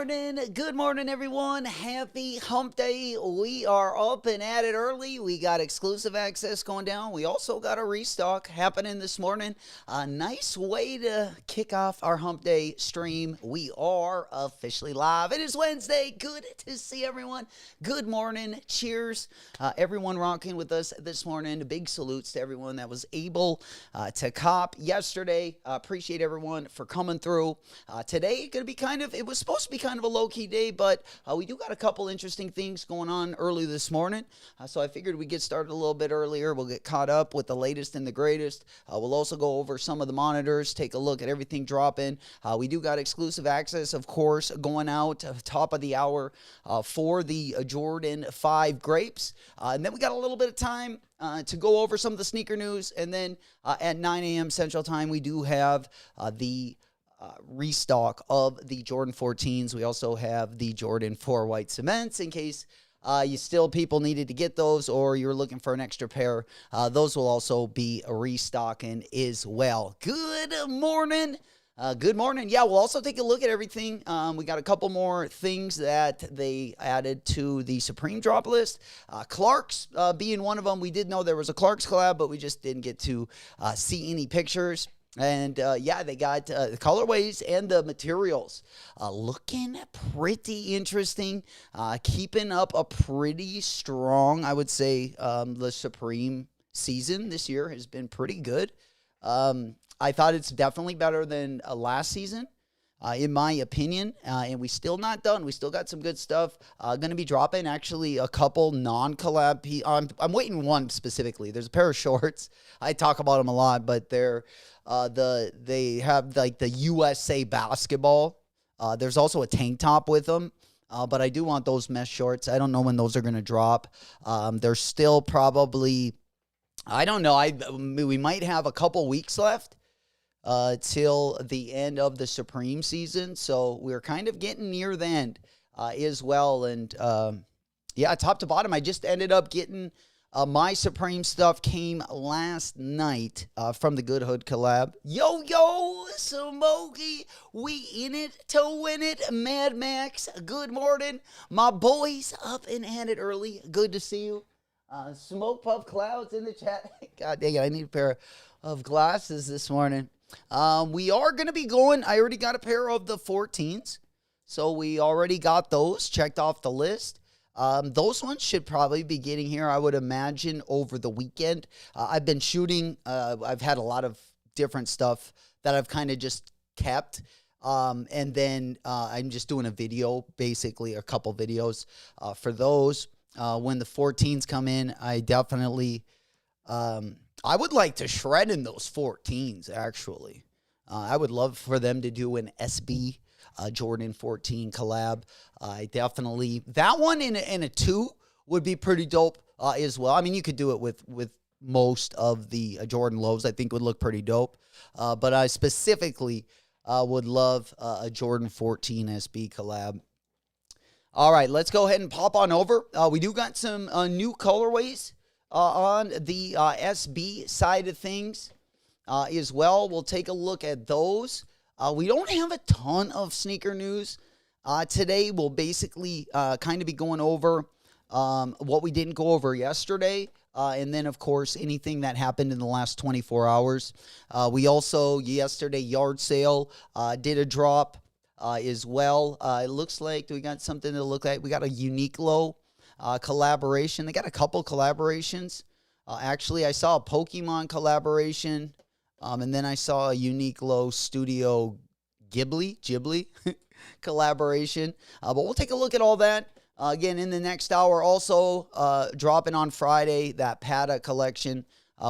Good morning, everyone. Happy hump day. We are up and at it early. We got exclusive access going down. We also got a restock happening this morning. A nice way to kick off our hump day stream. We are officially live. It is Wednesday. Good to see everyone. Good morning. Cheers. Everyone rocking with us this morning. Big salutes to everyone that was able to cop yesterday. Appreciate everyone for coming through. Today, going to be it was supposed to be kind of a low-key day, but we do got a couple interesting things going on early this morning. So I figured we'd get started a little bit earlier. We'll get caught up with the latest and the greatest. We'll also go over some of the monitors, take a look at everything dropping. We do got exclusive access, of course, going out top of the hour for the Jordan 5 Grapes. And then we got a little bit of time to go over some of the sneaker news. And then at 9 a.m. Central Time, we do have the restock of the Jordan 14s. We also have the Jordan 4 white cements in case people needed to get those or you're looking for an extra pair. Those will also be restocking as well. Good morning. Good morning. Yeah, we'll also take a look at everything. We got a couple more things that they added to the Supreme drop list. Clark's being one of them. We did know there was a Clark's collab, but we just didn't get to see any pictures. And, they got the colorways and the materials looking pretty interesting, keeping up a pretty strong, I would say, the Supreme season this year has been pretty good. I thought it's definitely better than last season, in my opinion, and we still not done. We still got some good stuff. Going to be dropping actually a couple non-collab. I'm waiting one specifically. There's a pair of shorts. I talk about them a lot, but they have like the USA basketball. There's also a tank top with them. But I do want those mesh shorts. I don't know when those are going to drop. They're still probably, I don't know. We might have a couple weeks left till the end of the Supreme season. So we're kind of getting near the end as well. And top to bottom, I just ended up getting my Supreme stuff came last night from the Good Hood collab. Yo, Smokey, we in it to win it. Mad Max, good morning. My boys up and at it early. Good to see you. Smoke Puff Clouds in the chat. God dang it, I need a pair of glasses this morning. We are going to be going. I already got a pair of the 14s. So we already got those checked off the list. Those ones should probably be getting here, I would imagine, over the weekend. I've been shooting. I've had a lot of different stuff that I've kind of just kept. And then I'm just doing a video, basically a couple videos for those. When the 14s come in, I definitely, I would like to shred in those 14s, actually. I would love for them to do an SB Jordan 14 collab. I definitely, that one in a 2 would be pretty dope as well. I mean, you could do it with most of the Jordan lows. I think would look pretty dope. But I specifically would love a Jordan 14 SB collab. All right, let's go ahead and pop on over. We do got some new colorways on the SB side of things as well. We'll take a look at those. We don't have a ton of sneaker news today. We'll basically kind of be going over what we didn't go over yesterday. And then, of course, anything that happened in the last 24 hours. We also, yesterday, yard sale, did a drop as well. It looks like we got something to look at. We got a Uniqlo collaboration. They got a couple collaborations. Actually, I saw a Pokemon collaboration. And then I saw a Uniqlo Studio Ghibli collaboration. But we'll take a look at all that. Again, in the next hour, also dropping on Friday, that Pata collection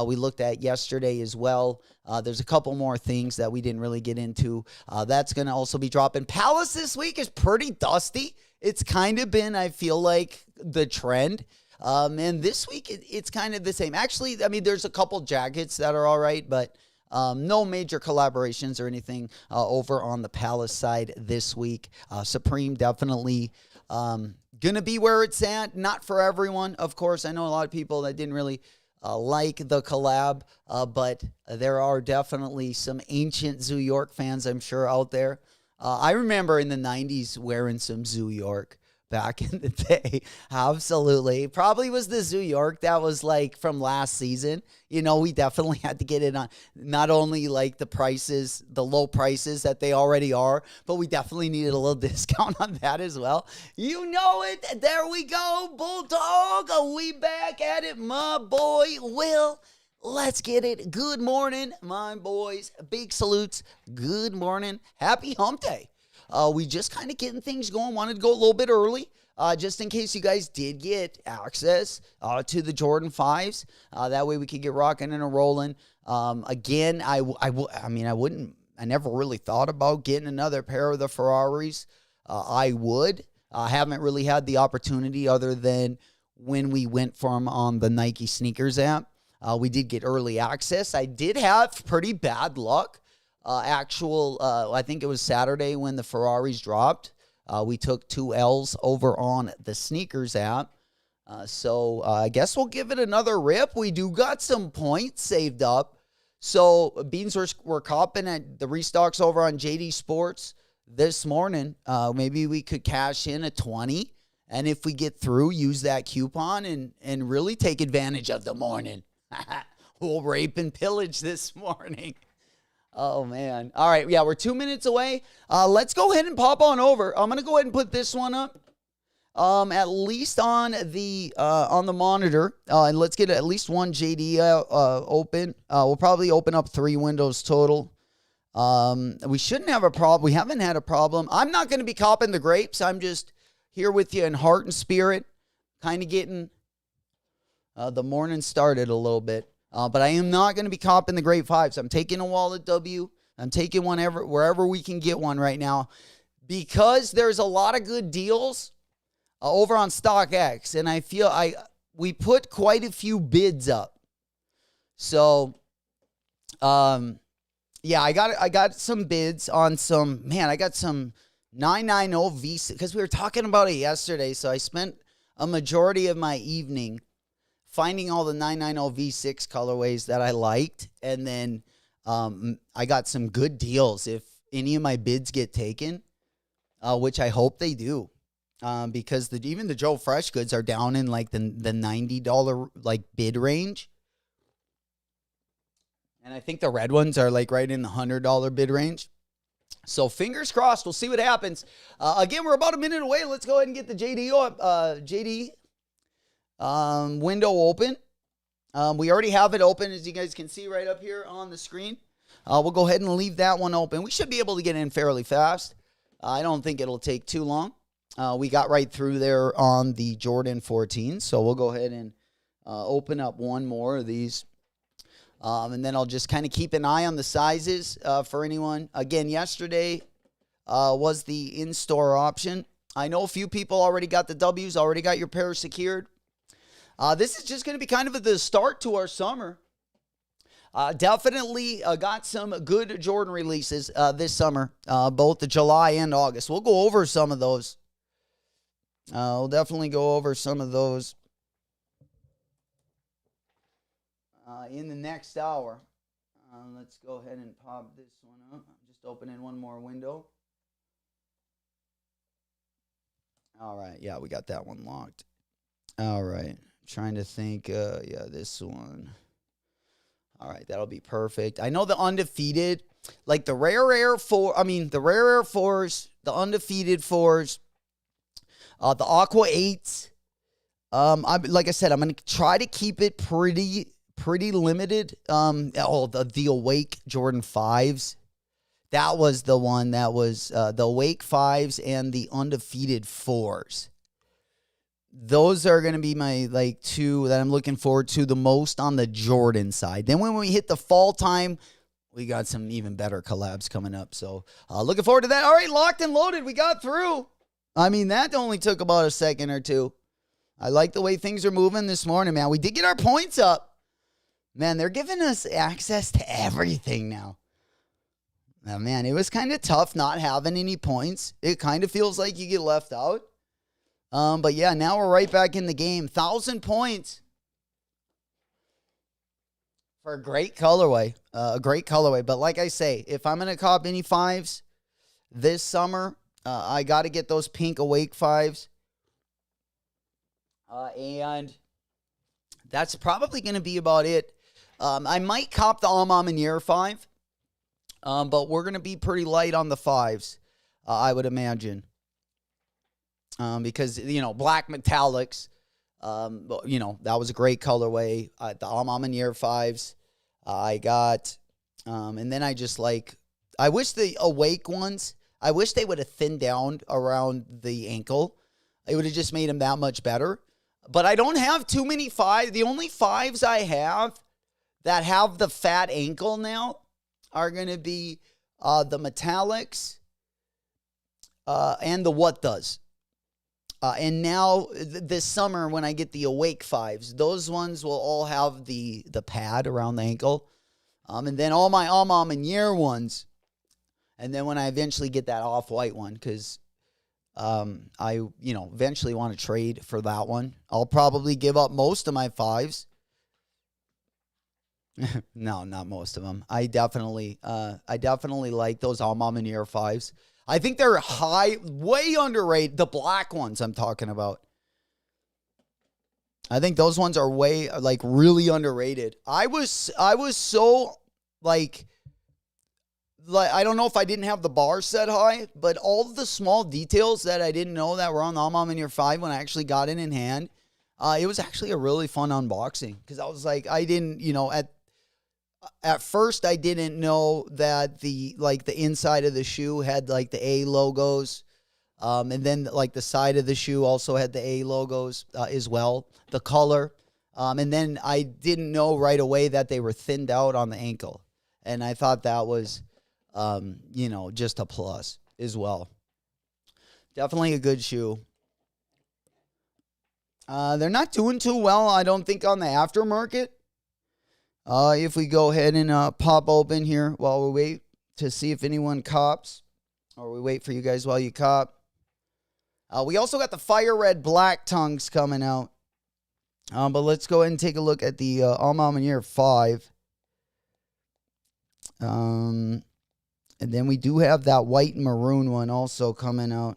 we looked at yesterday as well. There's a couple more things that we didn't really get into. That's going to also be dropping. Palace this week is pretty dusty. It's kind of been, I feel like, the trend. And this week, it's kind of the same. Actually, I mean, there's a couple jackets that are all right, but no major collaborations or anything over on the Palace side this week. Supreme definitely going to be where it's at. Not for everyone, of course. I know a lot of people that didn't really like the collab, but there are definitely some ancient Zoo York fans, I'm sure, out there I remember in the 90s wearing some Zoo York back in the day. Absolutely. Probably was the Zoo York that was like from last season. You know, we definitely had to get it on not only like the prices, the low prices that they already are, but we definitely needed a little discount on that as well. You know it. There we go. Bulldog. Are we back at it, my boy Will? Let's get it. Good morning, my boys. Big salutes. Good morning. Happy hump day. We just kind of getting things going. Wanted to go a little bit early, just in case you guys did get access to the Jordan 5s. That way we could get rocking and rolling. Again, I never really thought about getting another pair of the Ferraris. I would. I haven't really had the opportunity other than when we went for them on the Nike sneakers app. We did get early access. I did have pretty bad luck. I think it was Saturday when the Ferraris dropped. We took 2 L's over on the sneakers app. So I guess we'll give it another rip. We do got some points saved up. So Beans were copping at the restocks over on JD Sports this morning. Maybe we could cash in a 20. And if we get through, use that coupon and really take advantage of the morning. We'll rape and pillage this morning. Oh, man. All right. Yeah, we're 2 minutes away. Let's go ahead and pop on over. I'm going to go ahead and put this one up at least on the monitor. And let's get at least one JD open. We'll probably open up 3 windows total. We shouldn't have a problem. We haven't had a problem. I'm not going to be copping the grapes. I'm just here with you in heart and spirit, kind of getting the morning started a little bit. But I am not going to be copping the Grape 5s. I'm taking a Wallet W. I'm taking one wherever we can get one right now because there's a lot of good deals over on StockX, and I feel we put quite a few bids up. So, yeah, I got some bids on some. Man, I got some 990 V6 because we were talking about it yesterday. So I spent a majority of my evening finding all the 990 V6 colorways that I liked, and then I got some good deals if any of my bids get taken, which I hope they do, because even the Joe Fresh goods are down in like the $90 like bid range, and I think the red ones are like right in the $100 bid range. So fingers crossed, we'll see what happens. Again, we're about a minute away. Let's go ahead and get the JD window open. We already have it open, as you guys can see right up here on the screen. We'll go ahead and leave that one open. We should be able to get in fairly fast. I don't think it'll take too long. We got right through there on the Jordan 14, so we'll go ahead and open up one more of these. And then I'll just kind of keep an eye on the sizes for anyone. Again, yesterday was the in-store option. I know a few people already got the W's, already got your pair secured. This is just going to be kind of the start to our summer. Definitely got some good Jordan releases this summer, both the July and August. We'll go over some of those. We'll definitely go over some of those in the next hour. Let's go ahead and pop this one up. I'm just opening one more window. All right. Yeah, we got that one locked. All right. Trying to think. Yeah, this one. All right, that'll be perfect. I know the undefeated, like the rare Air 4s, the undefeated 4s, the Aqua 8s. Like I said, I'm going to try to keep it pretty limited. The Awake Jordan 5s. That was the one that was the Awake 5s and the undefeated 4s. Those are going to be my two that I'm looking forward to the most on the Jordan side. Then when we hit the fall time, we got some even better collabs coming up. So looking forward to that. All right, locked and loaded. We got through. I mean, that only took about a second or two. I like the way things are moving this morning, man. We did get our points up. Man, they're giving us access to everything now. Now, man, it was kind of tough not having any points. It kind of feels like you get left out. But yeah, now we're right back in the game. 1,000 points for a great colorway. A great colorway. But like I say, if I'm going to cop any 5s, this summer. I got to get those pink Awake 5s. And that's probably going to be about it. I might cop the Almamanier 5. But we're going to be pretty light on the 5s, I would imagine. Because, black metallics, that was a great colorway. The Almamanier 5s I got. And then I wish the Awake ones, I wish they would have thinned down around the ankle. It would have just made them that much better. But I don't have too many 5s. The only 5s I have that have the fat ankle now are going to be the metallics and the What Does. And now this summer when I get the Awake 5s, those ones will all have the pad around the ankle. And then all my Almamanier ones. And then when I eventually get that off-white one, because I eventually want to trade for that one, I'll probably give up most of my 5s. No, not most of them. I definitely like those Almamanier 5s. I think they're way underrated. The black ones I'm talking about. I think those ones are way really underrated. I was so like I don't know if I didn't have the bar set high, but all the small details that I didn't know that were on the Almamanier 5 when I actually got it in hand, it was actually a really fun unboxing because I was like, I didn't, at first I didn't know that the inside of the shoe had the A logos, and then the side of the shoe also had the A logos as well, the color, and then I didn't know right away that they were thinned out on the ankle, and I thought that was just a plus as well. Definitely a good shoe. They're not doing too well, I don't think, on the aftermarket. If we go ahead and pop open here while we wait to see if anyone cops, or we wait for you guys while you cop. We also got the Fire Red Black Tongues coming out. But let's go ahead and take a look at the Almamanier 5. And then we do have that white and maroon one also coming out.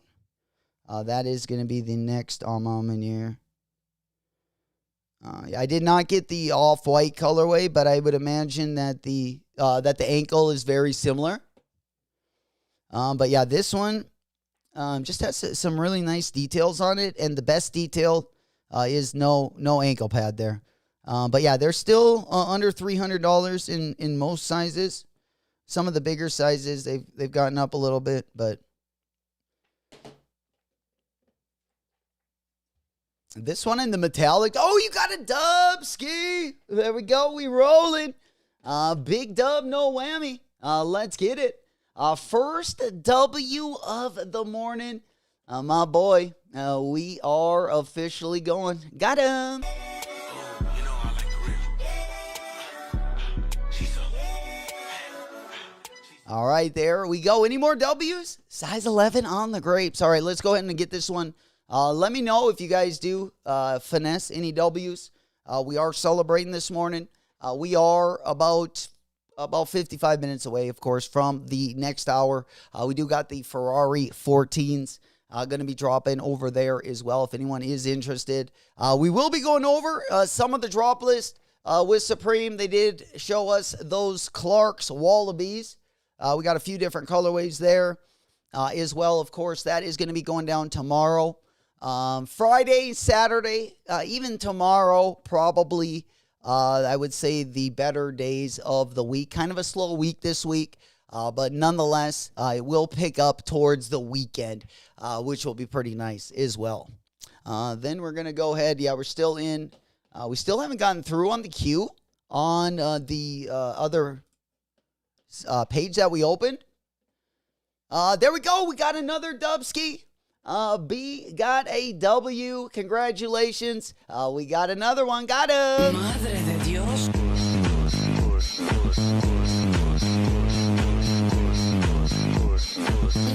That is going to be the next Almamanier. I did not get the off-white colorway, but I would imagine that the ankle is very similar. But yeah, this one just has some really nice details on it, and the best detail is no ankle pad there. But yeah, they're still under $300 in most sizes. Some of the bigger sizes they've gotten up a little bit, but this one in the metallic. Oh, you got a dub, Ski. There we go. We rolling. Big dub, no whammy. Let's get it. First W of the morning. My boy, we are officially going. Got him. All right, there we go. Any more W's? Size 11 on the grapes. All right, let's go ahead and get this one. Let me know if you guys do finesse any W's. We are celebrating this morning. We are about 55 minutes away, of course, from the next hour. We do got the Ferrari 14s going to be dropping over there as well if anyone is interested. We will be going over some of the drop list with Supreme. They did show us those Clark's Wallabies. We got a few different colorways there as well. Of course, that is going to be going down tomorrow. Friday, Saturday, even tomorrow, probably, I would say the better days of the week. Kind of a slow week this week, but nonetheless, it will pick up towards the weekend, which will be pretty nice as well. Then we're going to go ahead. Yeah, we're still in. We still haven't gotten through on the queue on the other page that we opened. There we go. We got another Dubski. B got a W. Congratulations. We got another one. Got him. Madre de Dios.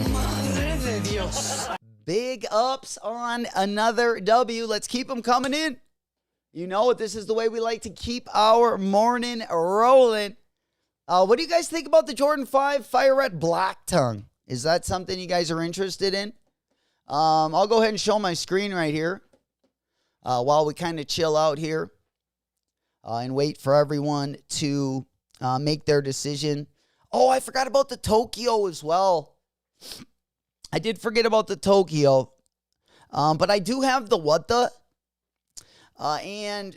Madre de Dios. Big ups on another W. Let's keep them coming in. You know, this is the way we like to keep our morning rolling. What do you guys think about the Jordan 5 Fire Red Black Tongue Is that something you guys are interested in? I'll go ahead and show my screen right here while we kind of chill out here and wait for everyone to make their decision. Oh, I forgot about the Tokyo as well. I did forget about the Tokyo. But I do have the what the. And,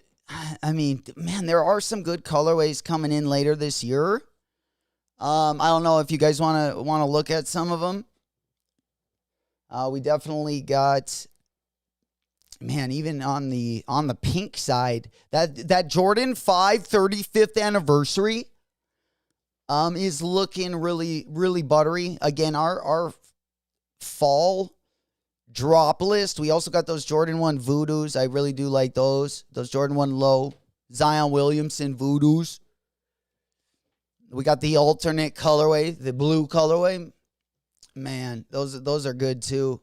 I mean, man, there are some good colorways coming in later this year. I don't know if you guys want to look at some of them. We definitely got, man, even on the pink side, that Jordan 5 35th anniversary is looking really, really buttery. Again, our fall drop list. We also got those Jordan 1 Voodoos. I really do like those. Those Jordan 1 Low Zion Williamson Voodoos. We got the alternate colorway, the blue colorway. Man, those are good too.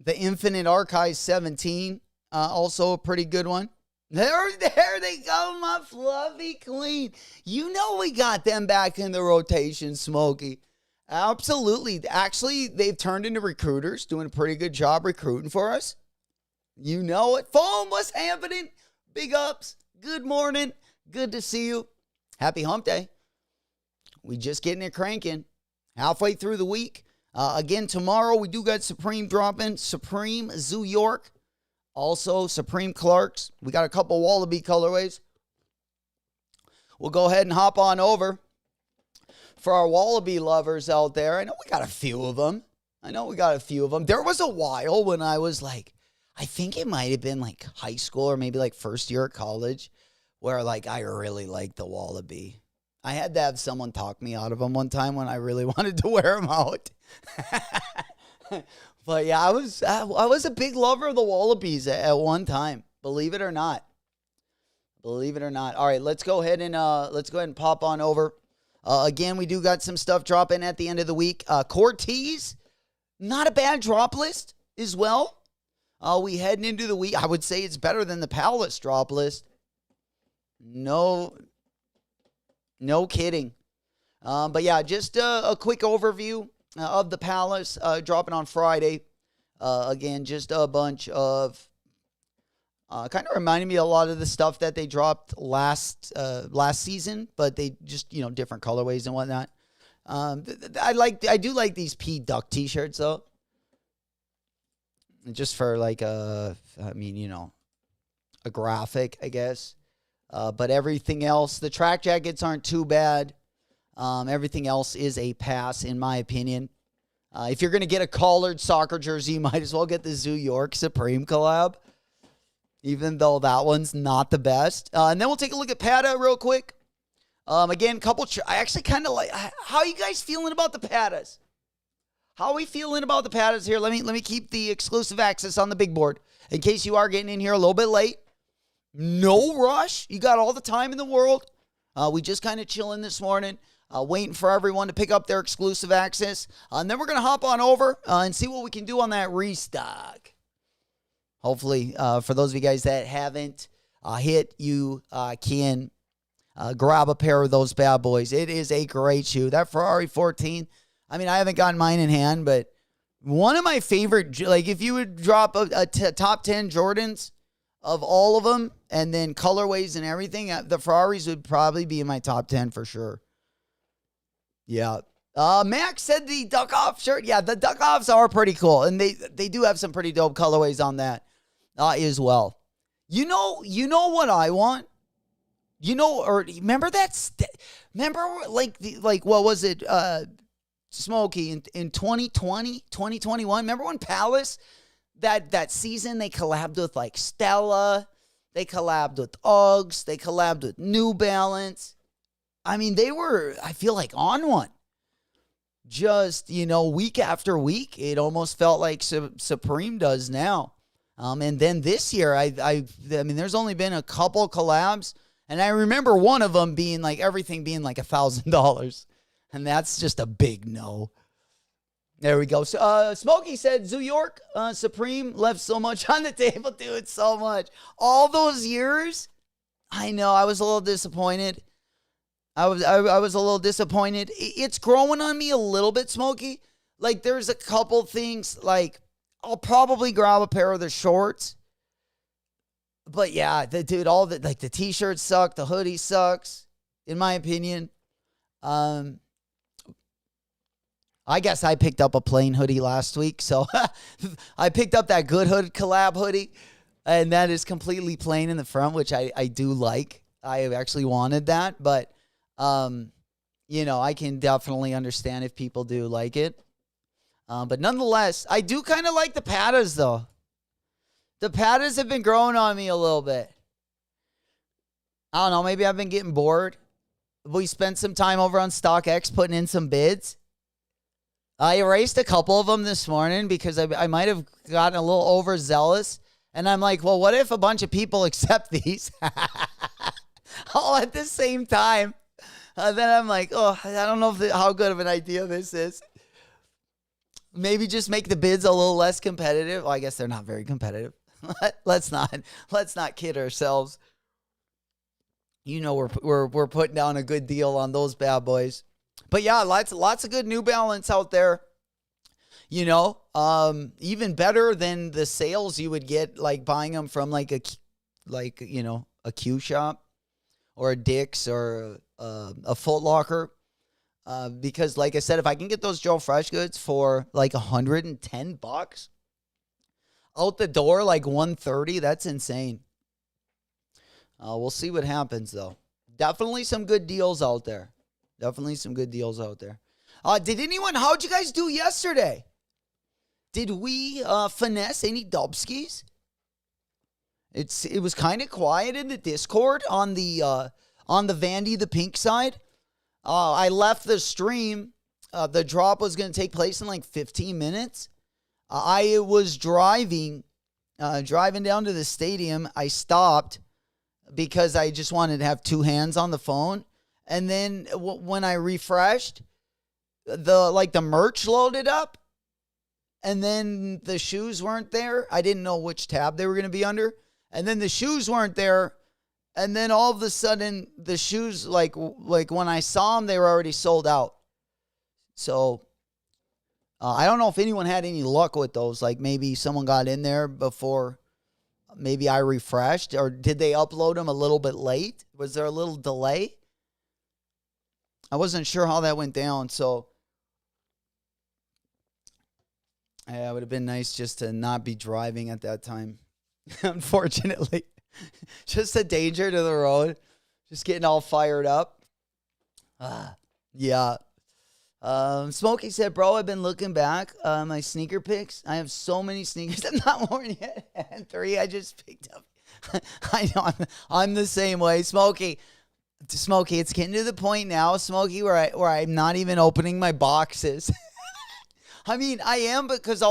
The Infinite Archive 17, also a pretty good one. There they go, my fluffy clean. You know we got them back in the rotation, Smokey. Absolutely. Actually, they've turned into recruiters, doing a pretty good job recruiting for us. You know it. Foam, what's happening? Big ups. Good morning. Good to see you. Happy hump day. We just getting it cranking. Halfway through the week. Again, tomorrow we do got Supreme dropping. Supreme Zoo York. Also, Supreme Clarks. We got a couple Wallaby colorways. We'll go ahead and hop on over. For our Wallaby lovers out there, I know we got a few of them. There was a while when I was like, I think it might have been like high school or maybe like first year at college, where like I really liked the Wallaby. I had to have someone talk me out of them one time when I really wanted to wear them out. But yeah, I was a big lover of the Wallabies at one time. Believe it or not. All right, let's go ahead and pop on over. Again, we do got some stuff dropping at the end of the week. Cortez, not a bad drop list as well. We heading into the week. I would say it's better than the Palace drop list. No kidding. But yeah, just a quick overview of the Palace dropping on Friday. Again, just a bunch of kind of reminded me a lot of the stuff that they dropped last season, but they just, different colorways and whatnot. I do like these P Duck t-shirts though. Just for like a graphic, I guess. But everything else, the track jackets aren't too bad. Everything else is a pass, in my opinion. If you're going to get a collared soccer jersey, you might as well get the Zoo York Supreme collab, even though that one's not the best. And then we'll take a look at Pata real quick. Again, I actually kind of like, how are you guys feeling about the Patas? How are we feeling about the Patas here? Let me keep the exclusive access on the big board in case you are getting in here a little bit late. No rush. You got all the time in the world. We just kind of chilling this morning, waiting for everyone to pick up their exclusive access. And then we're going to hop on over and see what we can do on that restock. Hopefully, for those of you guys that haven't hit, you can grab a pair of those bad boys. It is a great shoe. That Ferrari 14, I mean, I haven't gotten mine in hand, but one of my favorite, like if you would drop a top 10 Jordans of all of them and then colorways and everything, the Ferraris would probably be in my top 10 for sure. Yeah. Max said the Duck Off shirt. Yeah, the Duck Offs are pretty cool. And they do have some pretty dope colorways on that as well. You know what I want? Or remember that? Remember what was it? Smokey in 2020, 2021. Remember when Palace, that season, they collabed with like Stella, they collabed with Uggs, they collabed with New Balance. I mean, they were, I feel like, on one. Just, week after week, it almost felt like Supreme does now. And then this year, I mean, there's only been a couple collabs, and I remember one of them being like everything being like $1,000. And that's just a big no. There we go. So, Smokey said, Zoo York, Supreme left so much on the table, dude, so much. All those years, I know, I was a little disappointed. I was a little disappointed. It's growing on me a little bit, Smokey. Like there's a couple things like I'll probably grab a pair of the shorts. But yeah, dude, all the like the t-shirts suck, the hoodie sucks, in my opinion. I guess I picked up a plain hoodie last week, so I picked up that Good Hood collab hoodie, and that is completely plain in the front, which I do like. I actually wanted that, but I can definitely understand if people do like it. But nonetheless, I do kind of like the pattas, though. The pattas have been growing on me a little bit. I don't know. Maybe I've been getting bored. We spent some time over on StockX putting in some bids. I erased a couple of them this morning because I might have gotten a little overzealous. And I'm like, well, what if a bunch of people accept these all at the same time? Then I'm like, oh, I don't know how good of an idea this is. Maybe just make the bids a little less competitive. Well, I guess they're not very competitive. Let's not kid ourselves. We're putting down a good deal on those bad boys. But yeah, lots of good New Balance out there. Even better than the sales you would get like buying them from a Q shop or a Dick's or a Foot Locker. Because like I said, if I can get those Joe Fresh goods for like $110 out the door, like $130, that's insane. We'll see what happens though. Definitely some good deals out there. How'd you guys do yesterday? Did we finesse any Dubskis? It was kind of quiet in the Discord on the Vandy the Pink side. I left the stream. The drop was going to take place in like 15 minutes. I was driving down to the stadium. I stopped because I just wanted to have two hands on the phone. And then when I refreshed, the merch loaded up. And then the shoes weren't there. I didn't know which tab they were going to be under. And then the shoes weren't there. And then all of a sudden, the shoes, like when I saw them, they were already sold out. So I don't know if anyone had any luck with those. Like maybe someone got in there before maybe I refreshed. Or did they upload them a little bit late? Was there a little delay? I wasn't sure how that went down. So yeah, it would have been nice just to not be driving at that time. Unfortunately. Just a danger to the road. Just getting all fired up. Yeah. Smokey said, bro, I've been looking back. My sneaker picks. I have so many sneakers I'm not worn yet. And 3 I just picked up. I know. I'm the same way. Smokey, it's getting to the point now, Smokey, where I'm not even opening my boxes. I mean, I am because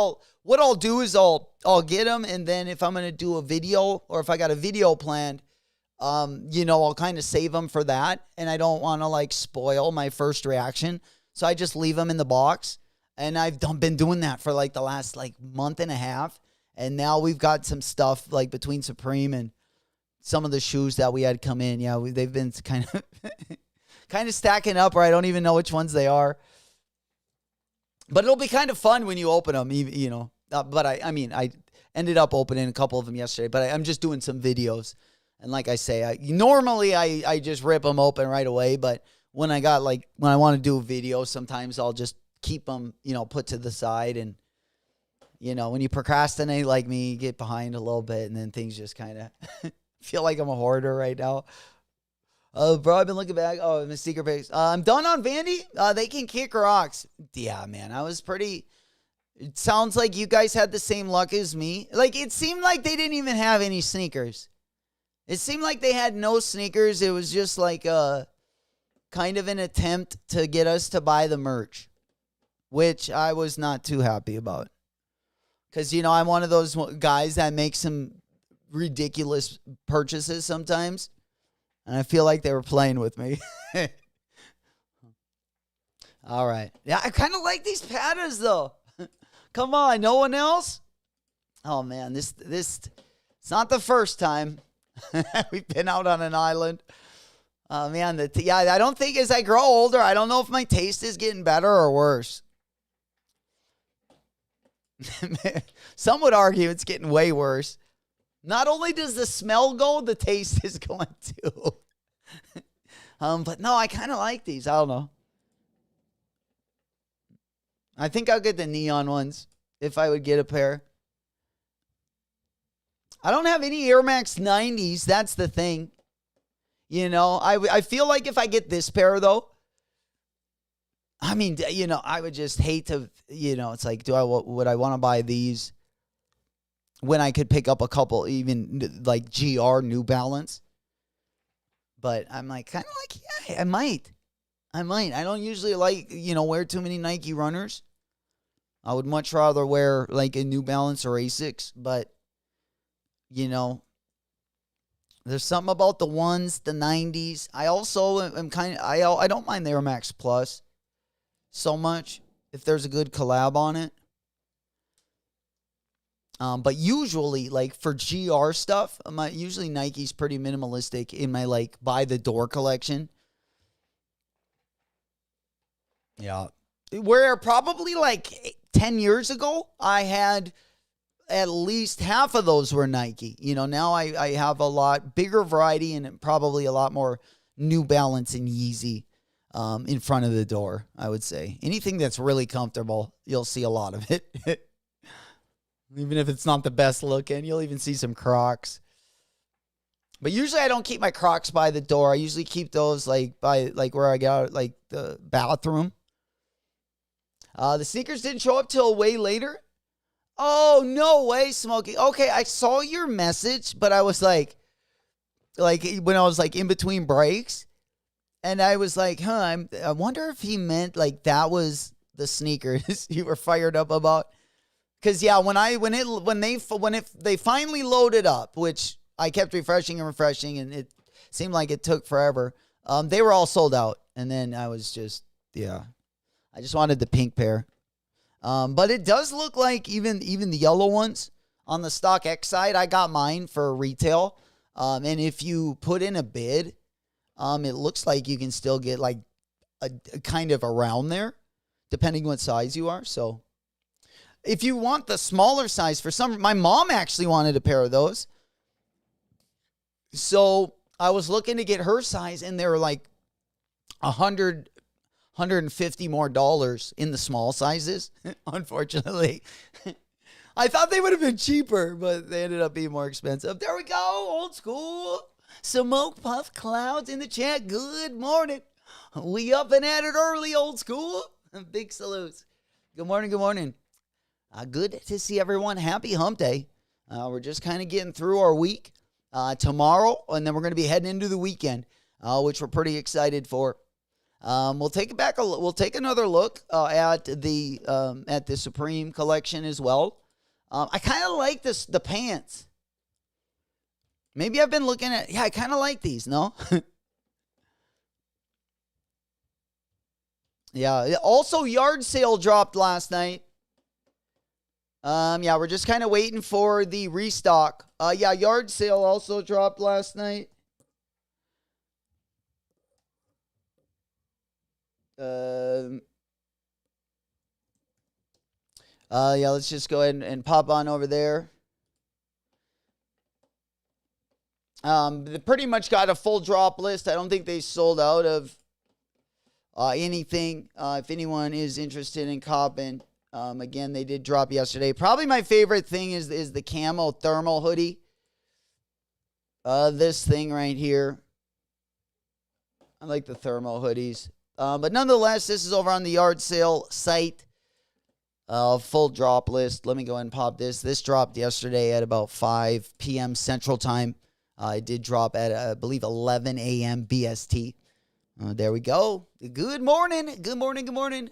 what I'll do is I'll get them, and then if I'm going to do a video or if I got a video planned, I'll kind of save them for that, and I don't want to spoil my first reaction, so I just leave them in the box, and I've been doing that for the last month and a half, and now we've got some stuff between Supreme and some of the shoes that we had come in. Yeah, they've been kind of stacking up where I don't even know which ones they are. But it'll be kind of fun when you open them, But I ended up opening a couple of them yesterday. But I'm just doing some videos, and like I say, normally I just rip them open right away. But when I want to do a video, sometimes I'll just keep them, put to the side. And when you procrastinate like me, you get behind a little bit, and then things just kind of feel like I'm a hoarder right now. Bro, I've been looking back. Oh, my sneaker picks. I'm done on Vandy. They can kick rocks. Yeah, man. It sounds like you guys had the same luck as me. It seemed like they didn't even have any sneakers. It seemed like they had no sneakers. It was just kind of an attempt to get us to buy the merch, which I was not too happy about. Because, I'm one of those guys that makes some ridiculous purchases sometimes. And I feel like they were playing with me. All right. Yeah, I kind of like these patterns, though. Come on, no one else? Oh, man, it's not the first time we've been out on an island. Man, yeah, I don't think as I grow older, I don't know if my taste is getting better or worse. Some would argue it's getting way worse. Not only does the smell go, the taste is going too. But no, I kind of like these. I don't know. I think I'll get the neon ones if I would get a pair. I don't have any Air Max 90s. That's the thing. You know, I feel like if I get this pair, though, I mean, you know, I would just hate to, you know, it's like, would I want to buy these when I could pick up a couple, even like GR New Balance? But I'm like, kind of like, yeah, I might. I don't usually like, you know, wear too many Nike runners. I would much rather wear like a New Balance or Asics, but, you know, there's something about the ones, the 90s. I also am I don't mind the Air Max Plus so much if there's a good collab on it. But usually, like for GR stuff, usually Nike's pretty minimalistic in my like by the door collection. Yeah. Where probably like 10 years ago, I had at least half of those were Nike. You know, now I have a lot bigger variety and probably a lot more New Balance and Yeezy in front of the door, I would say. Anything that's really comfortable, you'll see a lot of it. Even if it's not the best looking, you'll even see some Crocs. But usually I don't keep my Crocs by the door. I usually keep those like by like where I got like the bathroom. The sneakers didn't show up till way later. Oh, no way, Smokey. Okay, I saw your message, but I was like when I was like in between breaks, and I was like, I wonder if he meant like that was the sneakers you were fired up about. Because yeah, when they finally loaded up, which I kept refreshing, and it seemed like it took forever. They were all sold out, and then I was just I just wanted the pink pair. But it does look like even the yellow ones on the StockX side, I got mine for retail. And if you put in a bid, it looks like you can still get like a kind of around there, depending what size you are. So if you want the smaller size my mom actually wanted a pair of those. So I was looking to get her size, and they were like $150 more in the small sizes, unfortunately. I thought they would have been cheaper, but they ended up being more expensive. There we go, old school. Smoke Puff Clouds in the chat. Good morning. We up and at it early, old school. Big salutes. Good morning, good morning. Good to see everyone. Happy hump day. We're just kind of getting through our week tomorrow, and then we're going to be heading into the weekend, which we're pretty excited for. We'll take another look at the Supreme collection as well. I kind of like the pants. Maybe I've been looking at, I kind of like these, no? Yeah. Also, yard sale dropped last night. We're just kind of waiting for the restock. Yard sale also dropped last night. Let's just go ahead and pop on over there. They pretty much got a full drop list. I don't think they sold out of anything. If anyone is interested in copping, again, they did drop yesterday. Probably my favorite thing is the camo thermal hoodie. This thing right here. I like the thermal hoodies. But nonetheless, this is over on the yard sale site. Full drop list. Let me go ahead and pop this. This dropped yesterday at about 5 p.m. Central Time. It did drop at, I believe, 11 a.m. BST. There we go. Good morning. Good morning. Good morning.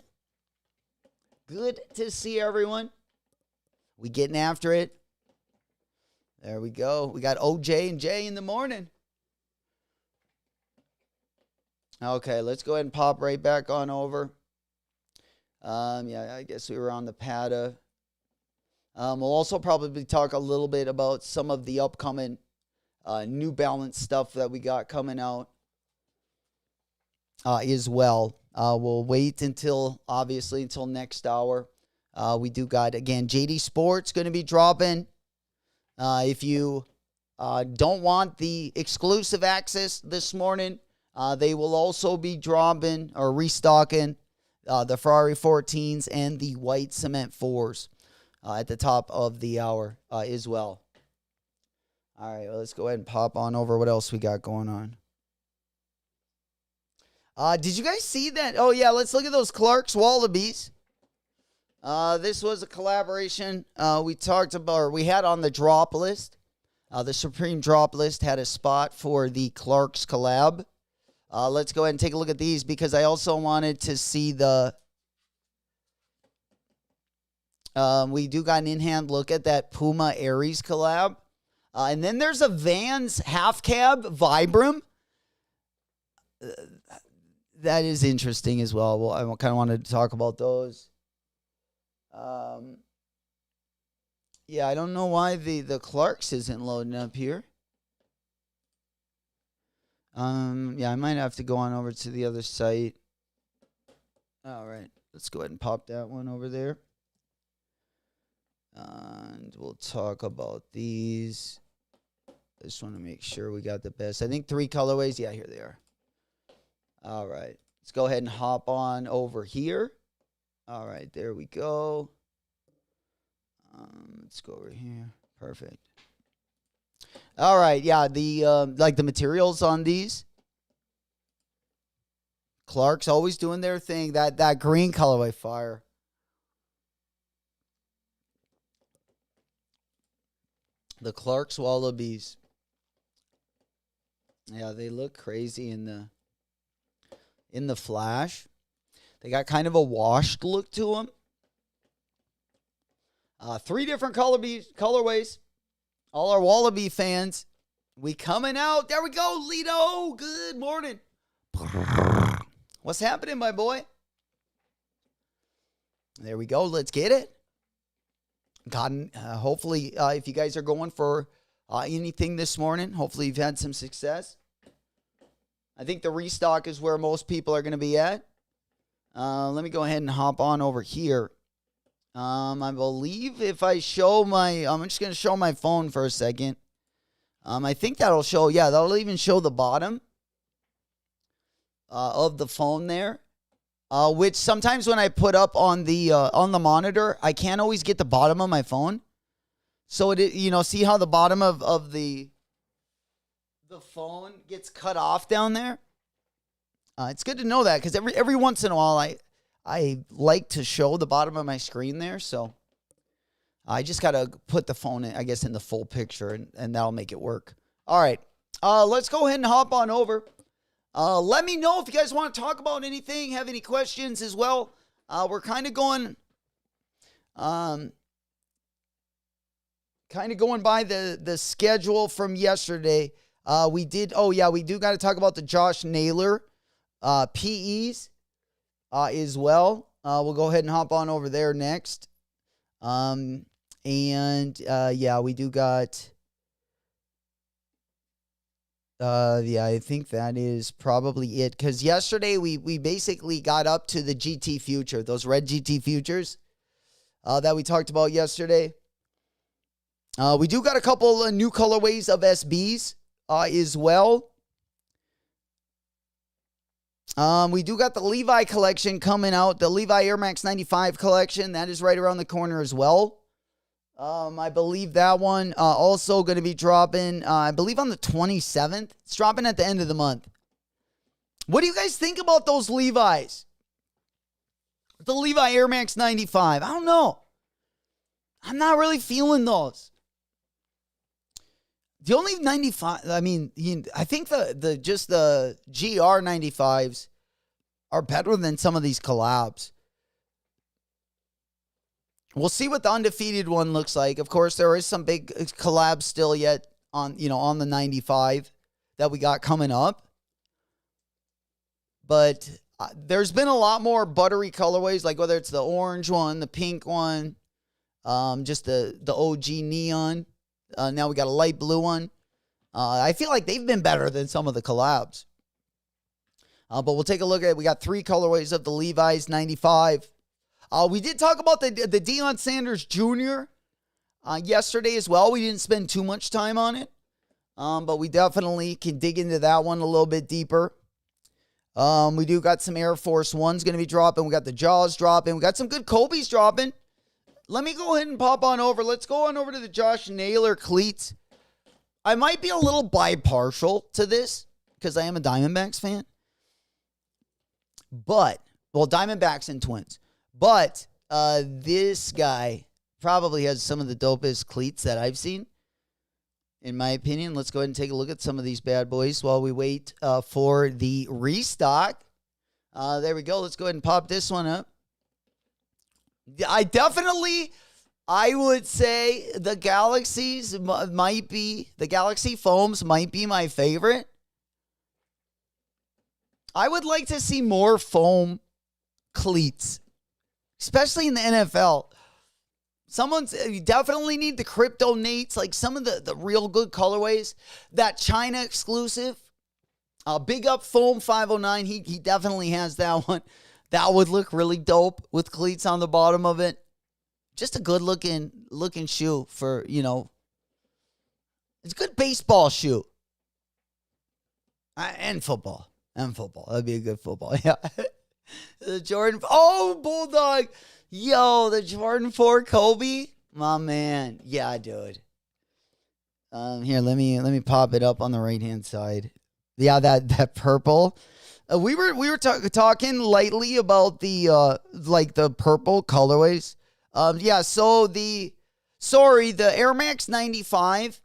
Good to see everyone. We getting after it. There we go. We got OJ and Jay in the morning. Okay, let's go ahead and pop right back on over. I guess we were on the PATA. We'll also probably talk a little bit about some of the upcoming New Balance stuff that we got coming out. as well. We'll wait obviously until next hour. We do got, again, JD Sports going to be dropping. If you don't want the exclusive access this morning, they will also be dropping or restocking the Ferrari 14s and the white cement 4s at the top of the hour as well. All right, well, let's go ahead and pop on over what else we got going on. Did you guys see that? Oh, yeah, let's look at those Clark's Wallabies. This was a collaboration we talked about, or we had on the drop list. The Supreme drop list had a spot for the Clark's collab. Let's go ahead and take a look at these because I also wanted to see we do got an in-hand look at that Puma Aries collab. And then there's a Vans half cab Vibram. That is interesting as well. Well, I kind of wanted to talk about those. Yeah, I don't know why the Clark's isn't loading up here. Yeah, I might have to go on over to the other site. All right, let's go ahead and pop that one over there. And we'll talk about these. I just want to make sure we got the best. I think 3 colorways. Yeah, here they are. All right, let's go ahead and hop on over here. All right, there we go. Let's go over here. Perfect. All right, yeah, the materials on these. Clark's always doing their thing. That green colorway, fire. The Clark's Wallabies. Yeah, they look crazy in the flash. They got kind of a washed look to them. 3 different colorways. All our Wallaby fans, we coming out. There we go, Lito. Good morning. What's happening, my boy? There we go. Let's get it. Hopefully, if you guys are going for anything this morning, hopefully you've had some success. I think the restock is where most people are going to be at. Let me go ahead and hop on over here. I believe if I show I'm just going to show my phone for a second. I think that'll show, yeah, that'll even show the bottom of the phone there. Which sometimes when I put up on the monitor, I can't always get the bottom of my phone. So see how the bottom of the phone gets cut off down there? It's good to know that because every once in a while I like to show the bottom of my screen there. So I just got to put the phone, I guess, in the full picture and that'll make it work. All right. Let's go ahead and hop on over. Let me know if you guys want to talk about anything, have any questions as well. We're kind of going by the schedule from yesterday. We do got to talk about the Josh Naylor PEs as well. We'll go ahead and hop on over there next. We do got... I think that is probably it. Because yesterday we basically got up to the GT Future, those red GT Futures that we talked about yesterday. We do got a couple of new colorways of SBs as well. We do got the Levi collection coming out, the Levi Air Max 95 collection. That is right around the corner as well. I believe that one also going to be dropping, I believe on the 27th. It's dropping at the end of the month. What do you guys think about those Levi's? The Levi Air Max 95. I don't know. I'm not really feeling those. The only 95, I think the GR 95s are better than some of these collabs. We'll see what the undefeated one looks like. Of course, there is some big collabs still yet on the 95 that we got coming up. But there's been a lot more buttery colorways, like whether it's the orange one, the pink one, just the OG neon. Now we got a light blue one. I feel like they've been better than some of the collabs. But we'll take a look at it. We got 3 colorways of the Levi's 95. We did talk about the Deion Sanders Jr. Yesterday as well. We didn't spend too much time on it. But we definitely can dig into that one a little bit deeper. We do got some Air Force Ones going to be dropping. We got the Jaws dropping. We got some good Kobe's dropping. Let me go ahead and pop on over. Let's go on over to the Josh Naylor cleats. I might be a little bi-partial to this because I am a Diamondbacks fan. But, well, Diamondbacks and Twins. But this guy probably has some of the dopest cleats that I've seen, in my opinion. Let's go ahead and take a look at some of these bad boys while we wait for the restock. There we go. Let's go ahead and pop this one up. I would say the Galaxy Foams might be my favorite. I would like to see more foam cleats, especially in the NFL. You definitely need the Crypto Nates, like some of the real good colorways. That China exclusive, Big Up Foam 509, he definitely has that one. That would look really dope with cleats on the bottom of it. Just a good looking shoe for, it's a good baseball shoe. And football. That'd be a good football. Yeah. The Jordan. Oh, Bulldog. Yo, the Jordan 4 Kobe. My man. Yeah, dude. Here, let me pop it up on the right-hand side. Yeah, that purple. We were talking lightly about the purple colorways. So the Air Max 95.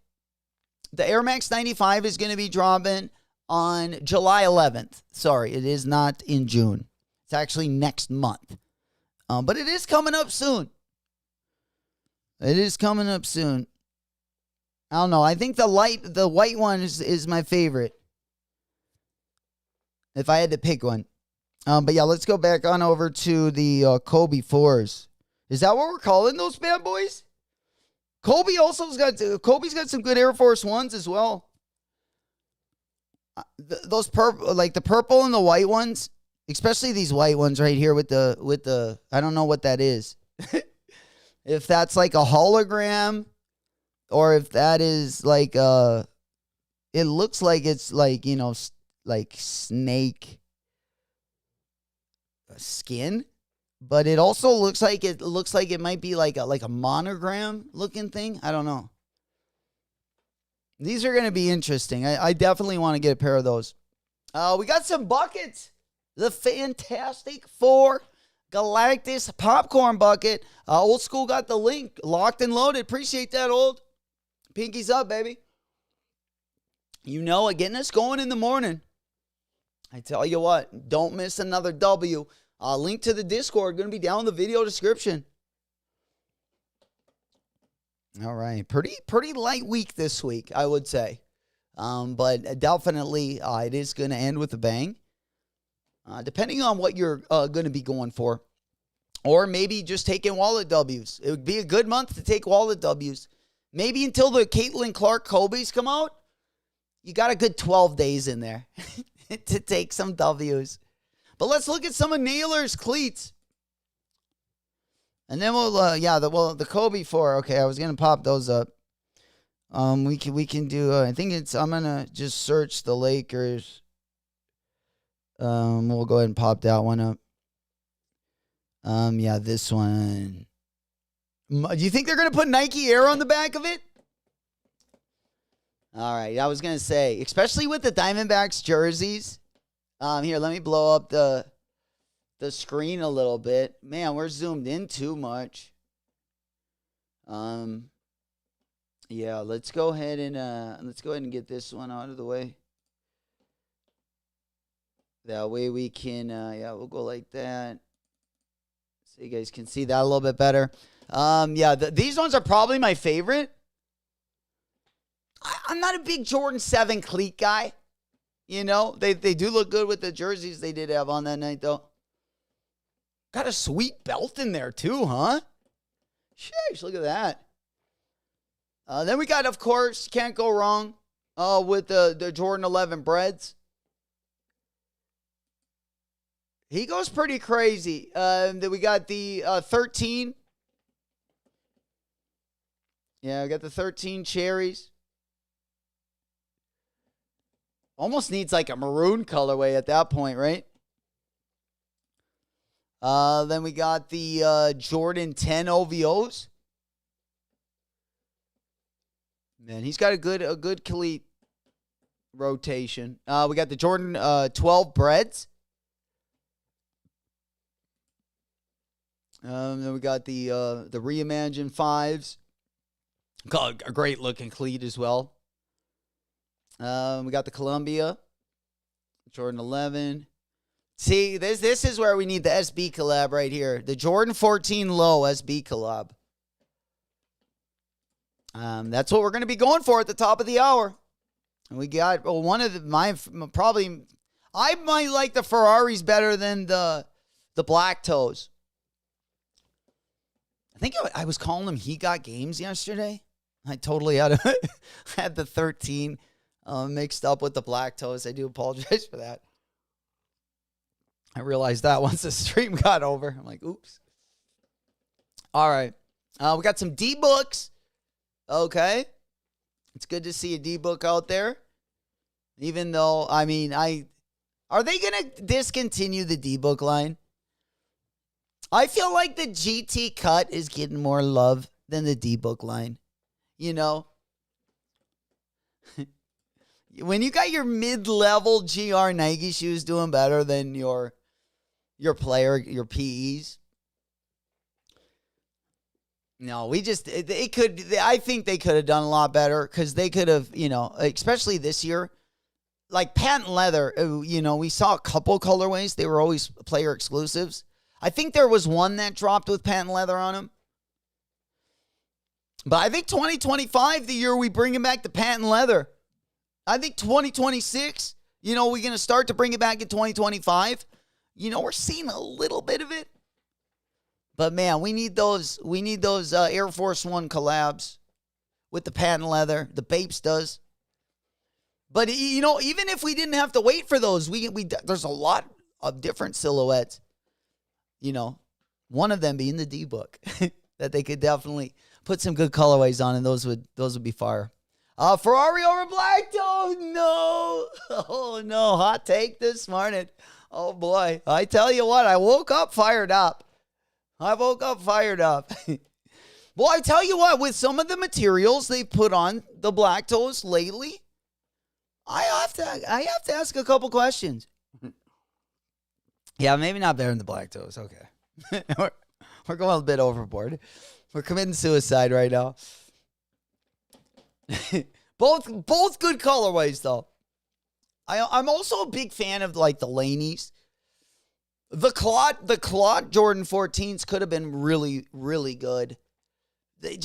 The Air Max 95 is going to be dropping on July 11th. Sorry, it is not in June. It's actually next month. But it is coming up soon. I don't know. I think the white one is my favorite, if I had to pick one. But yeah, let's go back on over to the Kobe 4s. Is that what we're calling those bad boys? Kobe's got some good Air Force Ones as well. Those purple, like the purple and the white ones, especially these white ones right here with the I don't know what that is. If that's like a hologram, or if that is like it looks like it's like, like snake skin, but it also looks like it might be like a monogram looking thing. I don't know. These are going to be interesting. I definitely want to get a pair of those. We got some buckets. The Fantastic Four Galactus popcorn bucket. Old School got the link locked and loaded. Appreciate that, Old. Pinkies up, baby. Getting us going in the morning. I tell you what, don't miss another W. Link to the Discord going to be down in the video description. All right. Pretty light week this week, I would say. But definitely it is going to end with a bang. Depending on what you're going to be going for. Or maybe just taking wallet W's. It would be a good month to take wallet W's. Maybe until the Caitlin Clark Kobe's come out. You got a good 12 days in there to take some W's. But let's look at some of Naylor's cleats. And then we'll, the Kobe 4. Okay, I was going to pop those up. We can do, I'm going to just search the Lakers. We'll go ahead and pop that one up. This one. Do you think they're going to put Nike Air on the back of it? All right, I was going to say, especially with the Diamondbacks jerseys. Here, let me blow up the screen a little bit. Man, we're zoomed in too much. Let's go ahead and get this one out of the way. That way we can we'll go like that. So you guys can see that a little bit better. These ones are probably my favorite. I'm not a big Jordan 7 cleat guy. They do look good with the jerseys they did have on that night, though. Got a sweet belt in there, too, huh? Sheesh, look at that. Then we got, of course, can't go wrong with the Jordan 11 breads. He goes pretty crazy. Then we got the 13. Yeah, we got the 13 cherries. Almost needs like a maroon colorway at that point, right? Then we got the Jordan 10 OVOs. Man, he's got a good cleat rotation. We got the Jordan 12 breads. Then we got the Reimagined 5s. Got a great looking cleat as well. We got the Columbia, Jordan 11. See, this is where we need the SB collab right here. The Jordan 14 Low SB collab. That's what we're going to be going for at the top of the hour. And we got one of probably, I might like the Ferraris better than the Black Toes. I think I was calling him He Got Games yesterday. I totally had the 13 mixed up with the Black Toes. I do apologize for that. I realized that once the stream got over. I'm like, oops. All right. We got some D-books. Okay. It's good to see a D-book out there. Even though, I mean, are they going to discontinue the D-book line? I feel like the GT cut is getting more love than the D-book line. You know? When you got your mid-level GR Nike shoes doing better than your player, your PEs. No, I think they could have done a lot better because they could have, especially this year, like patent leather, we saw a couple colorways. They were always player exclusives. I think there was one that dropped with patent leather on them. But I think 2025, the year we bring back the patent leather. I think 2026, we're going to start to bring it back in 2025. We're seeing a little bit of it. But man, we need those Air Force One collabs with the patent leather. The Bapes does. But even if we didn't have to wait for those, there's a lot of different silhouettes. One of them being the D book that they could definitely put some good colorways on, and those would be fire. Ferrari over Black Toe. No. Oh no, hot take this morning. Oh boy, I tell you what, I woke up fired up. Well, I tell you what, with some of the materials they put on the Black Toes lately, I have to ask a couple questions. Yeah, maybe not better than the Black Toes. Okay. We're going a bit overboard. We're committing suicide right now. Both good colorways, though. I'm also a big fan of, like, the Laneys. The Clot Jordan 14s could have been really, really good. There's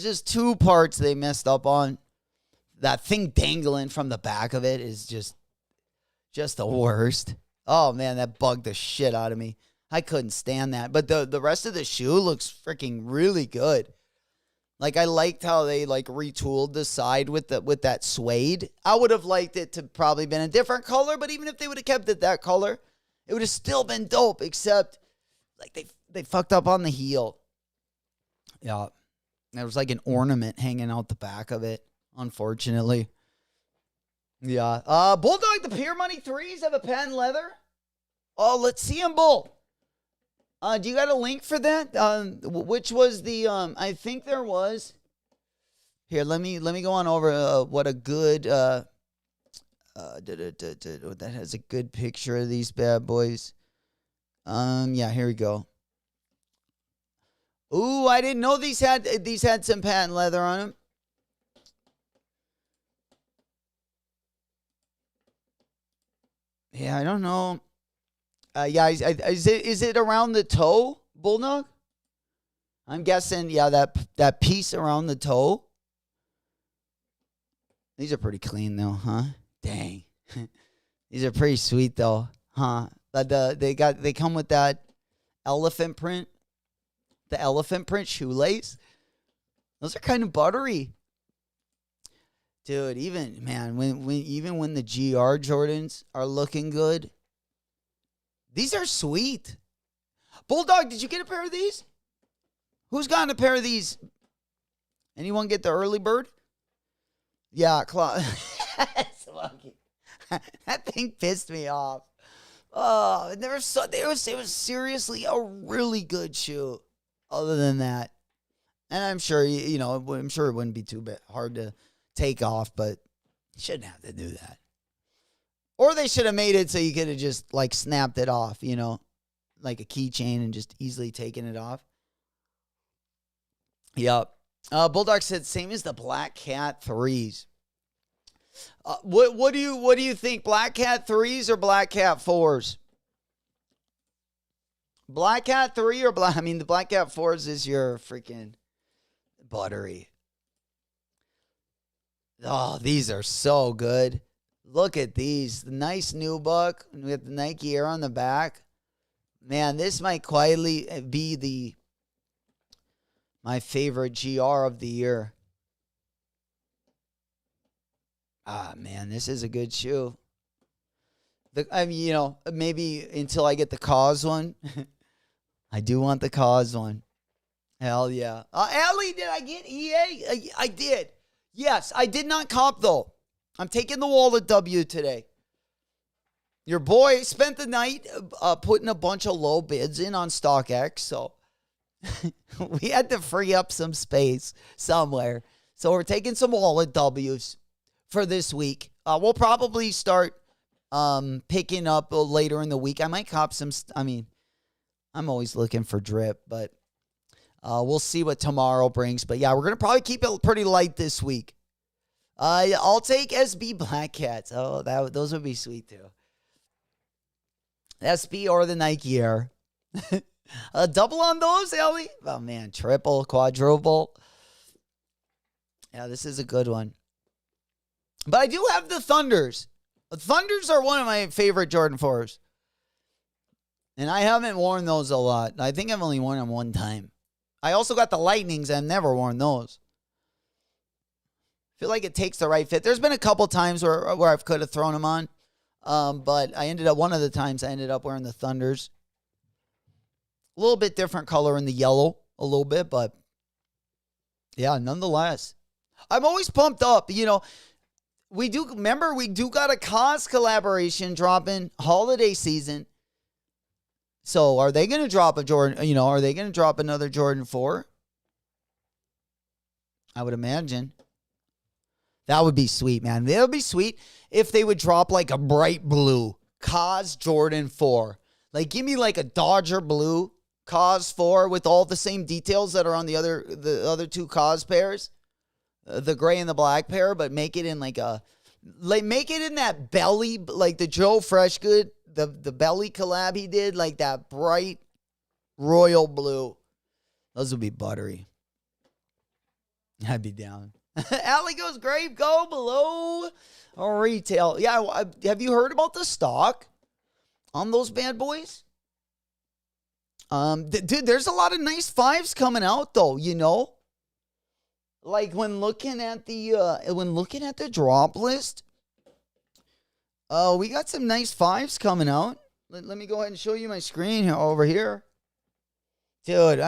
just two parts they messed up on. That thing dangling from the back of it is just the worst. Oh, man, that bugged the shit out of me. I couldn't stand that. But the rest of the shoe looks freaking really good. Like, I liked how they, like, retooled the side with that suede. I would have liked it to probably been a different color, but even if they would have kept it that color, it would have still been dope, except, like, they fucked up on the heel. Yeah. There was, like, an ornament hanging out the back of it, unfortunately. Yeah. Bulldog, the Pure Money 3s have a patent leather. Oh, let's see them, Bull. Do you got a link for that? Which was the, I think there was. Here, let me go on over what a good, that has a good picture of these bad boys. Yeah, here we go. Ooh, I didn't know these had some patent leather on them. Yeah, I don't know. Yeah, is it around the toe, Bulldog? I'm guessing, yeah, that piece around the toe. These are pretty clean though, huh? Dang. These are pretty sweet though, huh? They come with that elephant print. The elephant print shoelace. Those are kind of buttery. Dude, even when the GR Jordans are looking good, These are sweet. Bulldog, did you get a pair of these? Who's gotten a pair of these? Anyone get the early bird? Yeah, that thing pissed me off. Oh, it was seriously a really good shoe. Other than that, and I'm sure I'm sure it wouldn't be too hard to take off, but you shouldn't have to do that. Or they should have made it so you could have just like snapped it off, like a keychain and just easily taken it off. Yep. Bulldog said same as the Black Cat 3s. What do you think? Black Cat 3s or Black Cat 4s? Black Cat 3 or the Black Cat 4s is your freaking buttery. Oh, these are so good. Look at these. The nice nubuck with the Nike Air on the back. Man, this might quietly be my favorite GR of the year. Ah, man, this is a good shoe. Maybe until I get the Cause one. I do want the Cause one. Hell yeah. Allie, did I get EA? I did. Yes, I did not cop, though. I'm taking the wallet W today. Your boy spent the night putting a bunch of low bids in on StockX, so we had to free up some space somewhere. So we're taking some wallet W's for this week. We'll probably start picking up later in the week. I might cop some. I'm always looking for drip, but we'll see what tomorrow brings. But yeah, we're going to probably keep it pretty light this week. I'll take SB Black Cats. Oh, those would be sweet too. SB or the Nike Air. A double on those, Ellie? Oh, man. Triple, quadruple. Yeah, this is a good one. But I do have the Thunders. The Thunders are one of my favorite Jordan 4s. And I haven't worn those a lot. I think I've only worn them one time. I also got the Lightnings. I've never worn those. I feel like it takes the right fit. There's been a couple times where I could have thrown them on. But one of the times I ended up wearing the Thunders. A little bit different color in the yellow, a little bit, but yeah, nonetheless. I'm always pumped up. We do got a Cause collaboration dropping holiday season. So are they going to drop a Jordan, are they going to drop another Jordan 4? I would imagine. That would be sweet, man. That would be sweet if they would drop like a bright blue Cause Jordan 4. Like, give me like a Dodger blue Cause 4 with all the same details that are on the other two Cause pairs. The gray and the black pair, but make it in make it in that belly, like the Joe Freshgood, the belly collab he did, like that bright royal blue. Those would be buttery. I'd be down. Allie goes, Grape, go below retail. Yeah, have you heard about the stock on those bad boys? Dude, there's a lot of nice 5s coming out, though, Like when looking at the drop list, we got some nice 5s coming out. Let me go ahead and show you my screen here over here. Dude,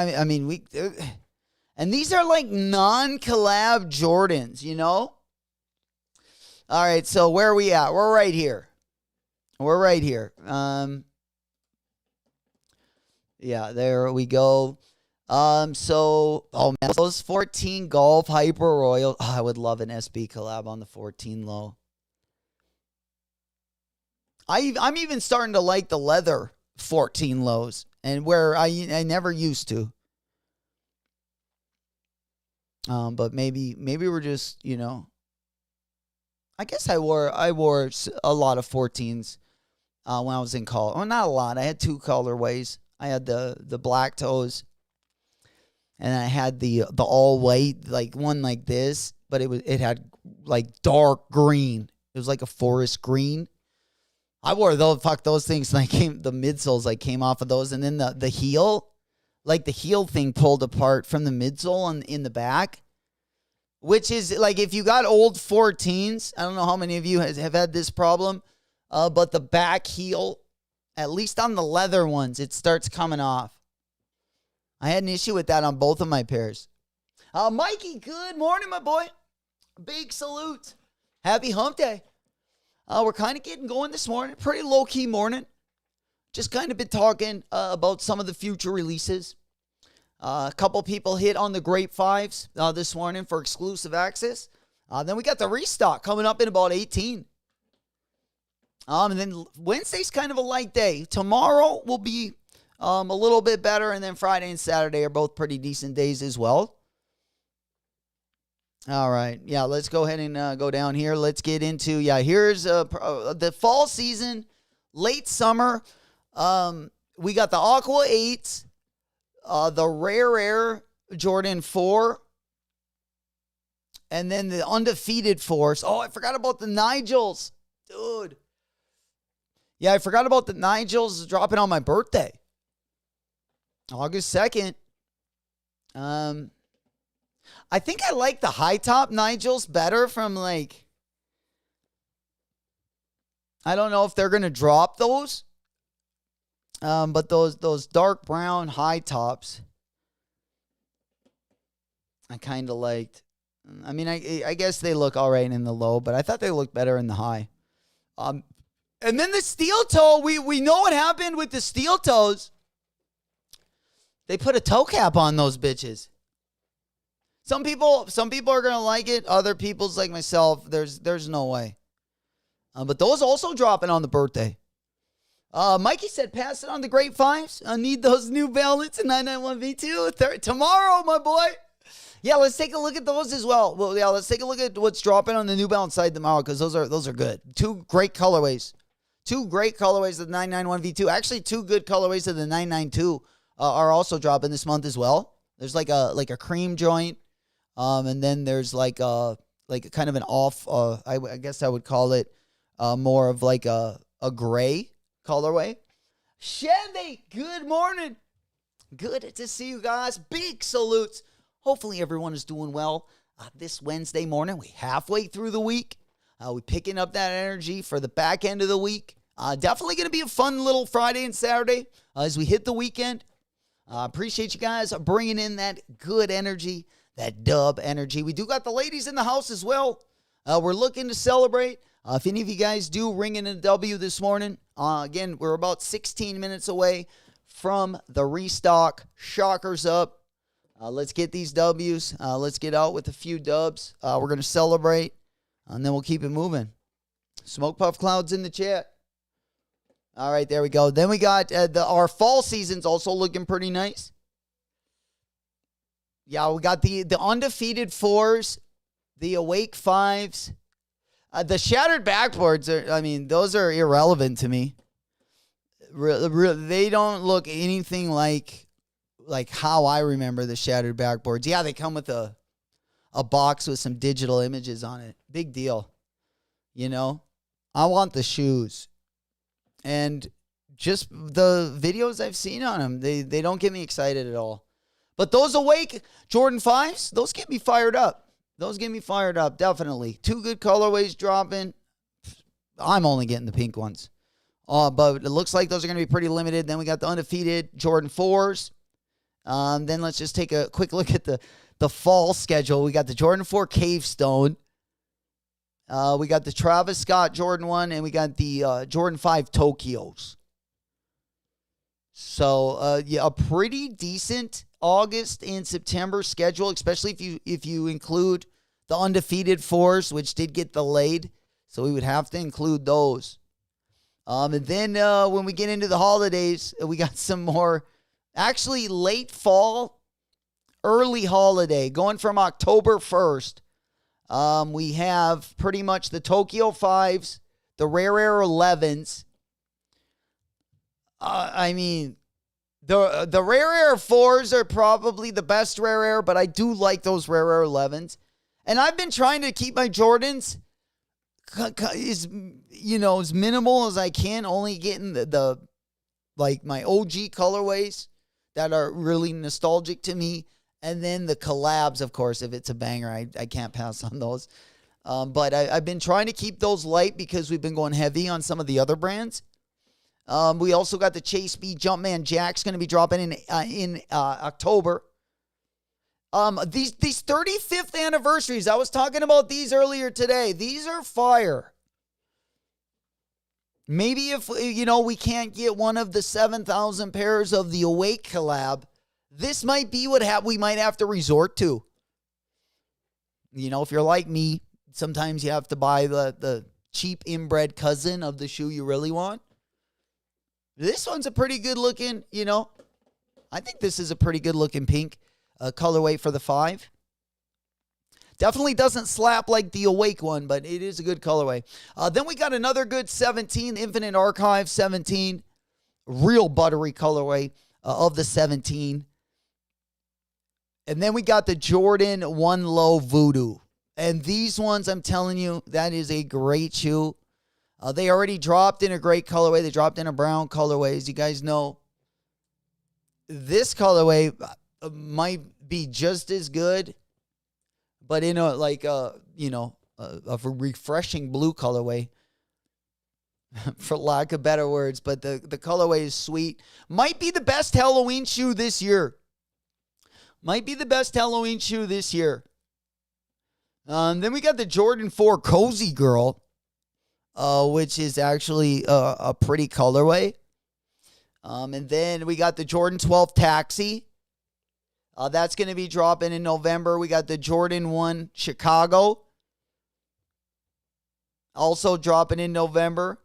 and these are like non-collab Jordans, All right, so where are we at? We're right here. Yeah, there we go. Man, those 14 Golf Hyper Royal. Oh, I would love an SB collab on the 14 low. I'm even starting to like the leather 14 lows, and where I never used to. But maybe we're just, I guess I wore a lot of 14s when I was in college. Well, not a lot. I had 2 colorways. I had the black toes, and I had the all white, like one like this, but it had like dark green. It was like a forest green. I wore those things. Like the midsoles came off of those, and then the heel, like the heel thing pulled apart from the midsole in the back, which is like if you got old 14s. I don't know how many of you have had this problem, but the back heel At least on the leather ones, it starts coming off. I had an issue with that on both of my pairs. Mikey, good morning, my boy. Big salute. Happy hump day. We're kind of getting going this morning. Pretty low-key morning. Just kind of been talking about some of the future releases. A couple people hit on the Grape 5s this morning for exclusive access. Then we got the Restock coming up in about 18. And then Wednesday's kind of a light day. Tomorrow will be a little bit better. And then Friday and Saturday are both pretty decent days as well. All right. Yeah, let's go ahead and go down here. Let's get into, here's the fall season, late summer. We got the Aqua 8s, the Rare Air Jordan 4, and then the Undefeated 4s. Oh, I forgot about the Nigels. Dude. Yeah, I forgot about the Nigels dropping on my birthday. August 2nd. I think I like the high top Nigels better from I don't know if they're going to drop those. But those dark brown high tops, I kind of liked. I mean, I guess they look all right in the low, but I thought they looked better in the high. And then the steel toe, we know what happened with the steel toes. They put a toe cap on those bitches. Some people are gonna like it. Other people's like myself, there's no way. But those also dropping on the birthday. Mikey said, pass it on the Grape 5s. I need those New Balance and 991 V2 tomorrow, my boy. Yeah, let's take a look at those as well. Well, yeah, let's take a look at what's dropping on the New Balance side tomorrow because those are good. Two great colorways of the 991 V2. Actually, two good colorways of the 992 are also dropping this month as well. There's like a cream joint, and then there's like a kind of an off. I guess I would call it more of like a gray colorway. Chevy, good morning. Good to see you guys. Big salutes. Hopefully everyone is doing well this Wednesday morning. We halfway through the week. We picking up that energy for the back end of the week. Definitely going to be a fun little Friday and Saturday as we hit the weekend. Appreciate you guys bringing in that good energy, that dub energy. We do got the ladies in the house as well. We're looking to celebrate. If any of you guys do ring in a W this morning, again, we're about 16 minutes away from the restock. Shockers up. Let's get these W's. Let's get out with a few dubs. We're going to celebrate, and then we'll keep it moving. Smoke Puff Clouds in the chat. All right, there we go. Then we got our fall season's also looking pretty nice. Yeah, we got the Undefeated 4s, the Awake 5s. The shattered backboards, those are irrelevant to me. They don't look anything like how I remember the shattered backboards. Yeah, they come with a box with some digital images on it. Big deal. You know, I want the shoes. And just the videos I've seen on them, they don't get me excited at all. But those Awake Jordan 5s, those get me fired up. Those get me fired up, definitely. Two good colorways dropping. I'm only getting the pink ones. But it looks like those are going to be pretty limited. Then we got the Undefeated Jordan 4s. Then let's just take a quick look at the fall schedule. We got the Jordan 4 Cave Stone. We got the Travis Scott Jordan 1, and we got the Jordan 5 Tokyos. So, a pretty decent August and September schedule, especially if you include the Undefeated 4s, which did get delayed. So we would have to include those. And then when we get into the holidays, we got some more, actually late fall, early holiday, going from October 1st. We have pretty much the Tokyo 5s, the Rare Air 11s. The Rare Air 4s are probably the best Rare Air, but I do like those Rare Air 11s. And I've been trying to keep my Jordans as minimal as I can, only getting the my OG colorways that are really nostalgic to me. And then the collabs, of course, if it's a banger, I can't pass on those. But I've been trying to keep those light because we've been going heavy on some of the other brands. We also got the Chase B Jumpman Jack's going to be dropping in October. These 35th anniversaries, I was talking about these earlier today. These are fire. Maybe if, we can't get one of the 7,000 pairs of the Awake collab, this might be what we might have to resort to. If you're like me, sometimes you have to buy the cheap inbred cousin of the shoe you really want. This one's a pretty good looking, I think this is a pretty good looking pink colorway for the 5. Definitely doesn't slap like the Awake one, but it is a good colorway. Then we got another good 17, Infinite Archive 17. Real buttery colorway of the 17. And then we got the Jordan 1 Low Voodoo. And these ones, I'm telling you, that is a great shoe. They already dropped in a great colorway. They dropped in a brown colorway. As you guys know, this colorway might be just as good, but in a refreshing blue colorway, for lack of better words. But the colorway is sweet. Might be the best Halloween shoe this year. Then we got the Jordan 4 Cozy Girl, which is actually a pretty colorway. And then we got the Jordan 12 Taxi. That's going to be dropping in November. We got the Jordan 1 Chicago, also dropping in November.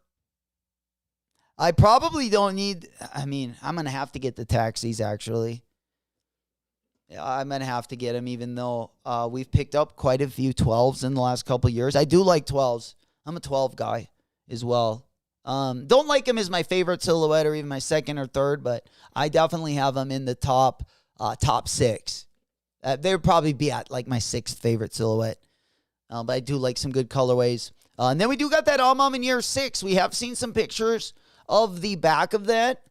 I probably don't need, I'm going to have to get the Taxis, actually. Yeah, I'm going to have to get them, even though we've picked up quite a few 12s in the last couple of years. I do like 12s. I'm a 12 guy as well. Don't like them as my favorite silhouette or even my second or third, but I definitely have them in the top 6. They would probably be at like my 6th favorite silhouette. But I do like some good colorways. And then we do got that Almam in year 6. We have seen some pictures of the back of that.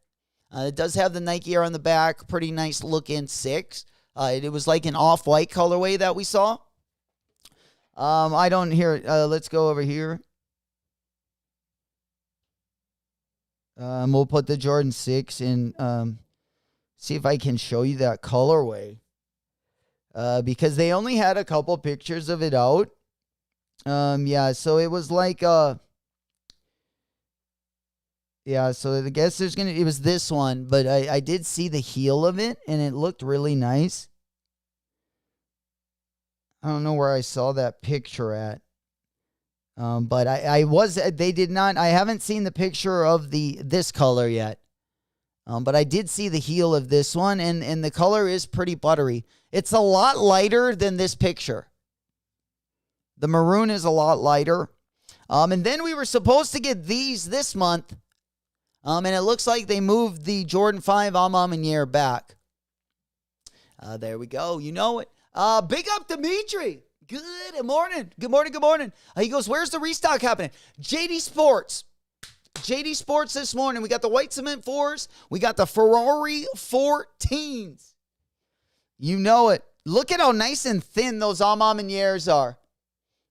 It does have the Nike Air on the back. Pretty nice looking 6. It was like an off-white colorway that we saw. I don't hear it. Let's go over here. We'll put the Jordan 6 in. See if I can show you that colorway. Because they only had a couple pictures of it out. Yeah, so it was like yeah, so I guess it was this one, but I did see the heel of it and it looked really nice. I don't know where I saw that picture at. But they did not, I haven't seen the picture of this color yet. But I did see the heel of this one, and the color is pretty buttery. It's a lot lighter than this picture. The maroon is a lot lighter. And then we were supposed to get these this month. And it looks like they moved the Jordan 5 Almam and Yair back. There we go. You know it. Big up Dimitri. Good morning. Good morning. He goes, where's the restock happening? JD Sports this morning. We got the white cement 4s. We got the Ferrari 14s. You know it. Look at how nice and thin those Almam and Yairs are.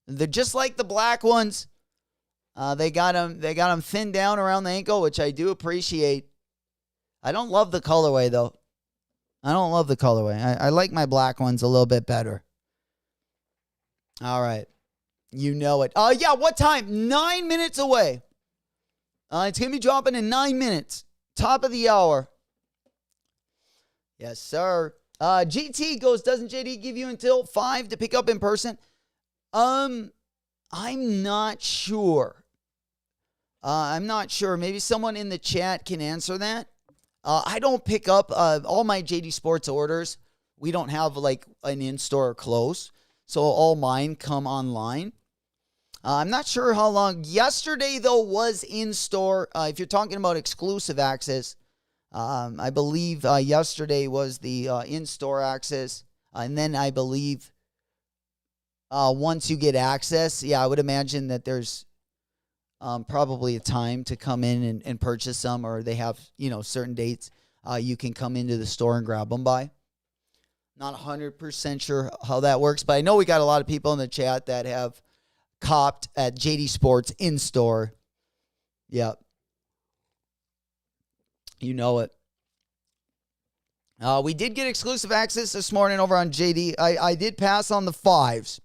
They're just like the black ones. They got them thinned down around the ankle, which I do appreciate. I don't love the colorway, though. I like my black ones a little bit better. All right. You know it. Yeah, what time? 9 minutes away. It's going to be dropping in 9 minutes. Top of the hour. Yes, sir. GT goes, doesn't JD give you until 5 to pick up in person? I'm not sure. Maybe someone in the chat can answer that. I don't pick up all my JD Sports orders. We don't have like an in-store close. So all mine come online. I'm not sure how long. Yesterday, though, was in-store. If you're talking about exclusive access, I believe yesterday was the in-store access. And then I believe once you get access, I would imagine that there's probably a time to come in and purchase some, or they have, certain dates you can come into the store and grab them by. Not 100% sure how that works, but I know we got a lot of people in the chat that have copped at JD Sports in-store. Yep. You know it. We did get exclusive access this morning over on JD. I did pass on the 5s.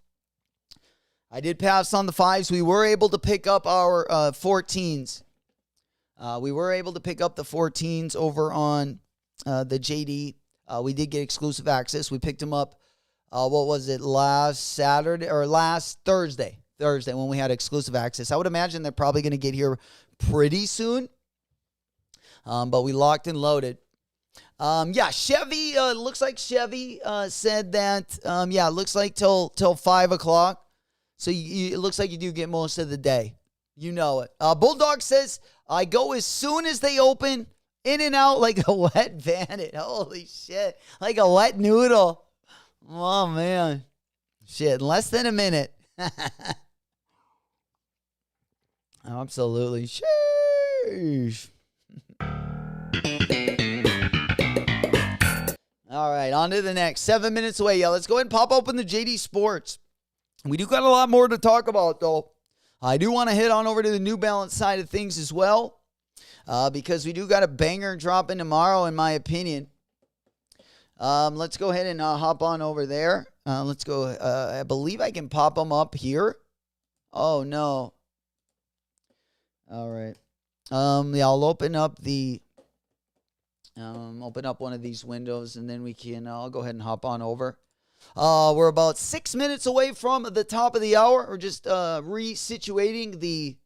We were able to pick up our 14s. We were able to pick up the 14s over on the JD. We did get exclusive access. We picked them up, last Saturday or last Thursday? Thursday when we had exclusive access. I would imagine they're probably going to get here pretty soon. But we locked and loaded. Chevy, looks like Chevy said that, it looks like till 5 o'clock. So it looks like you do get most of the day. You know it. Bulldog says, I go as soon as they open, in and out like a wet bandit. Holy shit. Like a wet noodle. Oh, man. Shit, in less than a minute. Absolutely. Sheesh. All right, on to the next. 7 minutes away. Yeah, let's go ahead and pop open the JD Sports. We do got a lot more to talk about, though. I do want to hit on over to the New Balance side of things as well, because we do got a banger dropping tomorrow, in my opinion. Let's go ahead and hop on over there. Let's go. I believe I can pop them up here. Oh, no. All right. I'll open up one of these windows, and then we can, I'll go ahead and hop on over. We're about 6 minutes away from the top of the hour. We're just resituating the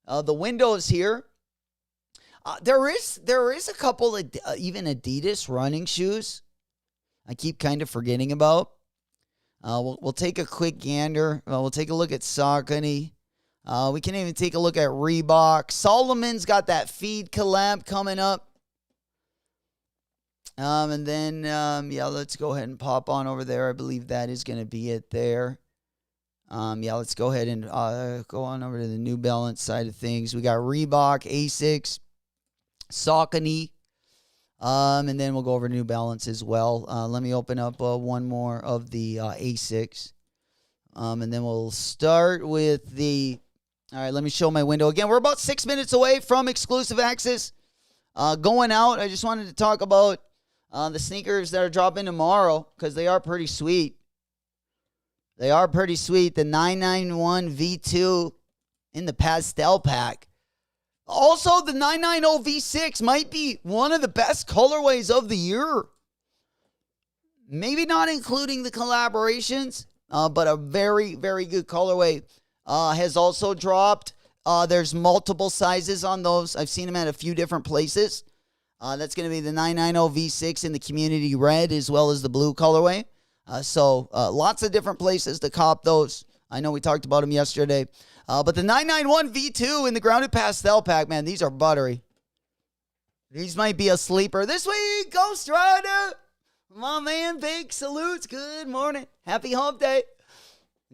windows here. There is a couple of even Adidas running shoes I keep kind of forgetting about. We'll take a quick gander. We'll take a look at Saucony. We can even take a look at Reebok. Solomon's got that feed collab coming up. And then, let's go ahead and pop on over there. I believe that is going to be it there. Let's go ahead and go on over to the New Balance side of things. We got Reebok, Asics, Saucony, and then we'll go over New Balance as well. Let me open up one more of the Asics, and then we'll start with the... All right, let me show my window again. We're about 6 minutes away from exclusive access. Going out, I just wanted to talk about the sneakers that are dropping tomorrow, because they are pretty sweet. The 991 V2 in the pastel pack. Also, the 990 V6 might be one of the best colorways of the year. Maybe not including the collaborations, but a very, very good colorway has also dropped. There's multiple sizes on those. I've seen them at a few different places. That's going to be the 990 V6 in the community red as well as the blue colorway. So lots of different places to cop those. I know we talked about them yesterday. But the 991 V2 in the grounded pastel pack, man, these are buttery. These might be a sleeper this week. Ghost Rider. My man, big salutes. Good morning. Happy hump day.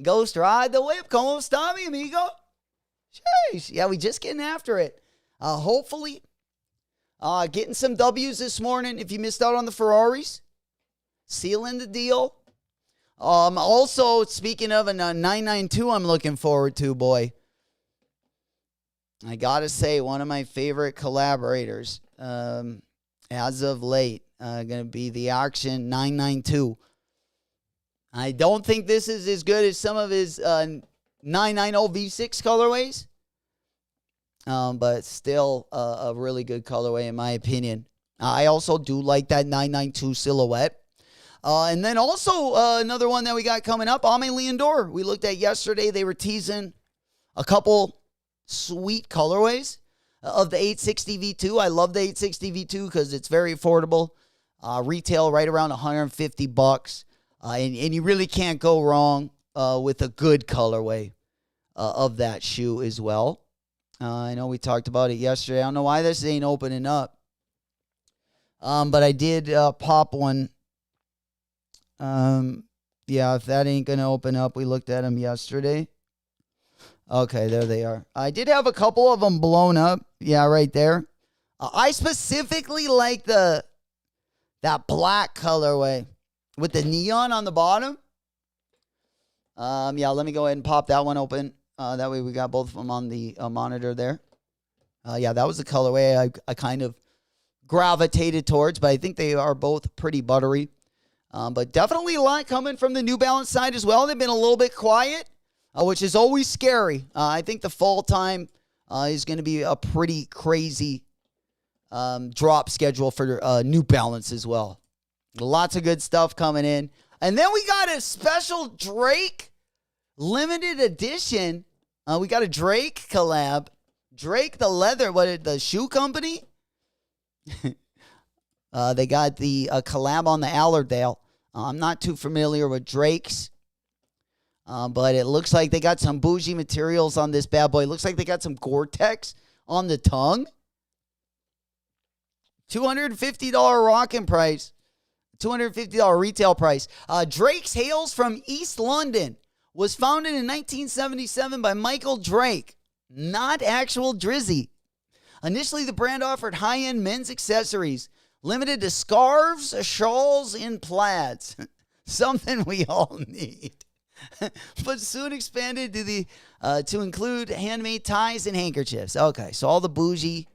Ghost Ride the whip. Como está, mi amigo? Sheesh. Yeah, we just getting after it. Hopefully... getting some W's this morning if you missed out on the Ferraris. Sealing the deal. Also, speaking of a 992 I'm looking forward to, boy. I got to say, one of my favorite collaborators as of late going to be the Action 992. I don't think this is as good as some of his 990 V6 colorways. But still a really good colorway in my opinion. I also do like that 992 silhouette. And then also another one that we got coming up, Ame Leondor. We looked at yesterday. They were teasing a couple sweet colorways of the 860 V2. I love the 860 V2 because it's very affordable. Retail right around $150. And you really can't go wrong with a good colorway of that shoe as well. I know we talked about it yesterday. I don't know why this ain't opening up. But I did pop one. If that ain't going to open up, we looked at them yesterday. Okay, there they are. I did have a couple of them blown up. Yeah, right there. I specifically like that black colorway with the neon on the bottom. Let me go ahead and pop that one open. That way we got both of them on the monitor there. That was the colorway I kind of gravitated towards, but I think they are both pretty buttery. But definitely a lot coming from the New Balance side as well. They've been a little bit quiet, which is always scary. I think the fall time is going to be a pretty crazy drop schedule for New Balance as well. Lots of good stuff coming in. And then we got a special Drake limited edition. We got a Drake collab. Drake the leather, the shoe company? They got the collab on the Allardale. I'm not too familiar with Drake's. But it looks like they got some bougie materials on this bad boy. It looks like they got some Gore-Tex on the tongue. $250 rocking price. $250 retail price. Drake's hails from East London. Was founded in 1977 by Michael Drake, not actual Drizzy. Initially, the brand offered high-end men's accessories, limited to scarves, shawls, and plaids. Something we all need. But soon expanded to include handmade ties and handkerchiefs. Okay, so all the bougie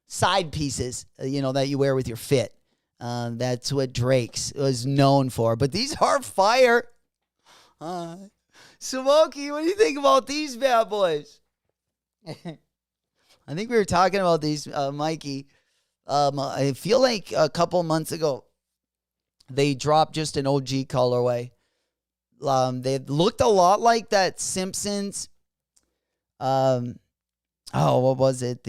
side pieces, that you wear with your fit. That's what Drake's was known for. But these are fire. Smokey, what do you think about these bad boys? I think we were talking about these, Mikey. I feel like a couple months ago, they dropped just an OG colorway. They looked a lot like that Simpsons. What was it?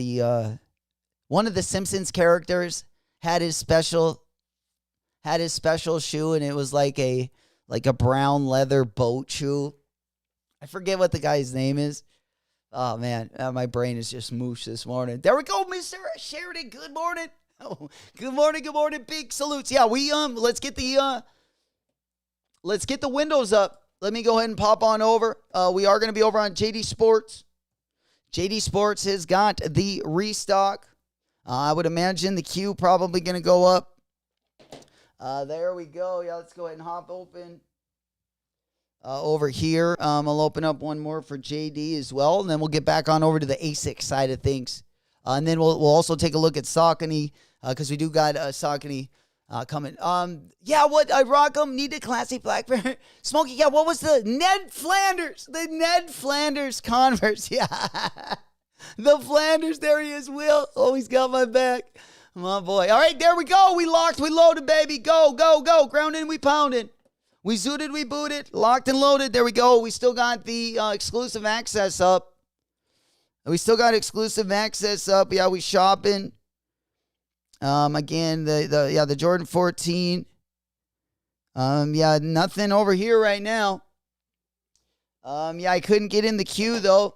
One of the Simpsons characters had his special shoe, and it was like a brown leather boat shoe. I forget what the guy's name is. Oh, man. My brain is just moosh this morning. There we go, Mr. Sheridan. Good morning. Oh, good morning. Good morning. Big salutes. Yeah, let's get the windows up. Let me go ahead and pop on over. We are going to be over on JD Sports. JD Sports has got the restock. I would imagine the queue probably going to go up. There we go. Yeah, let's go ahead and hop open. Over here, I'll open up one more for JD as well, and then we'll get back on over to the ASIC side of things. And then we'll also take a look at Saucony, because we do got Saucony coming. What I rock them. Need a classy black pair. Smokey, yeah, what was the Ned Flanders? The Ned Flanders Converse, yeah. The Flanders, there he is, Will. Oh, he's got my back. My boy. All right, there we go. We locked, we loaded, baby. Go, go, go. Grounded, we pounded. We zooted, we booted, locked and loaded. There we go. We still got the exclusive access up. Yeah, we shopping. Again, the Jordan 14. Nothing over here right now. I couldn't get in the queue though.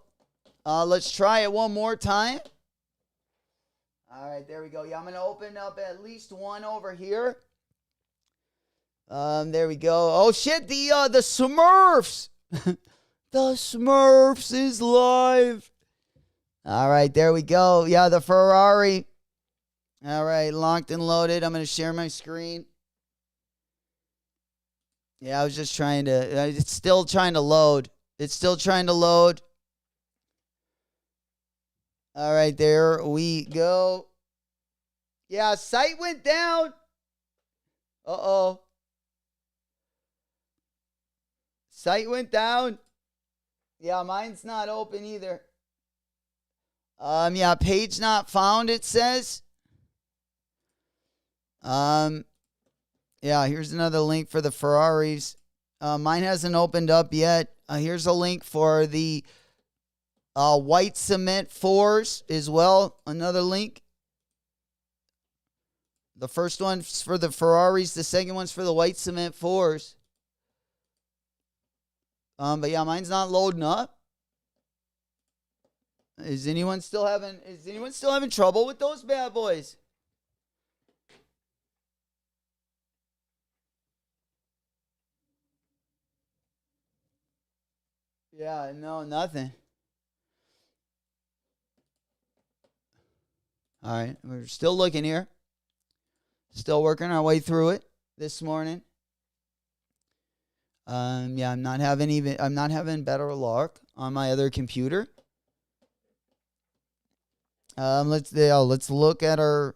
Let's try it one more time. All right, there we go. Yeah, I'm gonna open up at least one over here. There we go. Oh shit, the Smurfs. The Smurfs is live. All right, there we go. Yeah, the Ferrari. All right, locked and loaded. I'm going to share my screen. Yeah, I was just trying to, it's still trying to load. All right, there we go. Yeah, site went down. Uh-oh. Site went down. Yeah, mine's not open either. Page not found, it says. Here's another link for the Ferraris. Mine hasn't opened up yet. Here's a link for the white cement 4s as well. Another link. The first one's for the Ferraris. The second one's for the white cement 4s. Mine's not loading up. Is anyone still having trouble with those bad boys? Yeah, no, nothing. All right, we're still looking here. Still working our way through it this morning. I'm not having better luck on my other computer. Let's look at our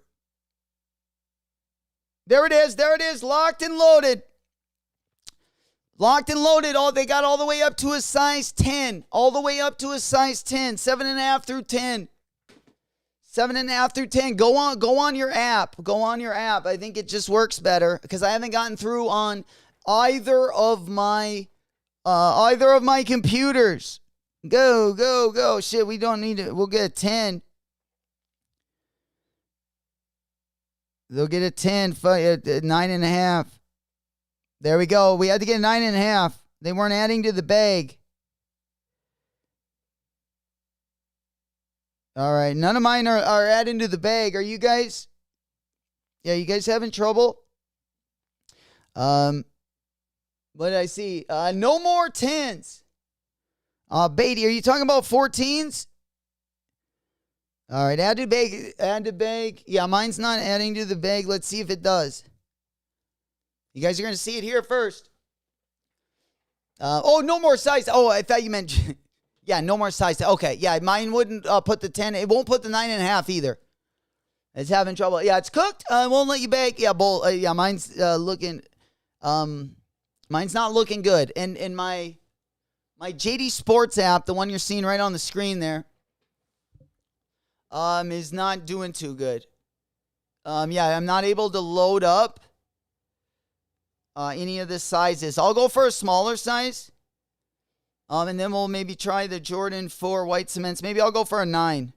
There it is. There it is. Locked and loaded. Locked and loaded. Oh, they got all the way up to a size 10. All the way up to a size 10. 7.5 through 10. 7.5 through 10. Go on your app. Go on your app. I think it just works better because I haven't gotten through on either of my computers. Go. Shit, we don't need it. We'll get a 10. They'll get a 10, 9.5. There we go. We had to get a 9.5. They weren't adding to the bag. All right. None of mine are adding to the bag. Are you guys? Yeah, you guys having trouble? What did I see? No more 10s. Beatty, are you talking about 14s? All right, add to bag. Add to bag. Yeah, mine's not adding to the bag. Let's see if it does. You guys are going to see it here first. No more size. Oh, I thought you meant... yeah, no more size. Okay, yeah, mine wouldn't put the 10. It won't put the 9.5 either. It's having trouble. Yeah, it's cooked. Won't let you bake. Yeah, mine's looking... mine's not looking good. And my JD Sports app, the one you're seeing right on the screen there, is not doing too good. Yeah, I'm not able to load up any of the sizes. I'll go for a smaller size. And then we'll maybe try the Jordan 4 white cements. Maybe I'll go for a 9.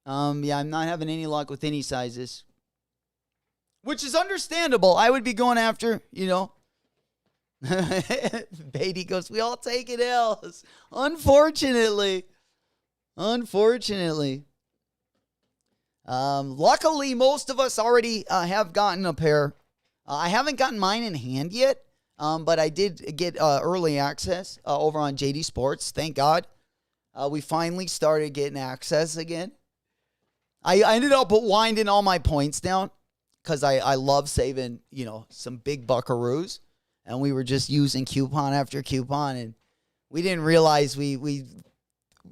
Yeah, I'm not having any luck with any sizes. Which is understandable. I would be going after, Beatty goes, we all take it else. Unfortunately. Luckily, most of us already have gotten a pair. I haven't gotten mine in hand yet, but I did get early access over on JD Sports. Thank God. We finally started getting access again. I ended up winding all my points down because I love saving, some big buckaroos. And we were just using coupon after coupon, and we didn't realize we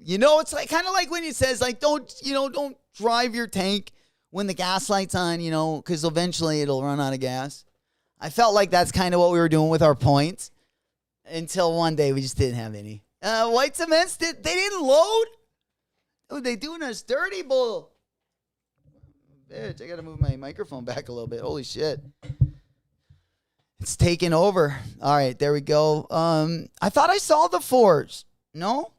it's like kind of like when it says like don't drive your tank when the gas light's on, because eventually it'll run out of gas. I felt like that's kind of what we were doing with our points until one day we just didn't have any. White cements they didn't load. Oh, they doing us dirty, bull. Bitch, I gotta move my microphone back a little bit. Holy shit. It's taking over. All right, there we go. I thought I saw the 4s. No?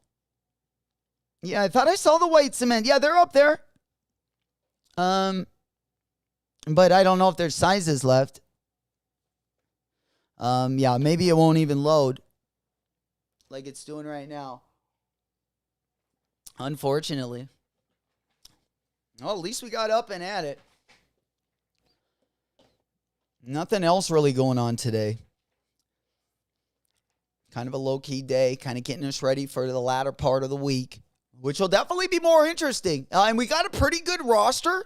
Yeah, I thought I saw the white cement. Yeah, they're up there. But I don't know if there's sizes left. Yeah, maybe it won't even load like it's doing right now. Unfortunately. Well, at least we got up and at it. Nothing else really going on today. Kind of a low-key day, kind of getting us ready for the latter part of the week, which will definitely be more interesting. And we got a pretty good roster.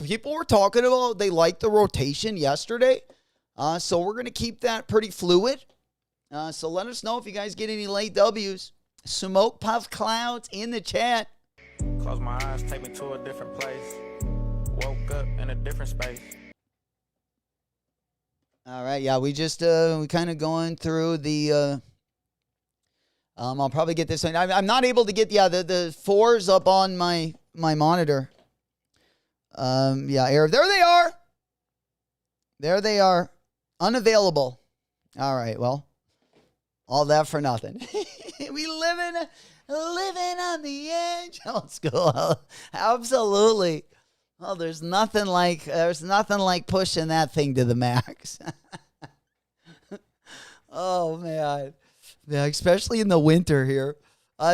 People were talking about they liked the rotation yesterday. So we're going to keep that pretty fluid. So let us know if you guys get any late W's. Smoke puff clouds in the chat. Close my eyes, take me to a different place. Woke up in a different space. All right, yeah, we just we kind of going through the. I'll probably get this one. I'm not able to get the 4s up on my monitor. Yeah, there they are. There they are, unavailable. All right, well, all that for nothing. We living on the edge. Let's go. Absolutely. Well, there's nothing like pushing that thing to the max. Oh man, yeah, especially in the winter here.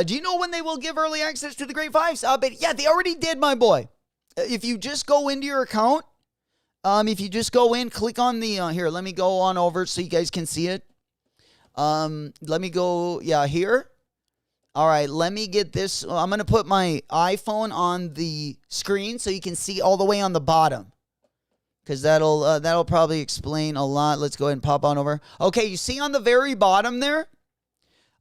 Do you know when they will give early access to the Grape 5s? But yeah, they already did, my boy. If you just go into your account, if you just go in, click on the here. Let me go on over so you guys can see it. Let me go. Yeah, here. All right, let me get this. I'm going to put my iPhone on the screen so you can see all the way on the bottom. Because that'll probably explain a lot. Let's go ahead and pop on over. Okay, you see on the very bottom there?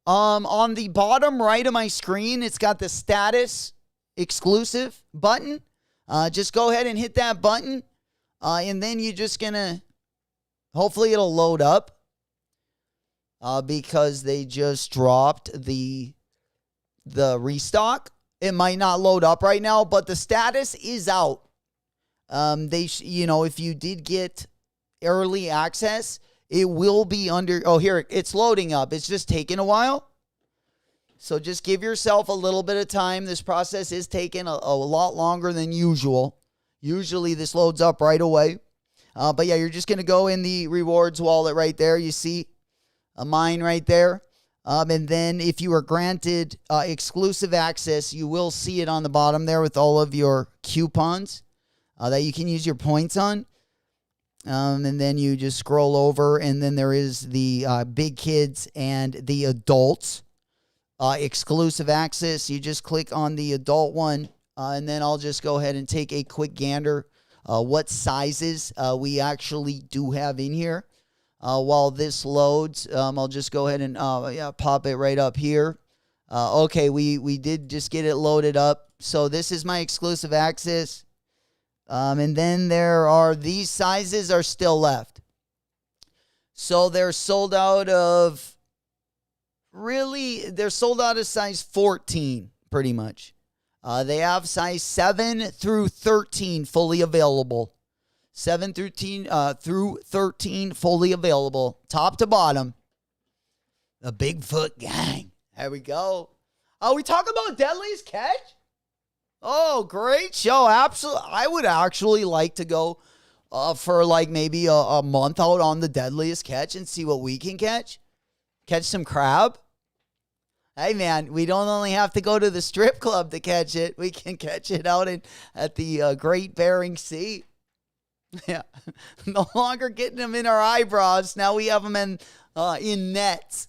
On the bottom right of my screen, it's got the status exclusive button. Just go ahead and hit that button. And then you're just going to, hopefully it'll load up because they just dropped the restock. It might not load up right now, but the status is out. If you did get early access, it will be under, here, it's loading up. It's just taking a while. So just give yourself a little bit of time. This process is taking a lot longer than usual. Usually this loads up right away. But yeah, you're just going to go in the rewards wallet right there. You see a mine right there. And then if you are granted exclusive access, you will see it on the bottom there with all of your coupons that you can use your points on. And then you just scroll over, and then there is the big kids and the adults exclusive access. You just click on the adult one, and then I'll just go ahead and take a quick gander what sizes we actually do have in here. While this loads, I'll just go ahead and pop it right up here. Okay, we did just get it loaded up. So this is my exclusive access. And then these sizes are still left. So they're sold out of, they're sold out of size 14, pretty much. They have size 7 through 13 fully available. 7 through 13 fully available. Top to bottom. The Bigfoot gang. There we go. We talk about Deadliest Catch? Oh, great show. Absolutely. I would actually like to go for like maybe a month out on the Deadliest Catch and see what we can catch. Catch some crab. Hey, man, we don't only have to go to the strip club to catch it. We can catch it out at the Great Bering Sea. Yeah. No longer getting them in our eyebrows. Now we have them in nets.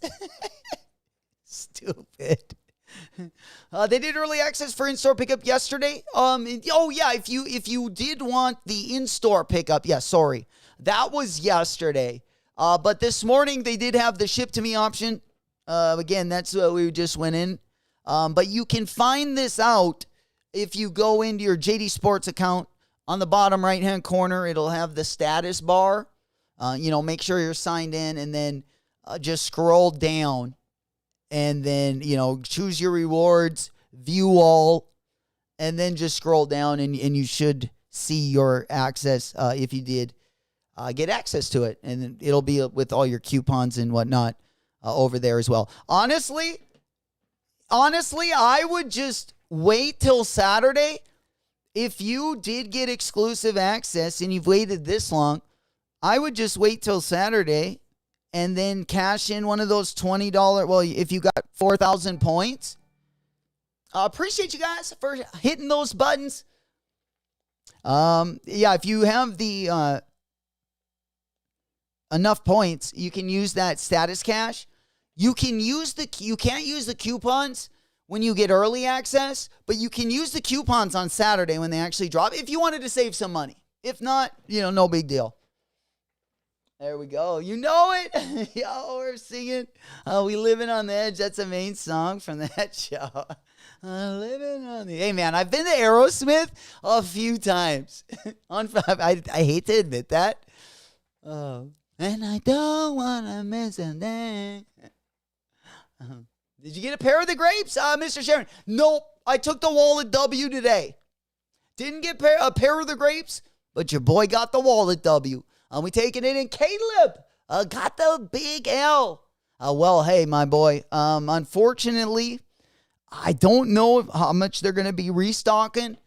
Stupid. They did early access for in-store pickup yesterday. If you did want the in-store pickup, that was yesterday. But this morning they did have the ship to me option. Again, that's what we just went in. But you can find this out if you go into your JD Sports account. On the bottom right-hand corner, it'll have the status bar. Make sure you're signed in, and then just scroll down. And then, choose your rewards, view all, and then just scroll down, and you should see your access if you did get access to it. And then it'll be with all your coupons and whatnot over there as well. Honestly, I would just wait till Saturday. If you did get exclusive access and you've waited this long, I would just wait till Saturday and then cash in one of those $20. Well, if you got 4,000 points, appreciate you guys for hitting those buttons. If you have the enough points, you can use that status cash. You can't use the coupons when you get early access, but you can use the coupons on Saturday when they actually drop if you wanted to save some money. If not, no big deal. There we go. You know it. Yo, we're singing We Living on the Edge. That's a main song from that show. Living on the... Hey, man, I've been to Aerosmith a few times. I hate to admit that. And I don't want to miss a thing. Did you get a pair of the grapes, Mr. Sharon? Nope. I took the wallet W today. Didn't get a pair of the grapes, but your boy got the wallet W. We taking it in. Caleb got the big L. Hey, my boy. Unfortunately, I don't know how much they're going to be restocking,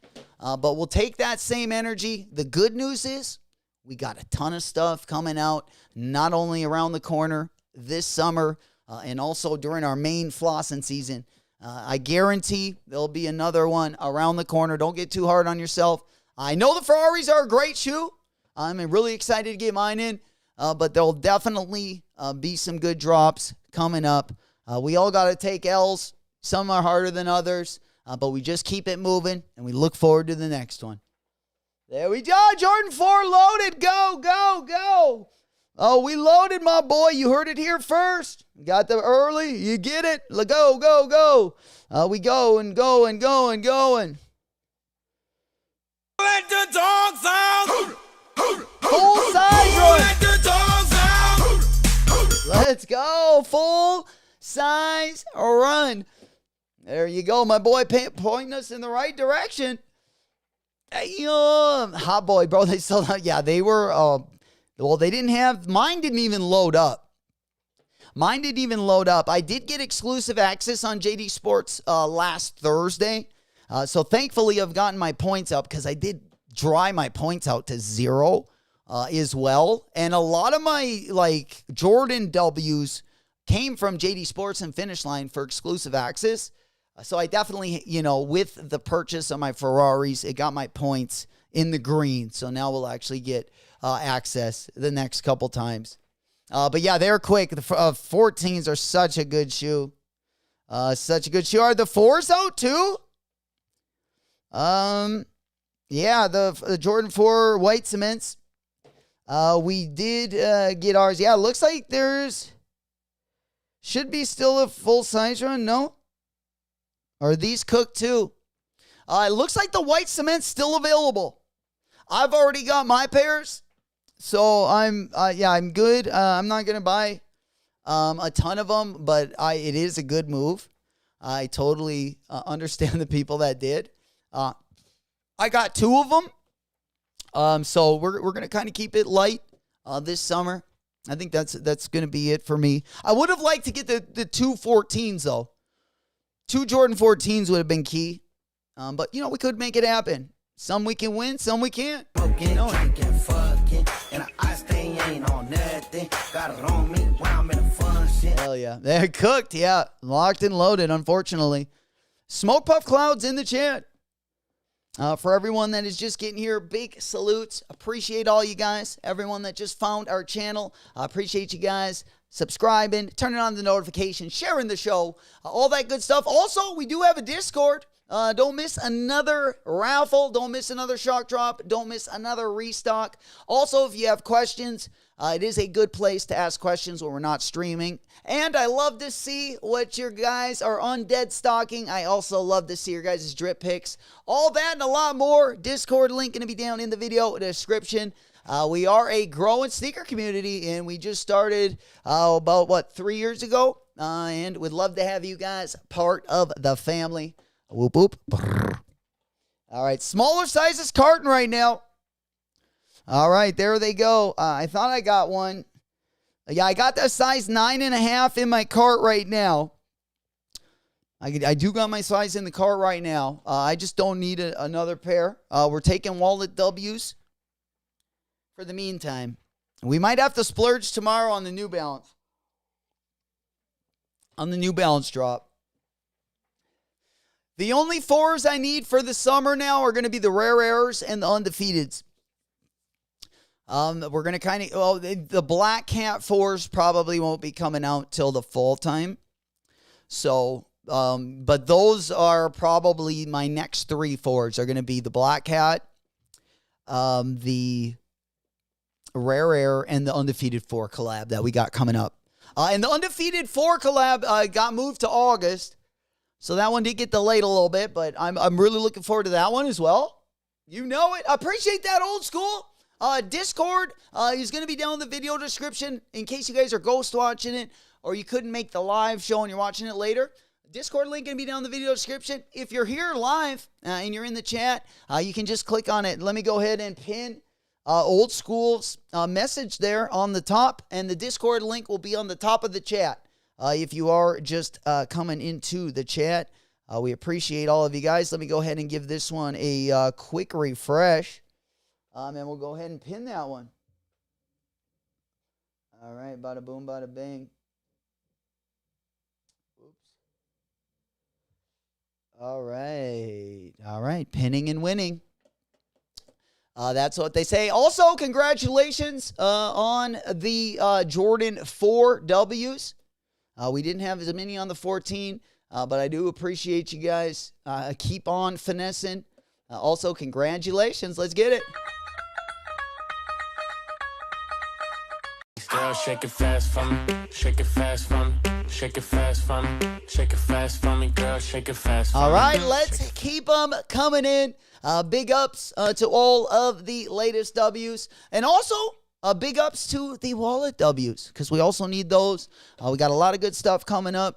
but we'll take that same energy. The good news is we got a ton of stuff coming out, not only around the corner this summer, and also during our main flossing season. I guarantee there'll be another one around the corner. Don't get too hard on yourself. I know the Ferraris are a great shoe. I'm really excited to get mine in, but there'll definitely be some good drops coming up. We all got to take L's. Some are harder than others, but we just keep it moving, and we look forward to the next one. There we go. Jordan 4 loaded. Go, go, go. Oh, we loaded, my boy. You heard it here first. Got them early. You get it. Go, go, go. We go and go and go and going. Let the dogs out. full size run. Let's go. Full size run. There you go, my boy, pointing us in the right direction. Hot boy, bro. They still, yeah, they were, well, they didn't have, mine didn't even load up. I did get exclusive access on JD Sports last Thursday. So thankfully, I've gotten my points up because I did dry my points out to 0 as well. And a lot of my, like, Jordan W's came from JD Sports and Finish Line for exclusive access. So I definitely, with the purchase of my Ferraris, it got my points in the green. So now we'll actually get access the next couple times. But yeah, they're quick. The 14s are such a good shoe. Are the 4s out too? Yeah, the Jordan 4 white cements. We did get ours. Yeah, it looks like should be still a full size run. No? Are these cooked too? It looks like the white cement's still available. I've already got my pairs. So I'm good. I'm not going to buy a ton of them, but it is a good move. I totally understand the people that did. I got 2 of them. So we're going to kind of keep it light this summer. I think that's going to be it for me. I would have liked to get the 2 14s though. 2 Jordan 14s would have been key. But we could make it happen. Some we can win, some we can't. Hell yeah. They're cooked, yeah. Locked and loaded, unfortunately. Smoke Puff Clouds in the chat. For everyone that is just getting here, big salutes. Appreciate all you guys. Everyone that just found our channel. Appreciate you guys subscribing, turning on the notifications, sharing the show, all that good stuff. Also, we do have a Discord. Don't miss another raffle. Don't miss another shock drop. Don't miss another restock. Also, if you have questions, it is a good place to ask questions when we're not streaming. And I love to see what your guys are undead stocking. I also love to see your guys' drip picks. All that and a lot more. Discord link going to be down in the video description. We are a growing sneaker community, and we just started about 3 years ago, and would love to have you guys part of the family. Whoop whoop. Brrr. All right, smaller sizes carton right now. All right, there they go. I thought I got one. Yeah, I got that size 9.5 in my cart right now. I do got my size in the cart right now. I just don't need another pair. We're taking wallet W's for the meantime. We might have to splurge tomorrow on the New Balance. On the New Balance drop. The only 4s I need for the summer now are going to be the Rare Airs and the Undefeateds. We're going to kind of, the Black Cat 4s probably won't be coming out till the fall time. So, but those are probably my next 3 4s are going to be the Black Cat, the Rare Air, and the Undefeated 4 collab that we got coming up. And the Undefeated 4 collab got moved to August. So that one did get delayed a little bit, but I'm really looking forward to that one as well. You know it. I appreciate that, old school. Discord is going to be down in the video description in case you guys are ghost watching it or you couldn't make the live show and you're watching it later. Discord link going to be down in the video description. If you're here live and you're in the chat, you can just click on it. Let me go ahead and pin old school's message there on the top, and the Discord link will be on the top of the chat. If you are just coming into the chat, we appreciate all of you guys. Let me go ahead and give this one a quick refresh. And we'll go ahead and pin that one. All right, bada boom, bada bing. Oops. All right, pinning and winning. That's what they say. Also, congratulations on the Jordan 4 Ws. We didn't have as many on the 14, but I do appreciate you guys. Keep on finessing. Also, congratulations. Let's get it. Girl, girl, shake it fast for me. Shake it fast for me. Shake it fast for me. Shake it fast for me, girl, shake it fast for me. All right, let's keep them coming in. Big ups to all of the latest W's. And also, big ups to the wallet W's, because we also need those. We got a lot of good stuff coming up.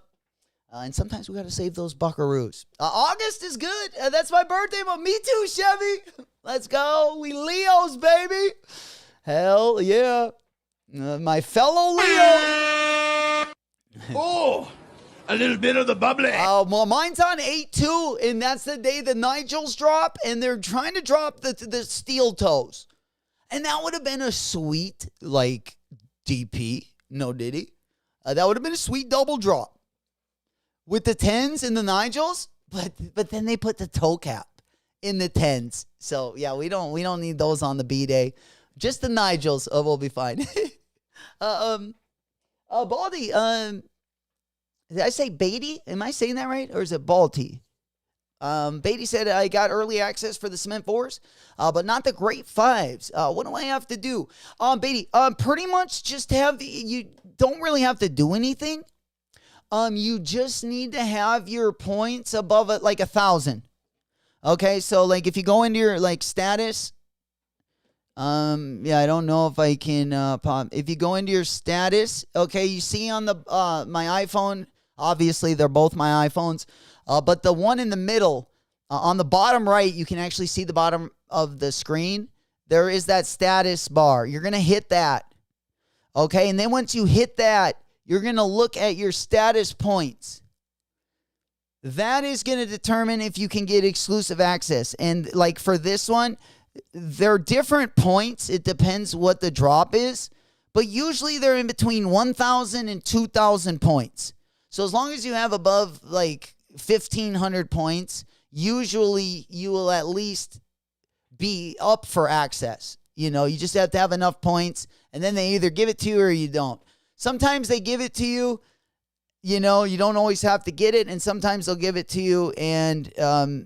And sometimes we got to save those buckaroos. August is good. That's my birthday, but me too, Chevy. Let's go. We Leos, baby. Hell yeah. My fellow Leo. Oh, a little bit of the bubbly. Well, mine's on 8/2, and that's the day the Nigels drop, and they're trying to drop the steel toes. And that would have been a sweet, like, DP. No diddy. That would have been a sweet double drop. With the 10s and the Nigels, but then they put the toe cap in the 10s. So yeah, we don't need those on the B day. Just the Nigels, we'll be fine. Baldy, did I say Beatty? Am I saying that right, or is it Balti? Beatty said I got early access for the Cement 4s, but not the Grape 5s. What do I have to do? Beatty, pretty much just you don't really have to do anything. You just need to have your points above it, like 1,000. Okay, so like if you go into your like status, yeah, I don't know if I can pop. If you go into your status, okay, you see on the my iPhone, obviously they're both my iPhones, but the one in the middle, on the bottom right, you can actually see the bottom of the screen. There is that status bar. You're gonna hit that, okay, and then once you hit that, you're going to look at your status points. That is going to determine if you can get exclusive access. And like for this one, they're different points. It depends what the drop is. But usually they're in between 1,000 and 2,000 points. So as long as you have above like 1,500 points, usually you will at least be up for access. You know, you just have to have enough points. And then they either give it to you or you don't. Sometimes they give it to you, you know, you don't always have to get it. And sometimes they'll give it to you and,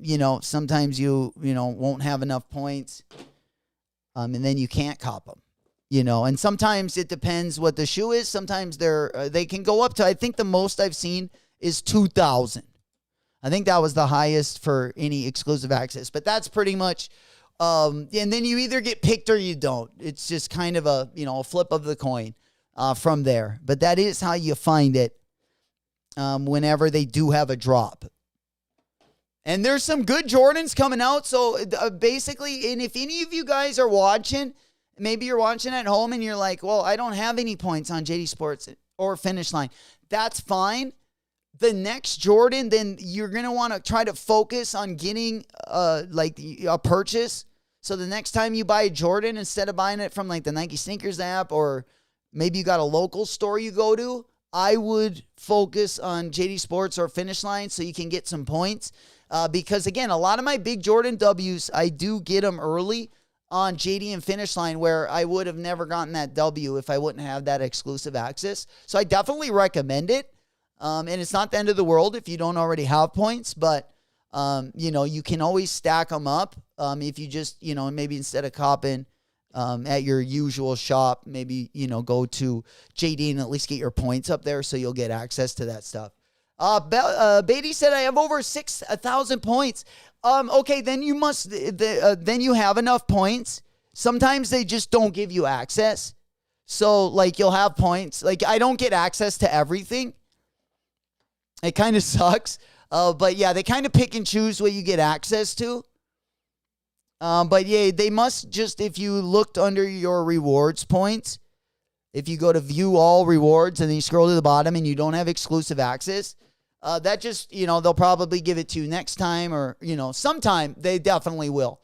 you know, sometimes you won't have enough points. And then you can't cop them, you know. And sometimes it depends what the shoe is. Sometimes they can go up to, I think the most I've seen is 2,000. I think that was the highest for any exclusive access. But that's pretty much, and then you either get picked or you don't. It's just kind of a flip of the coin. From there. But that is how you find it whenever they do have a drop. And there's some good Jordans coming out. So basically, and if any of you guys are watching, maybe you're watching at home and you're like, well, I don't have any points on JD Sports or Finish Line. That's fine. The next Jordan, then you're going to want to try to focus on getting like a purchase. So the next time you buy a Jordan, instead of buying it from like the Nike Sneakers app or maybe you got a local store you go to, I would focus on JD Sports or Finish Line so you can get some points. Because, again, a lot of my big Jordan W's, I do get them early on JD and Finish Line where I would have never gotten that W if I wouldn't have that exclusive access. So I definitely recommend it. And it's not the end of the world if you don't already have points. But, you can always stack them up if you just, maybe instead of copping at your usual shop, maybe, go to JD and at least get your points up there so you'll get access to that stuff. Beatty said, I have over 6,000 points. Okay, then you must, then you have enough points. Sometimes they just don't give you access. So, like, you'll have points. Like, I don't get access to everything. It kind of sucks. But, yeah, they kind of pick and choose what you get access to. But yeah, they must just, if you looked under your rewards points, if you go to view all rewards and then you scroll to the bottom and you don't have exclusive access, that just, they'll probably give it to you next time or, sometime they definitely will.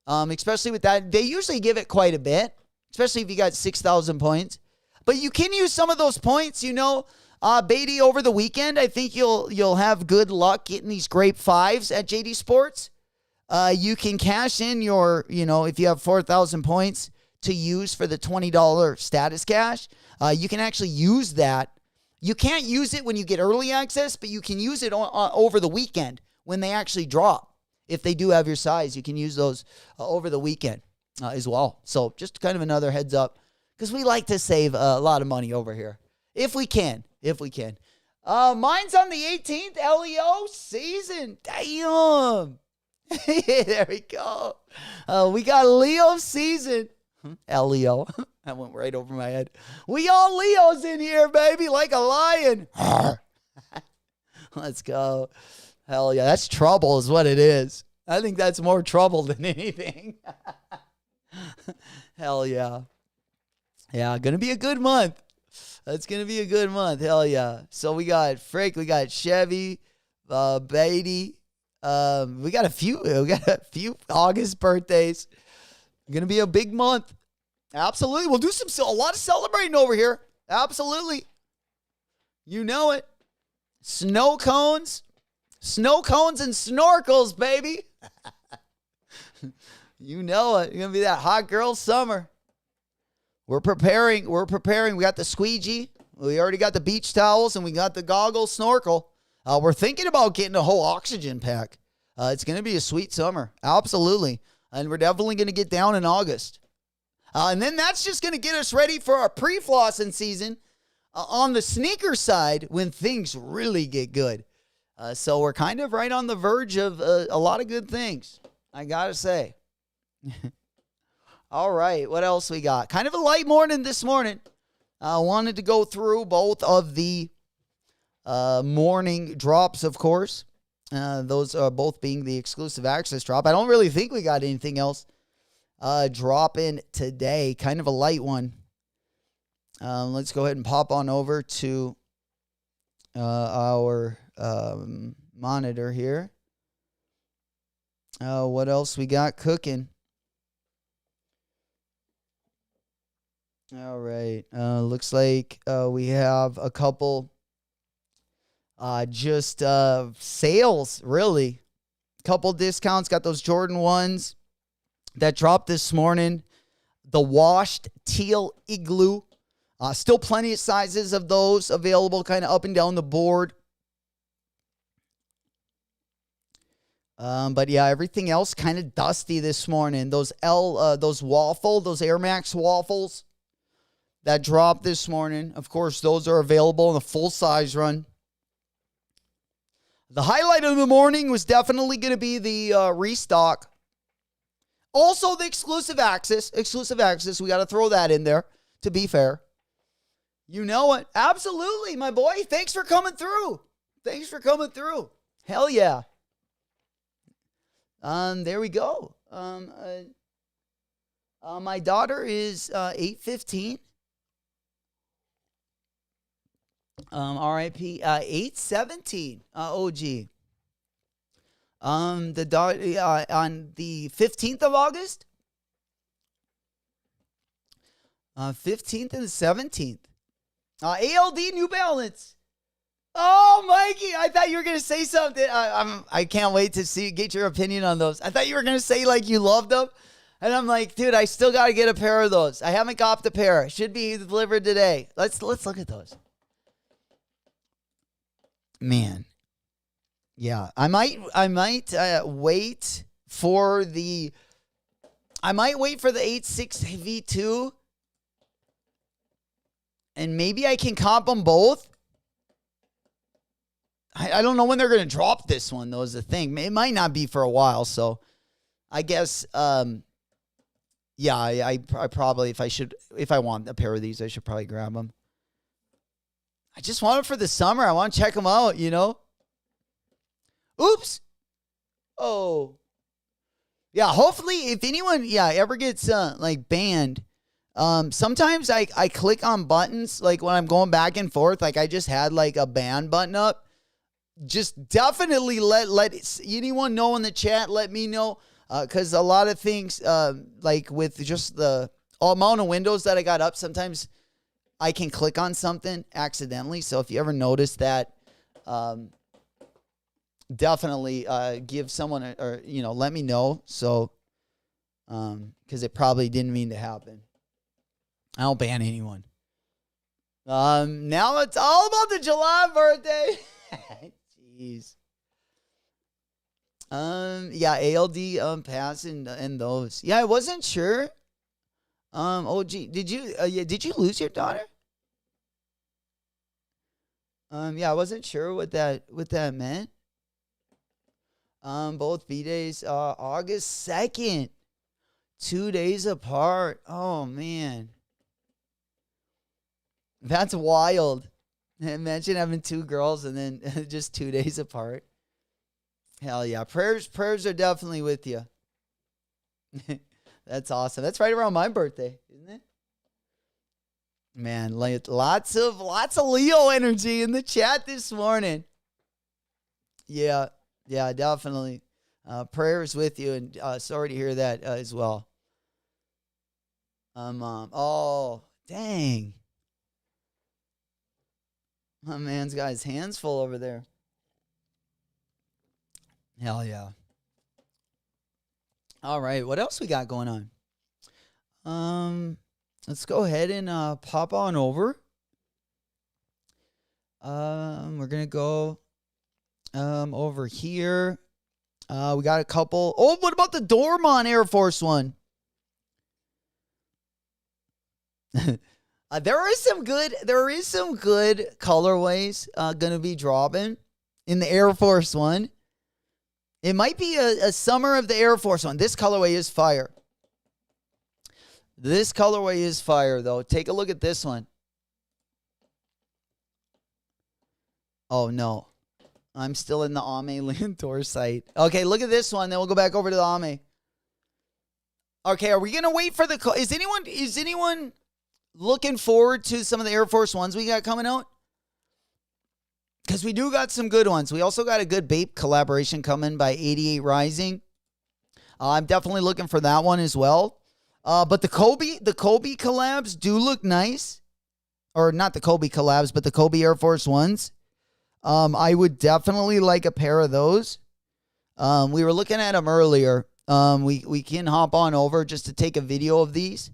Especially with that, they usually give it quite a bit, especially if you got 6,000 points. But you can use some of those points, Beatty, over the weekend. I think you'll have good luck getting these Grape 5s at JD Sports. You can cash in your, if you have 4,000 points to use for the $20 status cash, you can actually use that. You can't use it when you get early access, but you can use it over the weekend when they actually drop. If they do have your size, you can use those over the weekend as well. So just kind of another heads up because we like to save a lot of money over here. If we can. Mine's on the 18th, LEO season. Damn. There we go. We got Leo season. LEO. That went right over my head. We all Leos in here, baby, like a lion. Let's go. Hell yeah. That's trouble is what it is. I think that's more trouble than anything. Hell yeah. Yeah, gonna be a good month. It's gonna be a good month. Hell yeah. So we got Frick, we got Chevy, Beatty. We got a few August birthdays. Gonna be a big month. Absolutely. We'll do a lot of celebrating over here. Absolutely. You know it. Snow cones and snorkels, baby. You know it. It's going to be that hot girl summer. We're preparing. We got the squeegee. We already got the beach towels, and we got the goggles, snorkel. We're thinking about getting a whole oxygen pack. It's going to be a sweet summer. Absolutely. And we're definitely going to get down in August. And then that's just going to get us ready for our pre-flossing season on the sneaker side when things really get good. So we're kind of right on the verge of a lot of good things, I got to say. All right, what else we got? Kind of a light morning this morning. I wanted to go through both of the morning drops, of course. Those are both being the exclusive access drop. I don't really think we got anything else dropping today. Kind of a light one. Let's go ahead and pop on over to our monitor here. What else we got cooking? All right. Looks like we have a couple just sales, really. Couple discounts. Got those Jordan 1s that dropped this morning. The washed teal igloo. Still plenty of sizes of those available kind of up and down the board. But yeah, everything else kind of dusty this morning. Those those Air Max waffles that dropped this morning. Of course, those are available in the full size run. The highlight of the morning was definitely going to be the restock. Also, the exclusive access. We got to throw that in there, to be fair. You know it. Absolutely, my boy. Thanks for coming through. Hell yeah. There we go. My daughter is 8:15. RIP 8:17. OG. The daughter on the 15th of August. 15th and 17th. ALD New Balance. Oh, Mikey, I thought you were going to say something. I can't wait to get your opinion on those. I thought you were going to say like you loved them. And I'm like, dude, I still got to get a pair of those. I haven't got the pair. Should be delivered today. Let's look at those. Man. Yeah, I might wait for the 8.6 V2. And maybe I can comp them both. I don't know when they're going to drop this one, though, is the thing. It might not be for a while, so I guess, yeah, I probably, if I want a pair of these, I should probably grab them. I just want them for the summer. I want to check them out, you know? Oops. Oh. Yeah, hopefully, if anyone, ever gets, banned, sometimes I click on buttons, like, when I'm going back and forth, like, I just had, like, a ban button up. Just definitely let anyone know in the chat. Let me know, because a lot of things, like with just the amount of windows that I got up, sometimes I can click on something accidentally. So if you ever notice that, definitely give someone or let me know. So, because it probably didn't mean to happen. I don't ban anyone. Now it's all about the July birthday. Jeez. Yeah, ALD pass and those. Yeah, I wasn't sure. OG, did you lose your daughter? Yeah, I wasn't sure what that meant. Both B-days, August 2nd, 2 days apart. Oh man, that's wild. Imagine having two girls and then just 2 days apart. Hell yeah, prayers are definitely with you. That's awesome. That's right around my birthday, isn't it? Man, like lots of Leo energy in the chat this morning. Yeah, definitely. Prayers with you, and sorry to hear that as well. Oh, dang. My man's got his hands full over there. Hell yeah. All right, what else we got going on? Let's go ahead and pop on over. We're gonna go over here. We got a couple. Oh, what about the Dormont Air Force One? There is some good colorways gonna be dropping in the Air Force One. It might be a summer of the Air Force One. This colorway is fire. This colorway is fire, though. Take a look at this one. Oh, no. I'm still in the Ame Lantour site. Okay, look at this one. Then we'll go back over to the Ame. Okay, are we going to wait for the... Is anyone looking forward to some of the Air Force Ones we got coming out? Because we do got some good ones. We also got a good Bape collaboration coming by 88 Rising. I'm definitely looking for that one as well. But the Kobe collabs do look nice. Or not the Kobe collabs, but the Kobe Air Force Ones. I would definitely like a pair of those. We were looking at them earlier. We can hop on over just to take a video of these.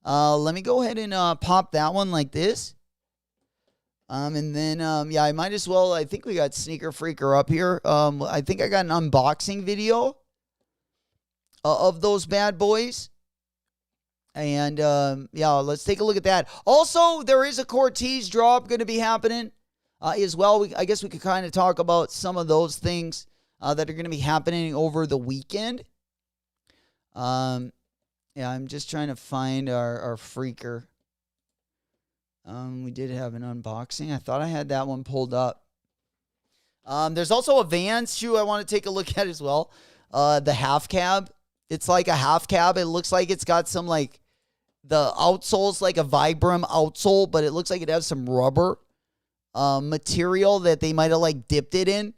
Let me go ahead and pop that one like this. And then, I might as well, I think we got Sneaker Freaker up here. I think I got an unboxing video of those bad boys. And, let's take a look at that. Also, there is a Cortez drop going to be happening as well. I guess we could kind of talk about some of those things that are going to be happening over the weekend. I'm just trying to find our Freaker. We did have an unboxing. I thought I had that one pulled up. There's also a Vans shoe I want to take a look at as well. The half cab. It's like a half cab. It looks like it's got some like the outsole's like a Vibram outsole, but it looks like it has some rubber material that they might have like dipped it in.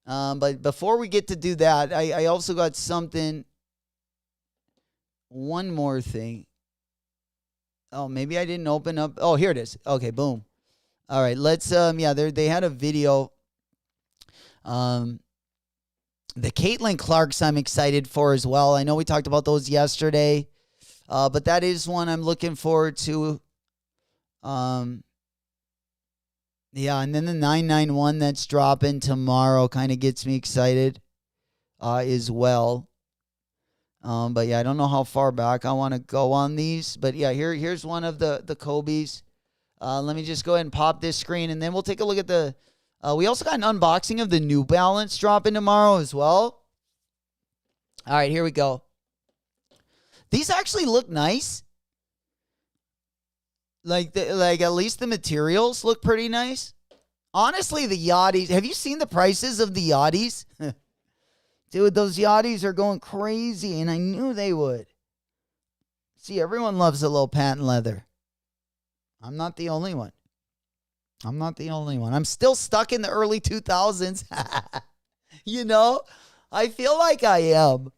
But before we get to do that, I also got something. One more thing. Oh, maybe I didn't open up. Oh, here it is. Okay, boom. All right, let's, they had a video. The Caitlin Clarks I'm excited for as well. I know we talked about those yesterday, but that is one I'm looking forward to. And then the 991 that's dropping tomorrow kind of gets me excited as well. I don't know how far back I want to go on these. But yeah, here's one of the Kobe's. Let me just go ahead and pop this screen, and then we'll take a look at the... we also got an unboxing of the New Balance dropping tomorrow as well. All right, here we go. These actually look nice. Like at least the materials look pretty nice. Honestly, the Yachties... Have you seen the prices of the Yachties? Dude, those Yachties are going crazy, and I knew they would. See, everyone loves a little patent leather. I'm not the only one. I'm still stuck in the early 2000s. I feel like I am.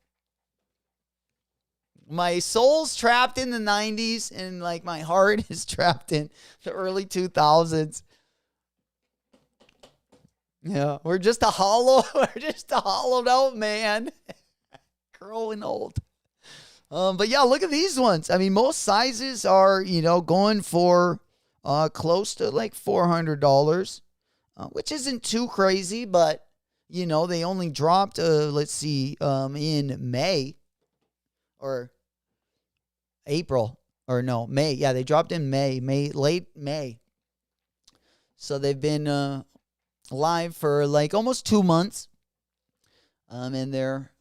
My soul's trapped in the 90s, and like my heart is trapped in the early 2000s. Yeah, we're just a hollowed out man. Growing old. But yeah, look at these ones. I mean, most sizes are, going for close to like $400, which isn't too crazy, but, they only dropped, in May. Or, April. Or no, May. Yeah, they dropped in late May. So they've been live for like almost 2 months. And they're,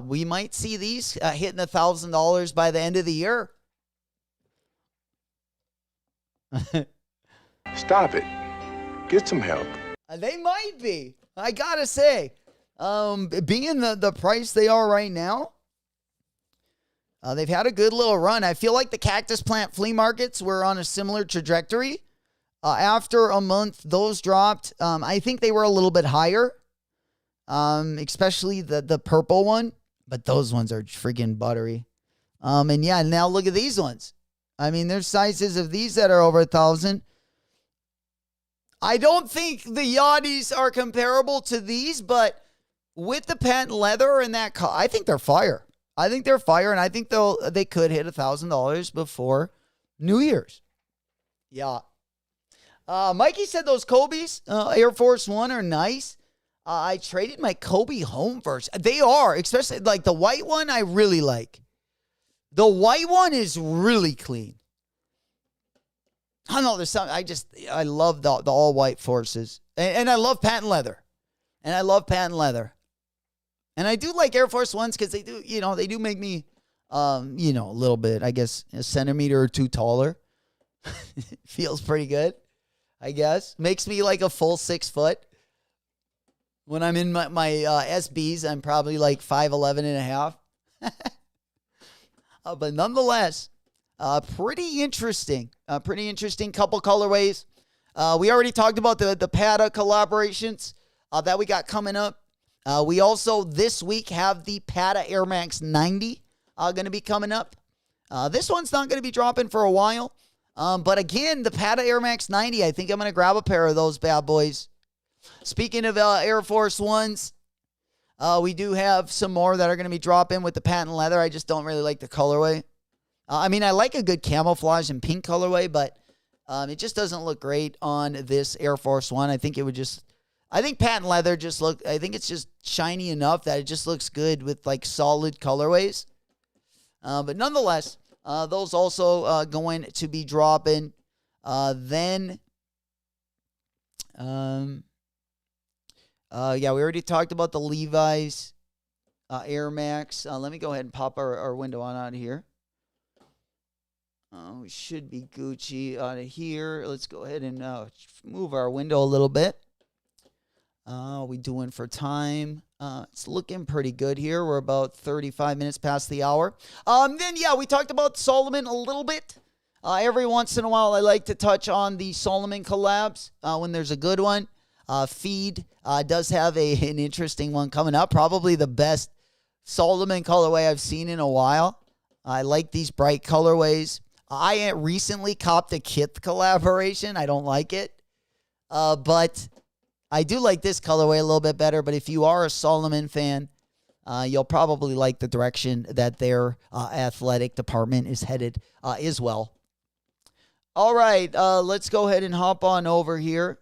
we might see these hitting $1,000 by the end of the year. Stop it. Get some help. They might be. I gotta say, being the price they are right now, they've had a good little run. I feel like the cactus plant flea markets were on a similar trajectory. After a month, those dropped. I think they were a little bit higher, especially the purple one. But those ones are freaking buttery. And yeah, now look at these ones. I mean, there's sizes of these that are over 1,000. I don't think the Yachties are comparable to these, but with the patent leather and that, I think they're fire. I think they're fire, and I think they could hit $1,000 before New Year's. Yeah. Mikey said those Kobe's Air Force One are nice. I traded my Kobe home first. They are, especially like the white one. I really like. The white one is really clean. I don't know. There's something. I love the all white Forces, and I love patent leather, and and I do like Air Force Ones because they do make me, a little bit, I guess, a centimeter or two taller. Feels pretty good, I guess. Makes me like a full 6 foot. When I'm in my SBs, I'm probably like 5'11" and a half. But nonetheless, pretty interesting. Pretty interesting couple colorways. We already talked about the Pata collaborations that we got coming up. We also this week have the Pata Air Max 90 going to be coming up. This one's not going to be dropping for a while. But again, the Pata Air Max 90, I think I'm going to grab a pair of those bad boys. Speaking of Air Force Ones, we do have some more that are going to be dropping with the patent leather. I just don't really like the colorway. I like a good camouflage and pink colorway, but it just doesn't look great on this Air Force One. I think patent leather I think it's just shiny enough that it just looks good with like solid colorways. But nonetheless, those also going to be dropping. We already talked about the Levi's Air Max. Let me go ahead and pop our window on out of here. We should be Gucci out of here. Let's go ahead and move our window a little bit. We doing for time? It's looking pretty good here. We're about 35 minutes past the hour. We talked about Solomon a little bit. Every once in a while, I like to touch on the Solomon collabs when there's a good one. Feed does have an interesting one coming up. Probably the best Solomon colorway I've seen in a while. I like these bright colorways. I recently copped a Kith collaboration. I don't like it. But I do like this colorway a little bit better. But if you are a Solomon fan, you'll probably like the direction that their athletic department is headed as well. All right, let's go ahead and hop on over here.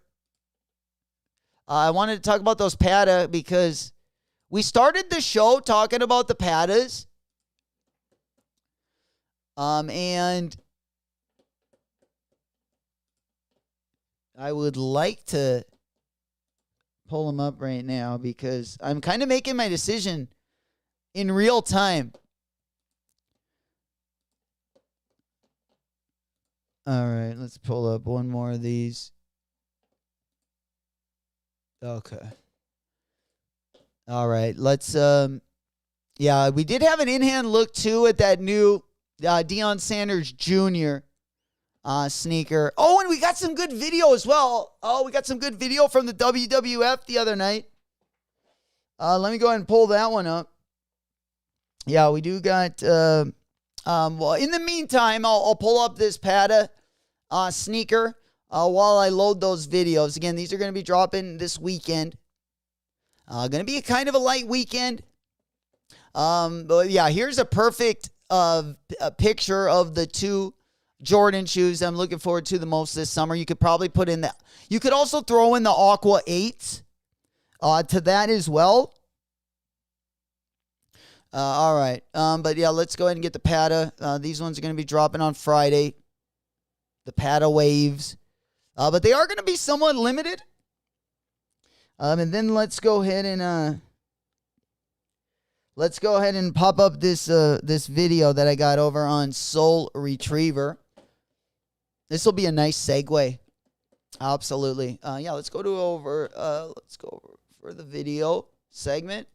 I wanted to talk about those Pata because we started the show talking about the Patas. And I would like to pull them up right now because I'm kind of making my decision in real time. All right, let's pull up one more of these. Okay. All right, let's we did have an in-hand look too at that new Deion Sanders Jr. Sneaker. Oh, and we got some good video as well. Oh, we got some good video from the WWF the other night. Let me go ahead and pull that one up. Yeah, we do got well, in the meantime, I'll pull up this Pata sneaker while I load those videos. Again, these are going to be dropping this weekend. Going to be a kind of a light weekend. But yeah, here's a perfect a picture of the two Jordan shoes I'm looking forward to the most this summer. You could probably put in you could also throw in the Aqua 8s to that as well. All right. But yeah, let's go ahead and get the Pata. These ones are going to be dropping on Friday. The Pata waves. But they are going to be somewhat limited. And then let's go ahead and pop up this video that I got over on Soul Retriever. This will be a nice segue. Absolutely. Yeah, let's go over for the video segment.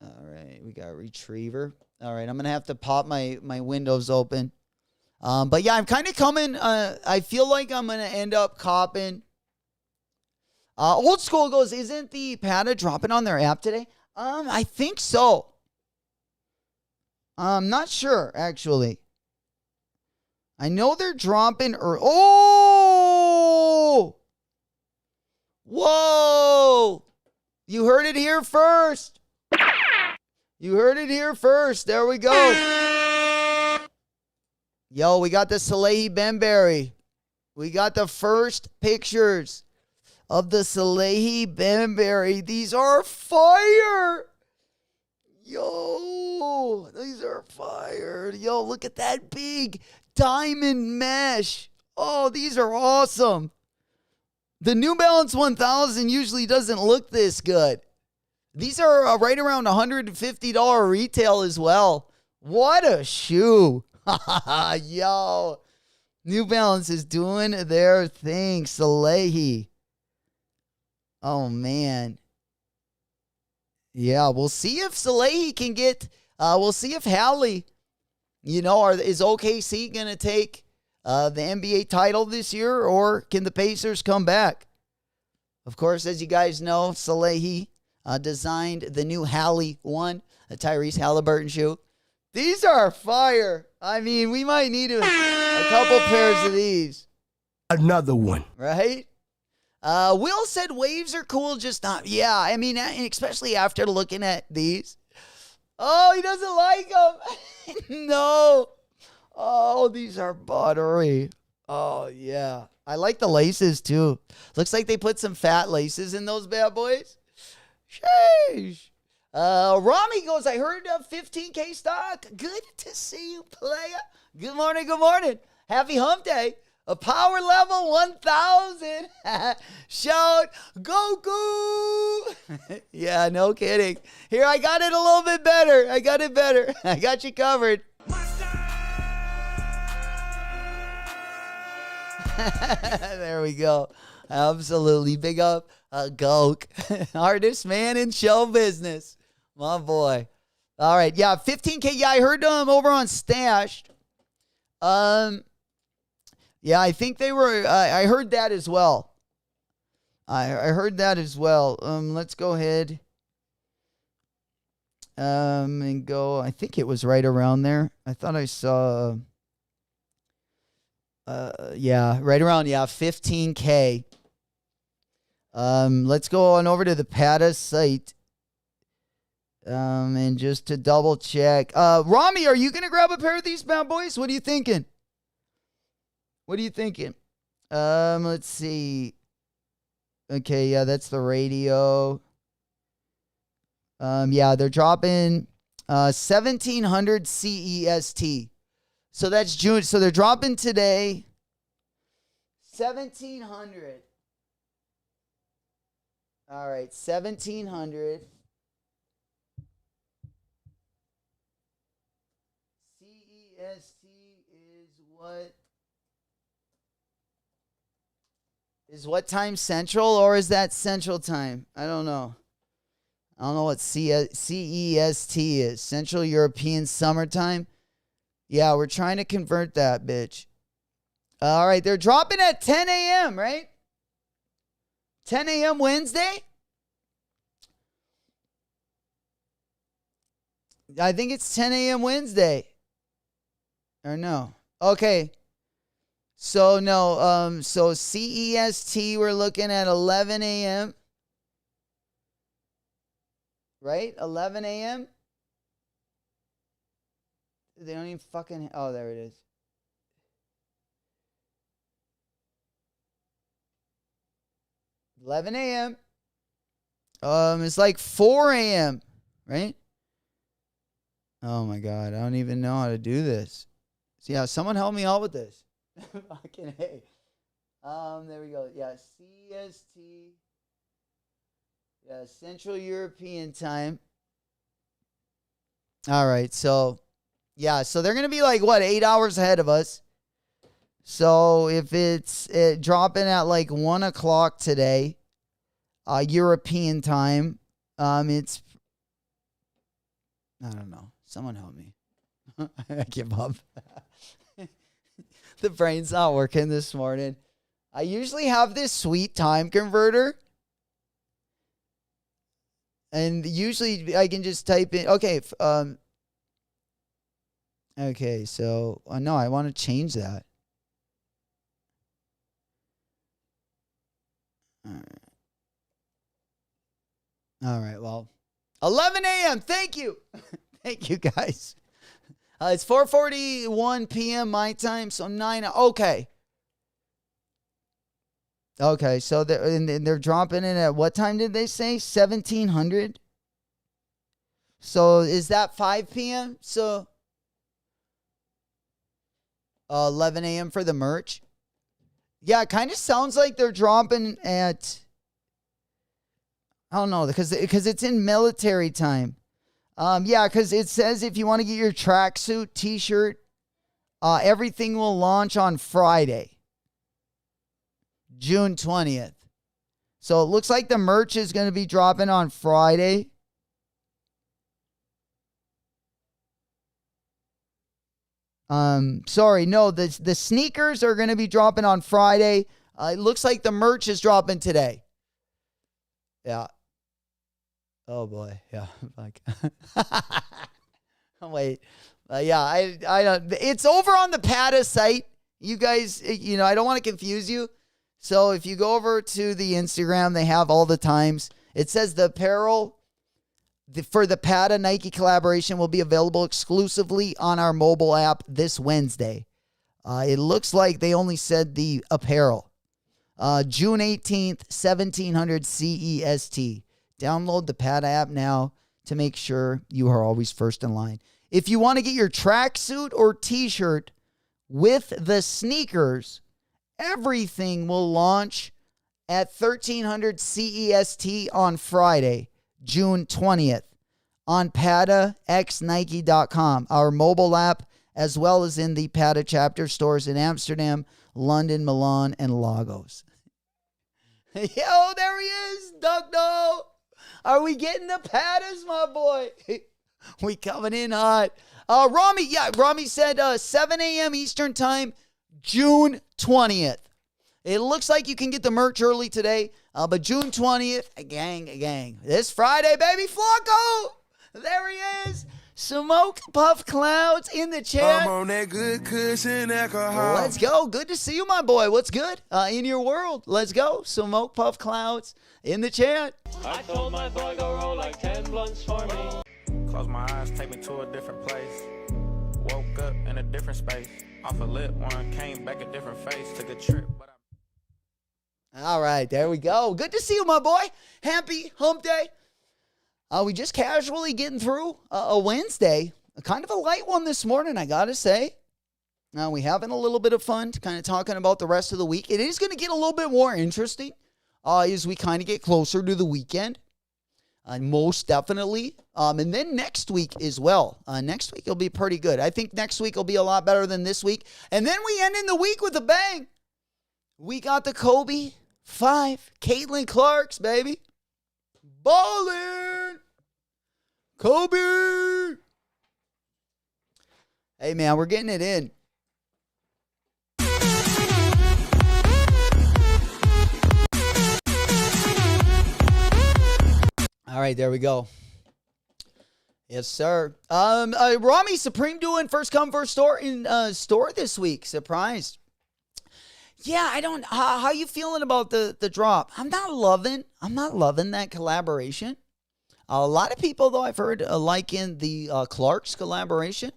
All right, we got Retriever. All right, I'm going to have to pop my windows open. But yeah, I'm kind of coming. I feel like I'm going to end up copping. Old School goes, isn't the Pata dropping on their app today? I think so. I'm not sure, actually. I know they're dropping. Oh! Whoa! You heard it here first. You heard it here first. There we go. Yo, we got the Salehi Benberry. We got the first pictures of the Salehi Benberry. These are fire. Yo, these are fire. Yo, look at that big diamond mesh. Oh, these are awesome. The New Balance 1000 usually doesn't look this good. These are right around $150 retail as well. What a shoe. Yo, New Balance is doing their thing. Salehi. Oh, man. Yeah, we'll see if Salehi can get, we'll see if Hallie, is OKC going to take the NBA title this year, or can the Pacers come back? Of course, as you guys know, Salehi designed the new Hallie 1, a Tyrese Halliburton shoe. These are fire. I mean, we might need a couple pairs of these. Another one. Right? Will said waves are cool, just not. Yeah, I mean, especially after looking at these. Oh, he doesn't like them. No. Oh, these are buttery. Oh, yeah. I like the laces, too. Looks like they put some fat laces in those bad boys. Sheesh. Rami goes, I heard 15K stock. Good to see you, player. Good morning, good morning. Happy hump day. A power level 1000. Shout, Goku. Yeah, no kidding. Here, I got it a little bit better. I got it better. I got you covered. There we go. Absolutely. Big up Gok. Artist man in show business. My boy. All right. Yeah, 15K. Yeah, I heard over on Stashed. Yeah, I think they were, I heard that as well. I heard that as well. Let's go ahead and go, I think it was right around there. I thought I saw, yeah, right around, 15K. Let's go on over to the Pata site. And just to double check. Rami, are you going to grab a pair of these bad boys? What are you thinking? What are you thinking? Let's see. Okay, yeah, that's the radio. Yeah, they're dropping 1700 CEST. So that's June. So they're dropping today 1700. All right, 1700. CEST is what? Is what time Central, or is that Central time? I don't know. I don't know what CEST is. Central European Summertime. Yeah, we're trying to convert that, bitch. All right, they're dropping at 10 a.m., right? 10 a.m. Wednesday? I think it's 10 a.m. Wednesday. Or no? Okay. So, no, so CEST, we're looking at 11 a.m. Right? 11 a.m.? They don't even fucking, oh, there it is. $11 a.m. It's like 4 a.m., right? Oh my God, I don't even know how to do this. So yeah, someone help me out with this. Fucking hey. There we go. Yeah, CST. Yeah, Central European Time. All right, so yeah, so they're gonna be like what, 8 hours ahead of us. So if it's dropping at like 1 o'clock today, European time, it's, I don't know. Someone help me. I give up. The brain's not working this morning. I usually have this sweet time converter. And usually I can just type in, okay, okay, so, no, I want to change that. All right, well, 11 a.m., thank you. Thank you, guys. It's 4:41 p.m. my time, so 9, okay. Okay, so they're dropping in at what time did they say? 1700? So is that 5 p.m.? So 11 a.m. for the merch? Yeah, it kind of sounds like they're dropping at, I don't know, because it's in military time. Yeah, because it says if you want to get your tracksuit, t-shirt, everything will launch on Friday, June 20th. So it looks like the merch is going to be dropping on Friday. Sorry, no, the sneakers are going to be dropping on Friday. It looks like the merch is dropping today. Yeah. Oh boy, yeah. Like, wait, yeah. I don't. It's over on the PATA site. You guys, I don't want to confuse you. So if you go over to the Instagram, they have all the times. It says the apparel for the PATA Nike collaboration will be available exclusively on our mobile app this Wednesday. It looks like they only said the apparel. June 18th, 1700 CEST. Download the PATA app now to make sure you are always first in line. If you want to get your tracksuit or t-shirt with the sneakers, everything will launch at 1300 CEST on Friday, June 20th, on PATAXNike.com, our mobile app, as well as in the PATA chapter stores in Amsterdam, London, Milan, and Lagos. Yo, there he is, Duckno. Are we getting the patties, my boy? We coming in hot. Rami said 7 a.m. Eastern time, June 20th. It looks like you can get the merch early today, but June 20th, a gang. This Friday, baby, Flocko. There he is. Smoke Puff Clouds in the chat. I'm on that good cushion alcohol. Let's go. Good to see you, my boy. What's good in your world? Let's go. Smoke Puff Clouds in the chat. I told my boy go roll like 10 blunts for me. Close my eyes, take me to a different place. Woke up in a different space. Off a lit one, came back a different face. Took a trip, but All right, there we go. Good to see you, my boy. Happy hump day. We just casually getting through a Wednesday. Kind of a light one this morning, I got to say. We having a little bit of fun, kind of talking about the rest of the week. It is going to get a little bit more interesting as we kind of get closer to the weekend. Most definitely. And then next week as well. Next week will be pretty good. I think next week will be a lot better than this week. And then we end in the week with a bang. We got the Kobe 5, Caitlin Clark's, baby. Ballin'! Kobe! Hey, man, we're getting it in. All right, there we go. Yes, sir. Rami Supreme doing first come first store in store this week. Surprised. Yeah, I don't. How you feeling about the drop? I'm not loving that collaboration. A lot of people, though, I've heard liking the Clarks collaboration.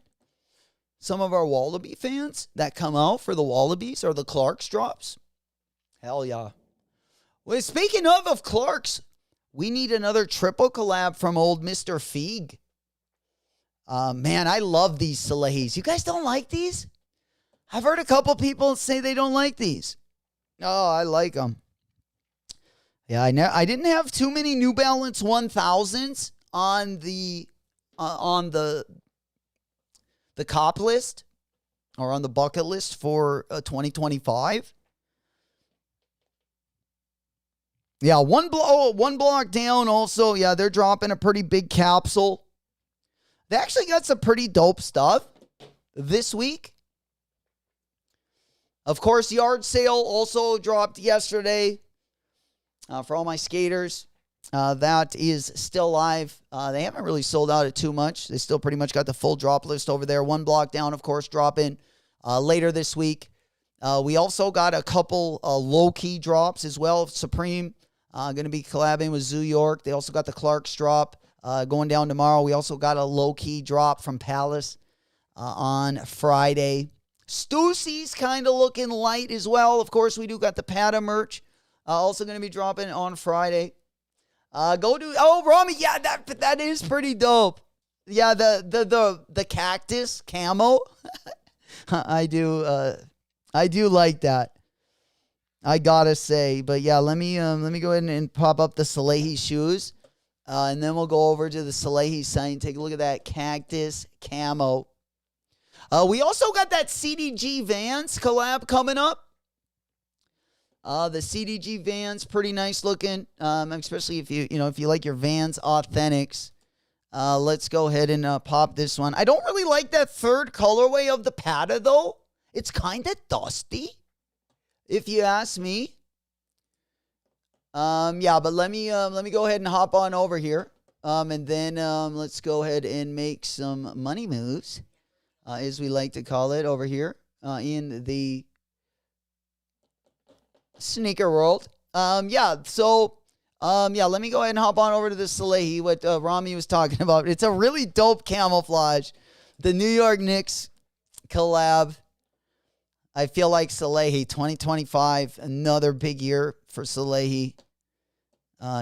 Some of our Wallaby fans that come out for the Wallabies or the Clarks drops. Hell yeah. Well, speaking of Clarks, We need another triple collab from old Mr. Feig. Man, I love these Salehis. You guys don't like these? I've heard a couple people say they don't like these. Oh, I like them. Yeah, I didn't have too many New Balance 1000s on the cop list or on the bucket list for 2025. Yeah, one block down also. Yeah, they're dropping a pretty big capsule. They actually got some pretty dope stuff this week. Of course, yard sale also dropped yesterday for all my skaters. That is still live. They haven't really sold out it too much. They still pretty much got the full drop list over there. One block down, of course, dropping later this week. We also got a couple low-key drops as well. Supreme going to be collabing with Zoo York. They also got the Clark's drop going down tomorrow. We also got a low-key drop from Palace on Friday. Stussy's kind of looking light as well. Of course, we do got the Pata merch also going to be dropping on Friday. Rami, yeah, that is pretty dope. Yeah, the cactus camo. I do like that. I gotta say, but yeah, let me go ahead and pop up the Salehi shoes, and then we'll go over to the Salehi site and take a look at that cactus camo. We also got that CDG Vans collab coming up. The CDG Vans, pretty nice looking, especially if you like your Vans Authentics. Let's go ahead and pop this one. I don't really like that third colorway of the Pata though. It's kind of dusty, if you ask me. Yeah, but let me go ahead and hop on over here. And then let's go ahead and make some money moves, as we like to call it over here in the sneaker world. Let me go ahead and hop on over to the Salehi, what Rami was talking about. It's a really dope camouflage. The New York Knicks collab. I feel like Salehi, 2025, another big year for Salehi.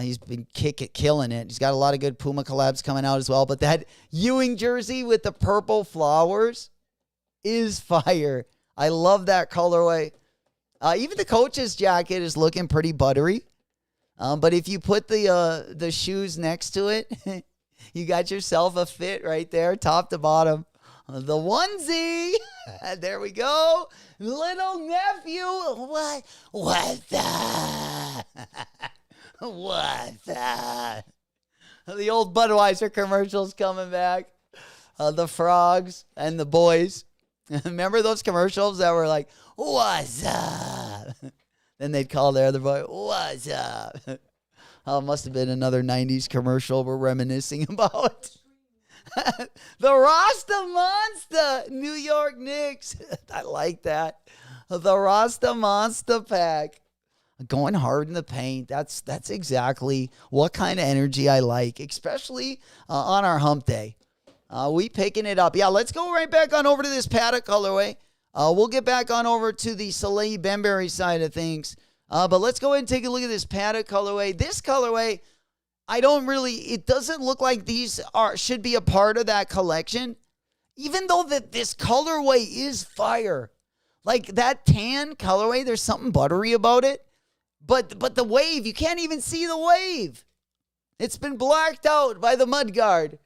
He's been killing it. He's got a lot of good Puma collabs coming out as well. But that Ewing jersey with the purple flowers is fire. I love that colorway. Even the coach's jacket is looking pretty buttery. But if you put the shoes next to it, you got yourself a fit right there, top to bottom. The onesie. There we go. Little nephew. What the? What the? The old Budweiser commercials coming back. The frogs and the boys. Remember those commercials that were like, what's up? Then they'd call their other boy, what's up? Oh, it must have been another 90s commercial we're reminiscing about. The Rasta Monster, New York Knicks. I like that. The Rasta Monster pack. Going hard in the paint. That's exactly what kind of energy I like, especially on our hump day. We picking it up. Yeah, let's go right back on over to this Paddock colorway. We'll get back on over to the Soleil Benberry side of things. But let's go ahead and take a look at this Paddock colorway. This colorway, it doesn't look like these should be a part of that collection. Even though this colorway is fire. Like that tan colorway, there's something buttery about it. But the wave, you can't even see the wave. It's been blacked out by the mudguard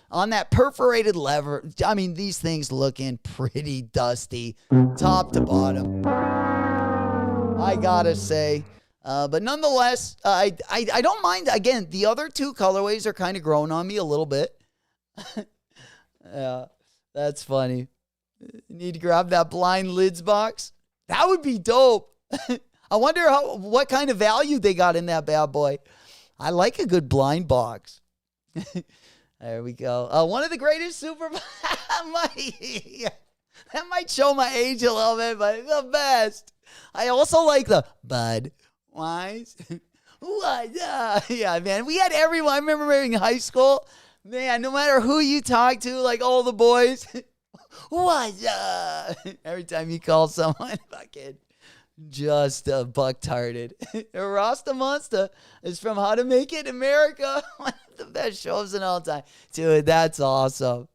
on that perforated lever. I mean, these things looking pretty dusty, top to bottom. I gotta say. But nonetheless, I don't mind. Again, the other two colorways are kind of growing on me a little bit. Yeah, that's funny. Need to grab that blind lids box. That would be dope. I wonder what kind of value they got in that bad boy. I like a good blind box. There we go. One of the greatest super... That might show my age a little bit, but the best. I also like the Bud Wise. What? Yeah, man. We had everyone. I remember in high school, man, no matter who you talk to, like all the boys, what? Every time you call someone, fucking Just buck-tarded. Rasta Monster is from How to Make It in America. One of the best shows in all time. Dude, that's awesome.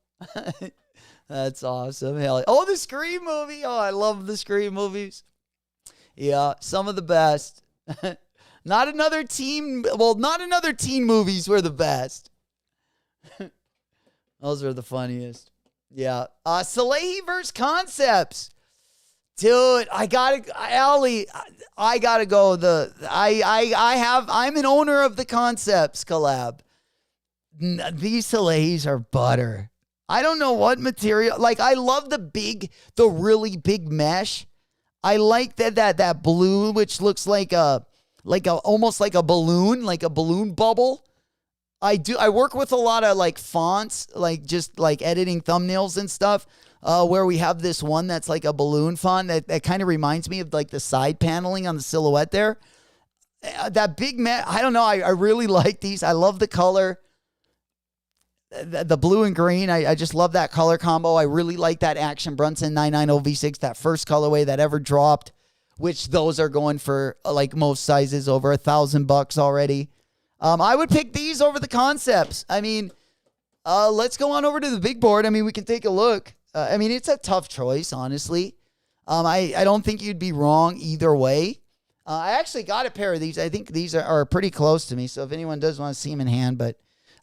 That's awesome. Hell, oh, the Scream movie. Oh, I love the Scream movies. Yeah, some of the best. Not another teen movies were the best. Those are the funniest. Yeah. Salehi versus Concepts. Dude, I gotta go. I'm an owner of the Concepts collab. These Salehis are butter. I don't know what material. Like, I love the really big mesh. I like that blue, which looks like almost like a balloon bubble. I work with a lot of like fonts, like just like editing thumbnails and stuff, where we have this one that's like a balloon font that kind of reminds me of like the side paneling on the silhouette there. That big I don't know. I really like these. I love the color. The blue and green, I just love that color combo. I really like that Action Brunson 990 V6, that first colorway that ever dropped, which those are going for like most sizes over $1,000 already. I would pick these over the Concepts. I mean, let's go on over to the big board. I mean, we can take a look. I mean, it's a tough choice, honestly. I don't think you'd be wrong either way. I actually got a pair of these. I think these are pretty close to me. So if anyone does want to see them in hand, but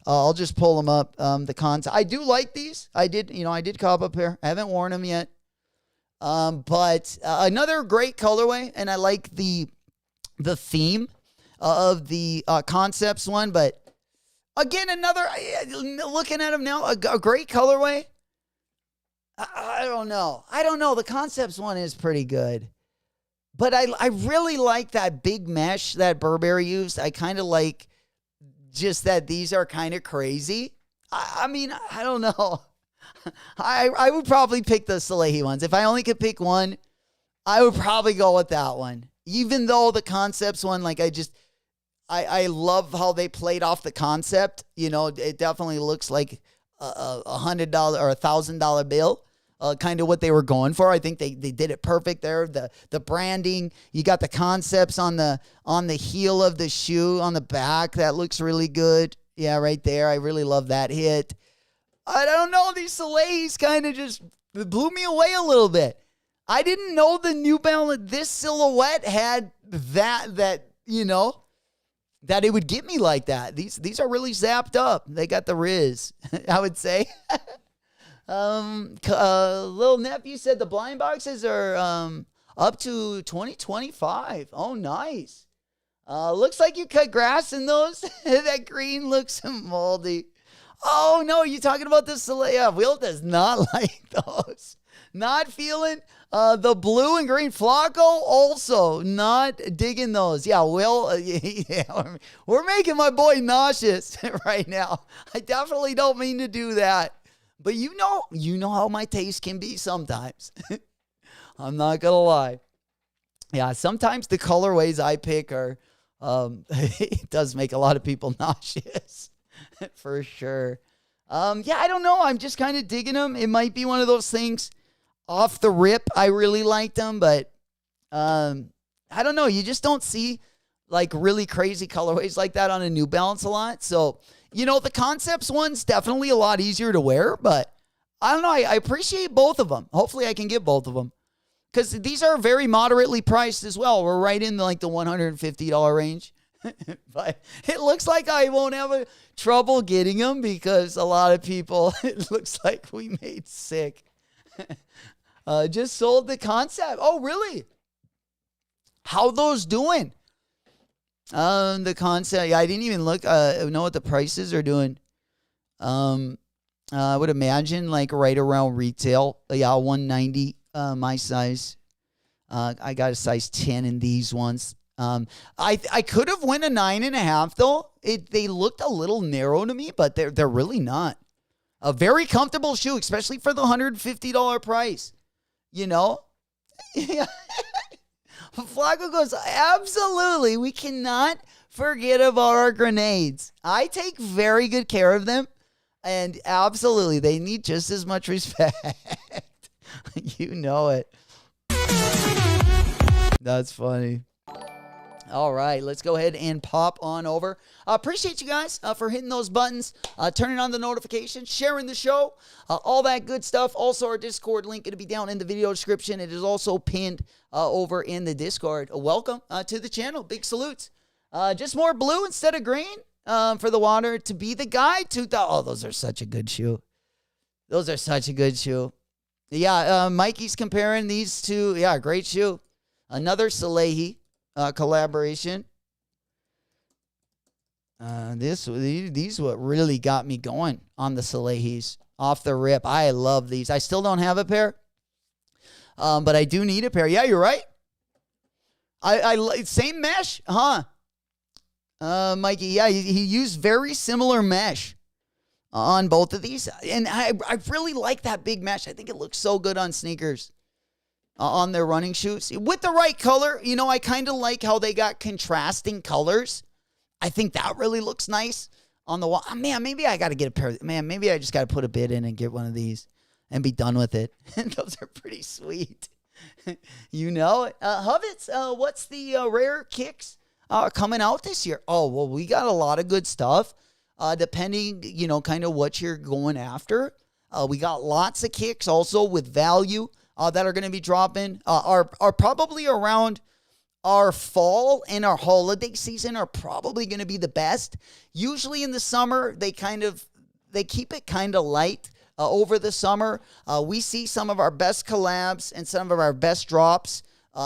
I'll just pull them up. The Concept. I do like these. I did cop a pair. I haven't worn them yet. But another great colorway, and I like the theme of the Concepts one. But again, another, looking at them now, a great colorway. I don't know. The Concepts one is pretty good. But I really like that big mesh that Burberry used. I kind of like just that these are kind of crazy. I mean, I don't know. I would probably pick the Salehi ones. If I only could pick one, I would probably go with that one. Even though the Concepts one, like I love how they played off the concept. You know, it definitely looks like $100 or $1,000 bill. Kind of what they were going for. I think they did it perfect there. The branding, you got the Concepts on the heel of the shoe on the back. That looks really good. Yeah, right there. I really love that hit. I don't know. These Salehis kind of just blew me away a little bit. I didn't know the New Balance, this silhouette had that it would get me like that. These are really zapped up. They got the Riz, I would say. Little nephew said the blind boxes are up to 2025. Oh, nice. Looks like you cut grass in those. That green looks moldy. Oh no, you talking about this? Yeah, Will does not like those. Not feeling the blue and green. Flacco also not digging those. Yeah, Will. Yeah, we're making my boy nauseous right now. I definitely don't mean to do that. But you know how my taste can be sometimes. I'm not going to lie. Yeah, sometimes the colorways I pick are, it does make a lot of people nauseous. For sure. Yeah, I don't know. I'm just kind of digging them. It might be one of those things off the rip. I really liked them, but I don't know. You just don't see like really crazy colorways like that on a New Balance a lot. So, the Concepts one's definitely a lot easier to wear, but I don't know. I appreciate both of them. Hopefully I can get both of them because these are very moderately priced as well. We're right in like the $150 range, but it looks like I won't have trouble getting them because a lot of people, it looks like we made sick. Just sold the Concept. Oh, really? How those doing? The Concept. Yeah, I didn't even look. Know what the prices are doing. I would imagine like right around retail. Yeah, $190. My size. I got a size 10 in these ones. I could have went a 9.5 though. They looked a little narrow to me, but they're really not. A very comfortable shoe, especially for the $150 price. Yeah. Flacco goes, absolutely. We cannot forget about our grenades. I take very good care of them. And absolutely, they need just as much respect. You know it. That's funny. All right, let's go ahead and pop on over. Appreciate you guys for hitting those buttons, turning on the notifications, sharing the show, all that good stuff. Also, our Discord link going to be down in the video description. It is also pinned over in the Discord. Welcome to the channel. Big salutes. Just more blue instead of green for the water to be the guide. Oh, those are such a good shoe. Those are such a good shoe. Yeah, Mikey's comparing these two. Yeah, great shoe. Another Salehi collaboration. These what really got me going on the Salehis off the rip. I love these. I still don't have a pair, but I do need a pair. Yeah, you're right. I same mesh, huh? Mikey, yeah, he used very similar mesh on both of these, and I really like that big mesh. I think it looks so good on sneakers. On their running shoes with the right color. You know, I kind of like how they got contrasting colors. I think that really looks nice on the wall. Oh, man, maybe I got to get a pair. Man, maybe I just got to put a bid in and get one of these and be done with it. Those are pretty sweet. You know, Hovitz, what's the rare kicks coming out this year? Oh, well, we got a lot of good stuff depending, you know, kind of what you're going after. We got lots of kicks also with value. That are going to be dropping are probably around our fall and our holiday season are probably going to be the best. Usually in the summer, they keep it kind of light over the summer. We see some of our best collabs and some of our best drops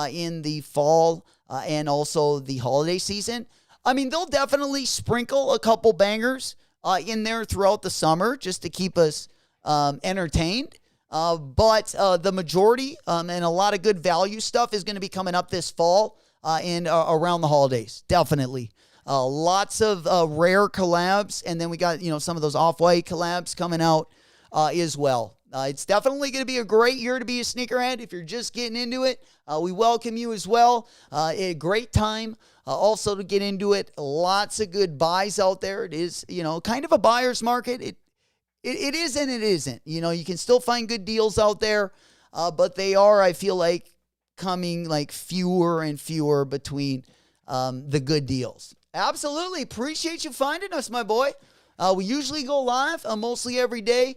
in the fall and also the holiday season. I mean, they'll definitely sprinkle a couple bangers in there throughout the summer just to keep us entertained. But the majority and a lot of good value stuff is going to be coming up this fall and around the holidays. Definitely. Lots of rare collabs. And then we got, you know, some of those off-white collabs coming out as well. It's definitely going to be a great year to be a sneakerhead. If you're just getting into it, we welcome you as well. A great time also to get into it. Lots of good buys out there. It is, you know, kind of a buyer's market. It is and it isn't. You know, you can still find good deals out there, but they are, I feel like, coming like fewer and fewer between the good deals. Absolutely. Appreciate you finding us, my boy. We usually go live mostly every day.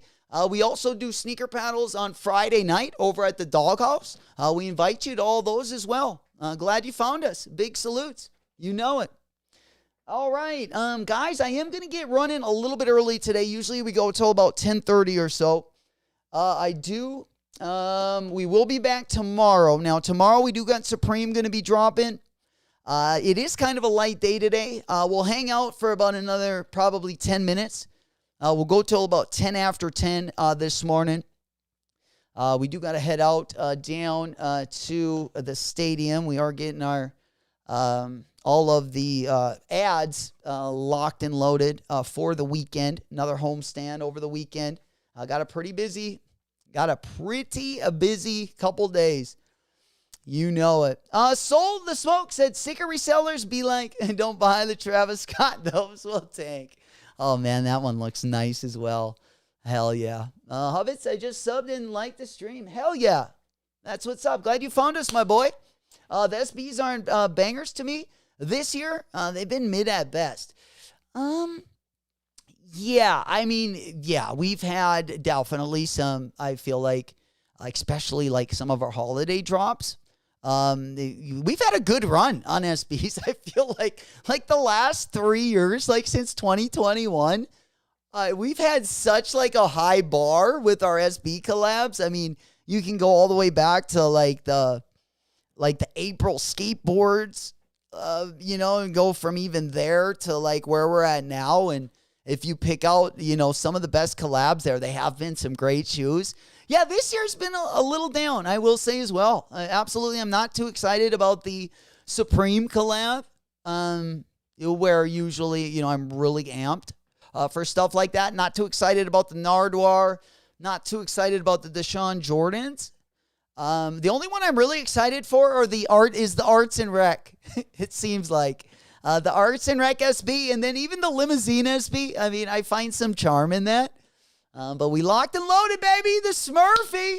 We also do sneaker paddles on Friday night over at the Doghouse. We invite you to all those as well. Glad you found us. Big salutes. You know it. All right, guys, I am going to get running a little bit early today. Usually we go till about 10:30 or so. We will be back tomorrow. Now, tomorrow we do got Supreme going to be dropping. It is kind of a light day today. We'll hang out for about another probably 10 minutes. We'll go till about 10 after 10 this morning. We do got to head out down to the stadium. We are getting our... all of the ads locked and loaded for the weekend. Another homestand over the weekend. Got a pretty busy couple days. You know it. Sold the Smoke said, sticker resellers be like, don't buy the Travis Scott. Those will tank. Oh, man, that one looks nice as well. Hell yeah. Hovitz, I just subbed and liked the stream. Hell yeah. That's what's up. Glad you found us, my boy. The SBs aren't bangers to me. This year, they've been mid at best. Yeah, I mean, yeah, we've had definitely some, I feel like, especially like some of our holiday drops. We've had a good run on SBs. I feel like the last 3 years, like since 2021, we've had such like a high bar with our SB collabs. I mean, you can go all the way back to like the April skateboards, you know, and go from even there to like where we're at now. And if you pick out, you know, some of the best collabs there, they have been some great shoes. Yeah, this year's been a little down, I will say as well. Absolutely, I'm not too excited about the Supreme collab, where usually, you know, I'm really amped for stuff like that. Not too excited about the Nardwar. Not too excited about the Deshaun Jordans. The only one I'm really excited for is the Arts and Rec. It seems like the Arts and Rec SB, and then even the Limousine SB. I mean, I find some charm in that. But we locked and loaded, baby. The Smurfy.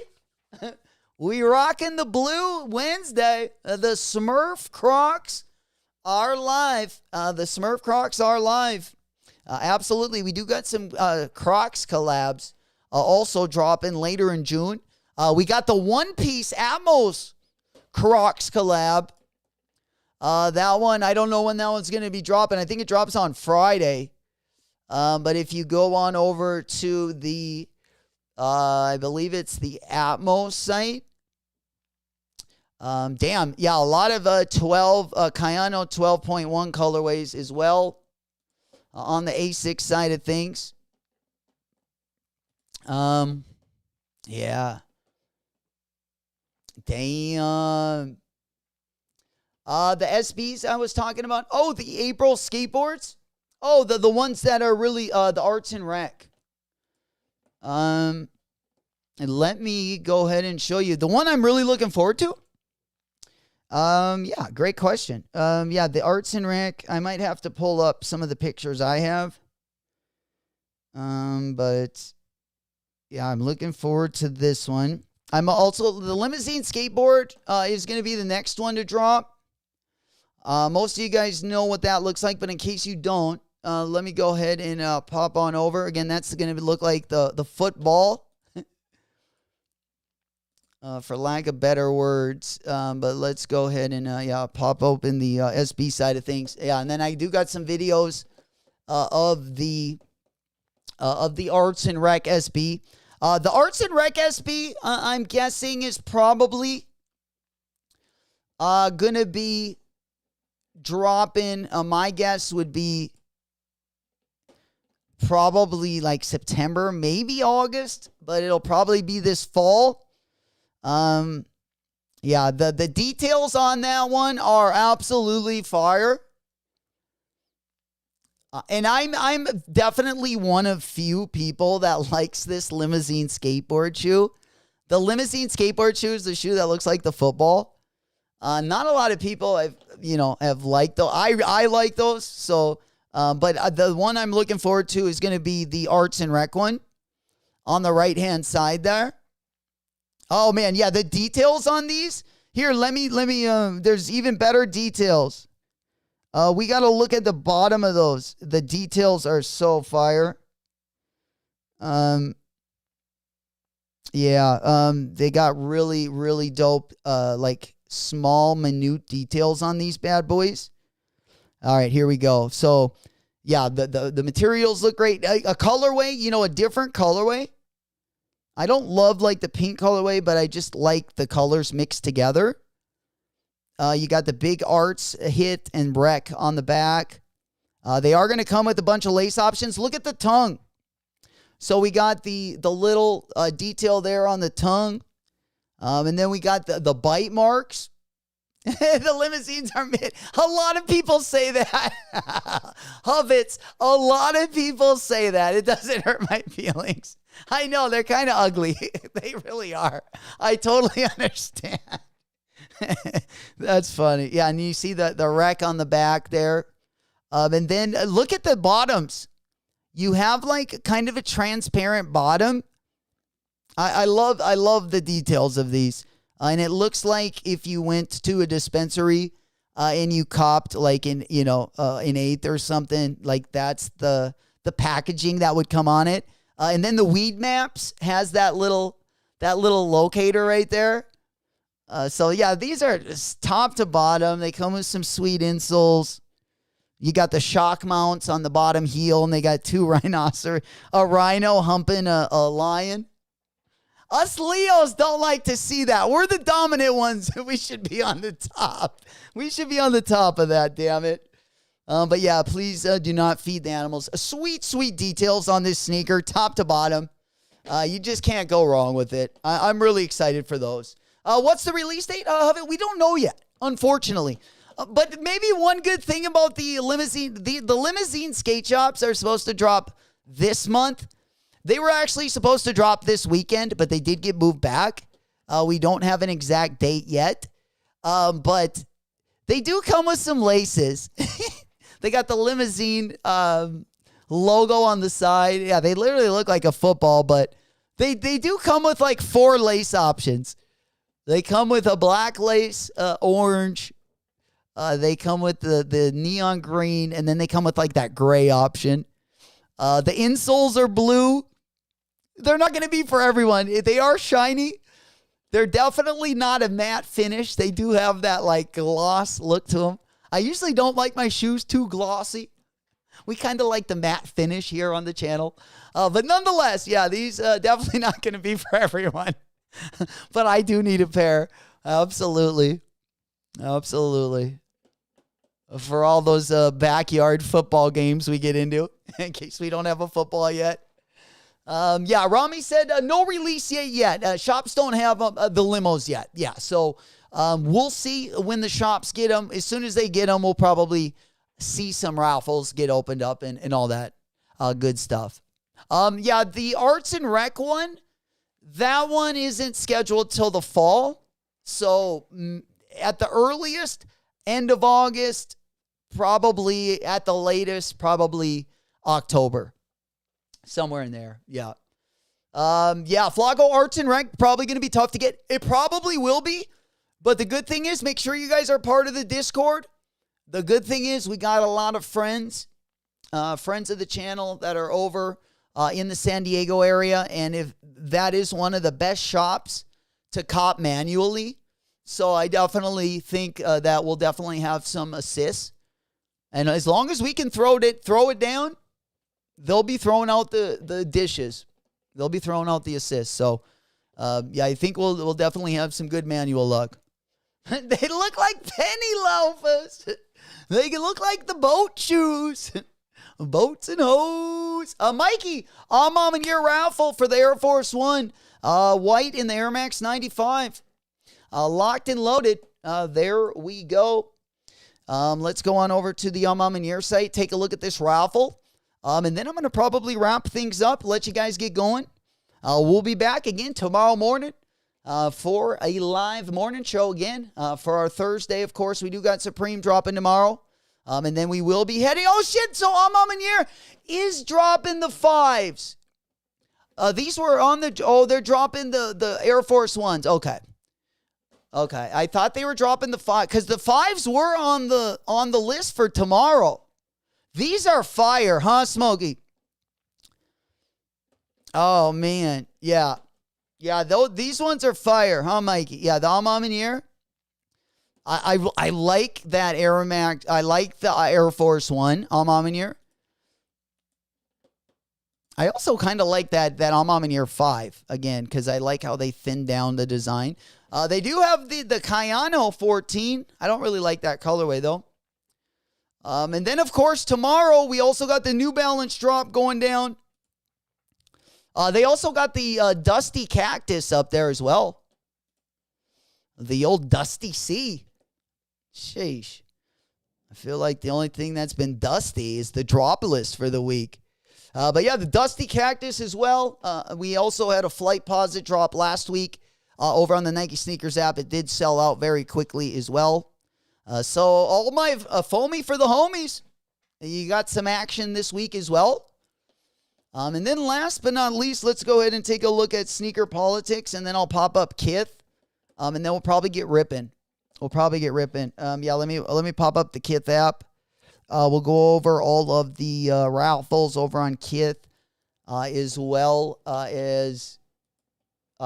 We rocking the blue Wednesday. The Smurf Crocs are live. Absolutely. We do got some Crocs collabs also dropping later in June. We got the One Piece Atmos Crocs collab. That one, I don't know when that one's going to be dropping. I think it drops on Friday. But if you go on over to the, I believe it's the Atmos site. A lot of 12 Cayano 12.1 colorways as well on the A6 side of things. Damn. The SBs I was talking about. Oh, the April skateboards. Oh, the ones that are really the Arts and Rec. And let me go ahead and show you the one I'm really looking forward to. Great question. The Arts and Rec. I might have to pull up some of the pictures I have. But yeah, I'm looking forward to this one. I'm also the limousine skateboard is going to be the next one to drop. Most of you guys know what that looks like, but in case you don't, let me go ahead and pop on over. Again, that's going to look like the football, for lack of better words. But let's go ahead and pop open the SB side of things. Yeah, and then I do got some videos of the Arts and Rec SB. The Arts and Rec SB, I'm guessing, is probably going to be dropping. My guess would be probably like September, maybe August, but it'll probably be this fall. The details on that one are absolutely fire. And I'm definitely one of few people that likes this limousine skateboard shoe. The limousine skateboard shoe is the shoe that looks like the football. Not a lot of people have liked those. I like those. So, but the one I'm looking forward to is going to be the Arts and Rec one on the right hand side there. Oh man, yeah, the details on these here. Let me. There's even better details. We got to look at the bottom of those. The details are so fire. They got really, really dope, like small, minute details on these bad boys. All right, here we go. So, yeah, the materials look great. A colorway, a different colorway. I don't love like the pink colorway, but I just like the colors mixed together. You got the big Arts hit and Rec on the back. They are going to come with a bunch of lace options. Look at the tongue. So we got the little detail there on the tongue. And then we got the bite marks. The limousines are made. A lot of people say that. Hobbits, a lot of people say that. It doesn't hurt my feelings. I know, they're kind of ugly. They really are. I totally understand. That's funny. Yeah, and you see the Rec on the back there. And then look at the bottoms. You have like kind of a transparent bottom. I love the details of these. And it looks like if you went to a dispensary and you copped like an eighth or something, like that's the packaging that would come on it. And then the Weed Maps has that little locator right there. So yeah, these are just top to bottom. They come with some sweet insoles. You got the shock mounts on the bottom heel, and they got two a rhino humping a lion. Us Leos don't like to see that. We're the dominant ones. We should be on the top. We should be on the top of that, damn it. But yeah, please do not feed the animals. Sweet, sweet details on this sneaker, top to bottom. You just can't go wrong with it. I'm really excited for those. What's the release date of it? We don't know yet, unfortunately. But maybe one good thing about the limousine, the limousine skate shops are supposed to drop this month. They were actually supposed to drop this weekend, but they did get moved back. We don't have an exact date yet. But they do come with some laces. They got the limousine logo on the side. Yeah, they literally look like a football, but they do come with like 4 lace options. They come with a black lace orange. They come with the neon green, and then they come with like that gray option. The insoles are blue. They're not going to be for everyone. They are shiny. They're definitely not a matte finish. They do have that like gloss look to them. I usually don't like my shoes too glossy. We kind of like the matte finish here on the channel. But nonetheless, yeah, these definitely not going to be for everyone. But I do need a pair. Absolutely. Absolutely. For all those backyard football games we get into, in case we don't have a football yet. Yeah, Rami said no release yet. Shops don't have the limos yet. Yeah, so we'll see when the shops get them. As soon as they get them, we'll probably see some raffles get opened up and all that good stuff. Yeah, the Arts and Rec one, that one isn't scheduled till the fall. So at the earliest, end of August, probably at the latest, probably October. Somewhere in there, yeah. Yeah, Flago Arts and Rec, probably going to be tough to get. It probably will be, but the good thing is, make sure you guys are part of the Discord. The good thing is, we got a lot of friends of the channel that are over in the San Diego area, and if that is one of the best shops to cop manually, so I definitely think that we'll definitely have some assists, and as long as we can throw it down, they'll be throwing out the dishes. They'll be throwing out the assists. So, yeah, I think we'll definitely have some good manual luck. They look like penny loafers. They can look like the boat shoes. Boats and hose. Mikey, Mom and Year raffle for the Air Force One. White in the Air Max 95. Locked and loaded. There we go. Let's go on over to the Mom and Year site. Take a look at this raffle. And then I'm going to probably wrap things up, let you guys get going. We'll be back again tomorrow morning for a live morning show again. For our Thursday, of course, we do got Supreme dropping tomorrow. And then we will be heading. Oh, shit. So Mom and Year is dropping the 5s. These were on the... Oh, they're dropping the Air Force Ones. Okay. Okay. I thought they were dropping the 5. Because the 5s were on the list for tomorrow. These are fire, huh, Smokey? Oh, man. Yeah. Yeah, these ones are fire, huh, Mikey? Yeah, the Mom and Year. I like that Air Max. I like the Air Force One, Mom and Year. I also kind of like that Mom and Year 5, again, because I like how they thinned down the design. They do have the Cayano 14. I don't really like that colorway, though. And then, of course, tomorrow, we also got the New Balance drop going down. They also got the Dusty Cactus up there as well. The old Dusty C. Sheesh. I feel like the only thing that's been dusty is the drop list for the week. But yeah, the Dusty Cactus as well. We also had a Flight Posit drop last week over on the Nike Sneakers app. It did sell out very quickly as well. So all my foamy for the homies. You got some action this week as well. And then last but not least, let's go ahead and take a look at sneaker politics, and then I'll pop up Kith. And then we'll probably get ripping. Yeah, let me pop up the Kith app. We'll go over all of the raffles over on Kith, as well as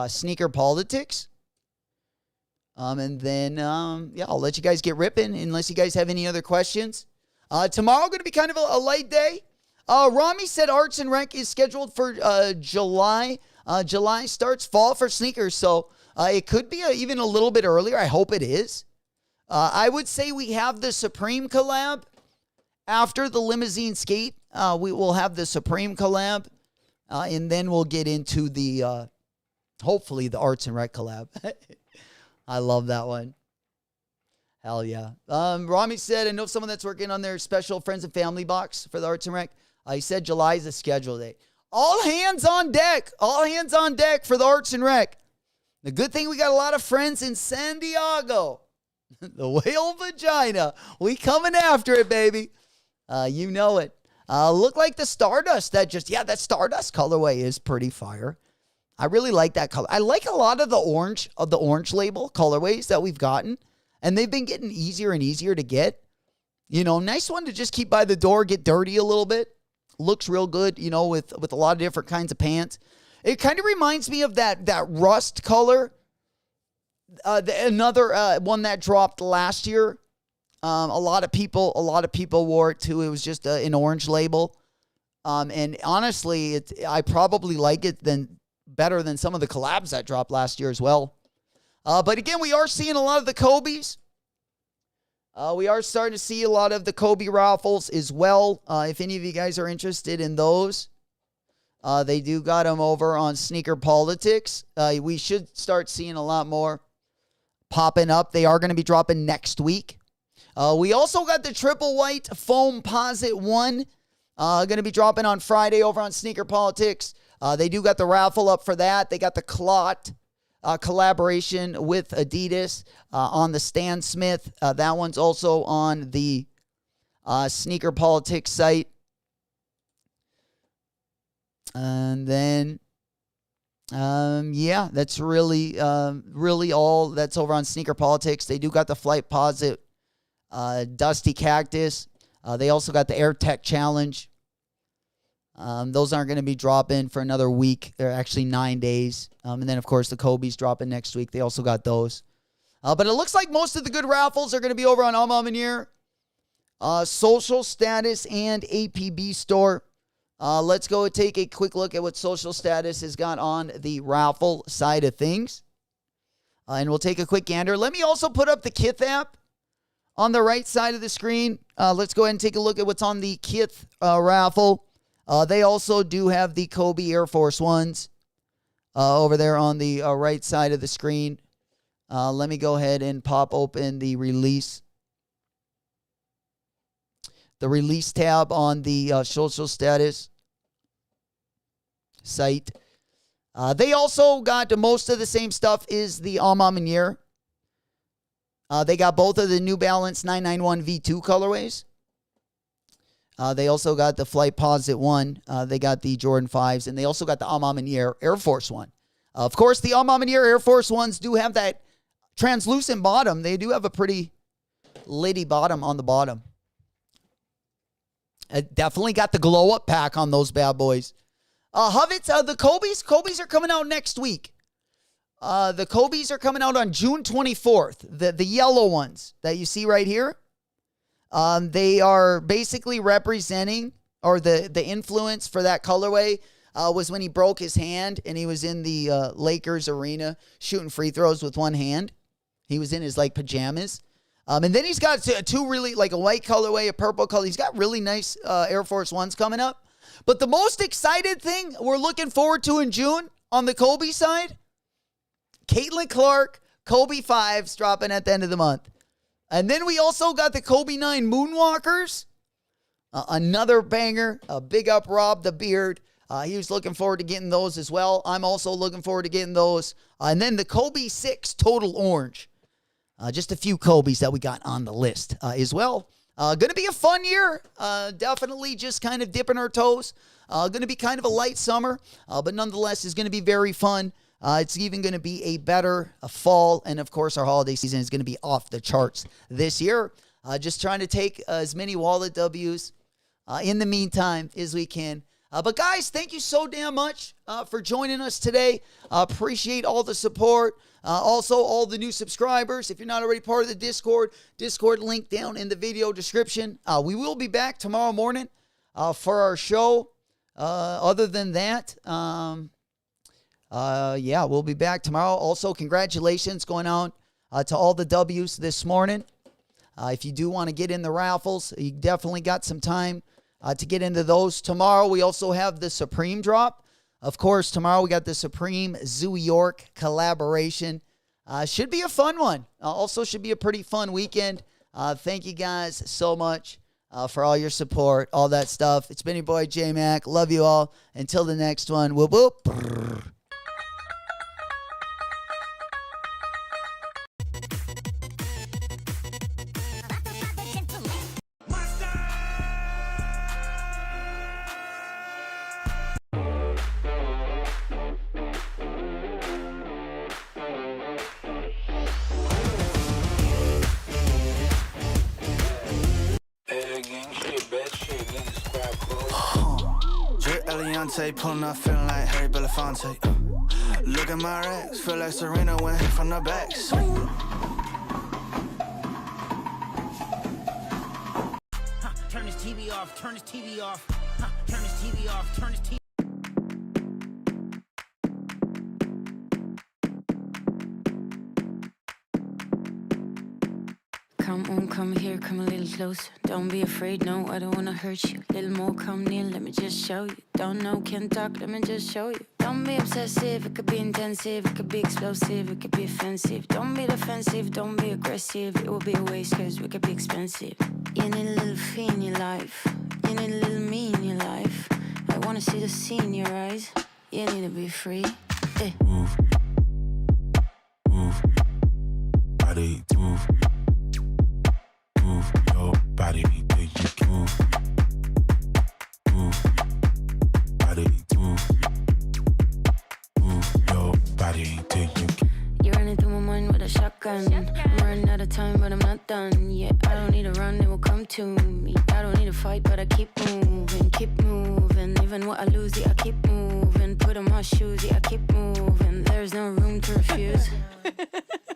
sneaker politics. And then, yeah, I'll let you guys get ripping unless you guys have any other questions. Tomorrow going to be kind of a light day. Rami said Arts and Rec is scheduled for July. July starts fall for sneakers, so it could be even a little bit earlier. I hope it is. I would say we have the Supreme collab after the Limousine Skate. We will have the Supreme collab, and then we'll get into the, hopefully, the Arts and Rec collab. I love that one. Hell yeah. Rami said, I know someone that's working on their special Friends and Family box for the Arts and Rec. He said July is the schedule date. All hands on deck. All hands on deck for the Arts and Rec. The good thing we got a lot of friends in San Diego. The whale vagina. We coming after it, baby. You know it. Look like the Stardust. That Stardust colorway is pretty fire. I really like that color. I like a lot of the orange label colorways that we've gotten, and they've been getting easier and easier to get. You know, nice one to just keep by the door, get dirty a little bit. Looks real good, you know, with a lot of different kinds of pants. It kind of reminds me of that rust color. Another one that dropped last year. A lot of people wore it too. It was just an orange label. And honestly, I probably like it better than some of the collabs that dropped last year as well. But again, we are seeing a lot of the Kobe's. We are starting to see a lot of the Kobe raffles as well. If any of you guys are interested in those, they do got them over on Sneaker Politics. We should start seeing a lot more popping up. They are going to be dropping next week. We also got the triple white foam posit 1 going to be dropping on Friday over on Sneaker Politics. They do got the raffle up for that. They got the clot collaboration with Adidas on the Stan Smith. That one's also on the Sneaker Politics site. And then, yeah, that's really all that's over on Sneaker Politics. They do got the Flight Posit Dusty Cactus. They also got the Air Tech Challenge. Those aren't going to be dropping for another week. They're actually 9 days. And then, of course, the Kobe's dropping next week. They also got those. But it looks like most of the good raffles are going to be over on Alma Social Status, and APB Store. Let's go take a quick look at what Social Status has got on the raffle side of things. And we'll take a quick gander. Let me also put up the Kith app on the right side of the screen. Let's go ahead and take a look at what's on the Kith raffle. They also do have the Kobe Air Force Ones over there on the right side of the screen. Let me go ahead and pop open the release. The release tab on the Social Status site. They also got most of the same stuff is the Alma Manier. They got both of the New Balance 991 V2 colorways. They also got the Flight Posit 1. They got the Jordan 5s. And they also got the Alma Manier Air Force 1. Of course, the Alma Manier Air Force 1s do have that translucent bottom. They do have a pretty liddy bottom on the bottom. Definitely got the glow up pack on those bad boys. Hovitz, the Kobe's are coming out next week. The Kobe's are coming out on June 24th. The yellow ones that you see right here. They are basically representing, or the influence for that colorway was when he broke his hand and he was in the Lakers arena shooting free throws with one hand. He was in his pajamas. And then he's got two really, a white colorway, a purple color. He's got really nice Air Force Ones coming up. But the most excited thing we're looking forward to in June on the Kobe side, Caitlin Clark, Kobe 5s dropping at the end of the month. And then we also got the Kobe 9 Moonwalkers. Another banger. Big up Rob the Beard. He was looking forward to getting those as well. I'm also looking forward to getting those. And then the Kobe 6 Total Orange. Just a few Kobe's that we got on the list as well. Going to be a fun year. Definitely just kind of dipping our toes. Going to be kind of a light summer, but nonetheless is going to be very fun. It's even going to be a better fall. And, of course, our holiday season is going to be off the charts this year. Just trying to take as many wallet W's in the meantime as we can. But, guys, thank you so damn much for joining us today. Appreciate all the support. Also, all the new subscribers. If you're not already part of the Discord link down in the video description. We will be back tomorrow morning for our show. Other than that, yeah, we'll be back tomorrow. Also, congratulations going on to all the W's this morning. If you do want to get in the raffles, you definitely got some time to get into those. Tomorrow, we also have the Supreme drop. Of course, tomorrow we got the Supreme Zoo York collaboration. Should be a fun one. Also should be a pretty fun weekend. Thank you guys so much for all your support, all that stuff. It's been your boy J-Mac. Love you all. Until the next one. Whoop, whoop. Eliante, pulling up, feeling like Harry Belafonte. Look at my racks, feel like Serena went hit from the back. Turn his TV off, turn his TV off, turn his TV off, turn his TV. Come on, come here, come a little closer. Don't be afraid, no, I don't wanna hurt you. Little more, come near, let me just show you. Don't know, can't talk, let me just show you. Don't be obsessive, it could be intensive, it could be explosive, it could be offensive. Don't be defensive, don't be aggressive, it will be a waste cause we could be expensive. You need a little fee in your life, you need a little me in your life. I wanna see the sea in your eyes, you need to be free. Move, move, body, move. Move your body, make you move. Move, body, move. Move your body, take you. You're running through my mind with a shotgun. I'm running out of time, but I'm not done. Yeah, I don't need to run, it will come to me. I don't need to fight, but I keep moving, keep moving. Even what I lose, yeah, I keep moving. Put on my shoes, yeah, I keep moving. There's no room to refuse.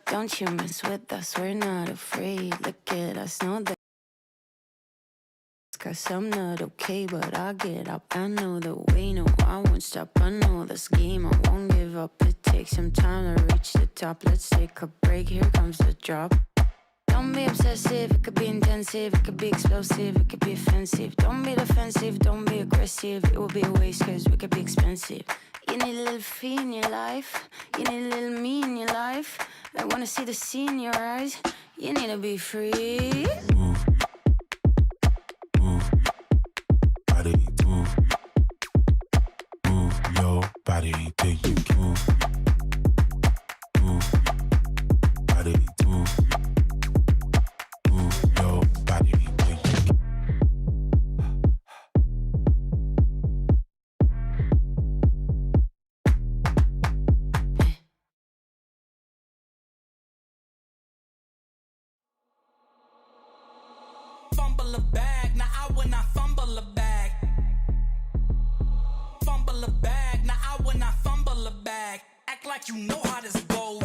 Don't you mess with us, we're not afraid. Look at us, know that. Cause I'm not okay, but I get up. I know the way, no, I won't stop. I know this game, I won't give up. It takes some time to reach the top. Let's take a break, here comes the drop. Don't be obsessive, it could be intensive, it could be explosive, it could be offensive. Don't be defensive, don't be aggressive, it will be a waste cause we could be expensive. You need a little fee in your life, you need a little me in your life. I wanna see the sea in your eyes, you need to be free. Move, move, body, move. Move your body, take you move. Move, body, move. Move your body, take you. Fumble a bag, now I will not fumble a bag. Fumble a bag, now I will not fumble a bag. Act like you know how this goes.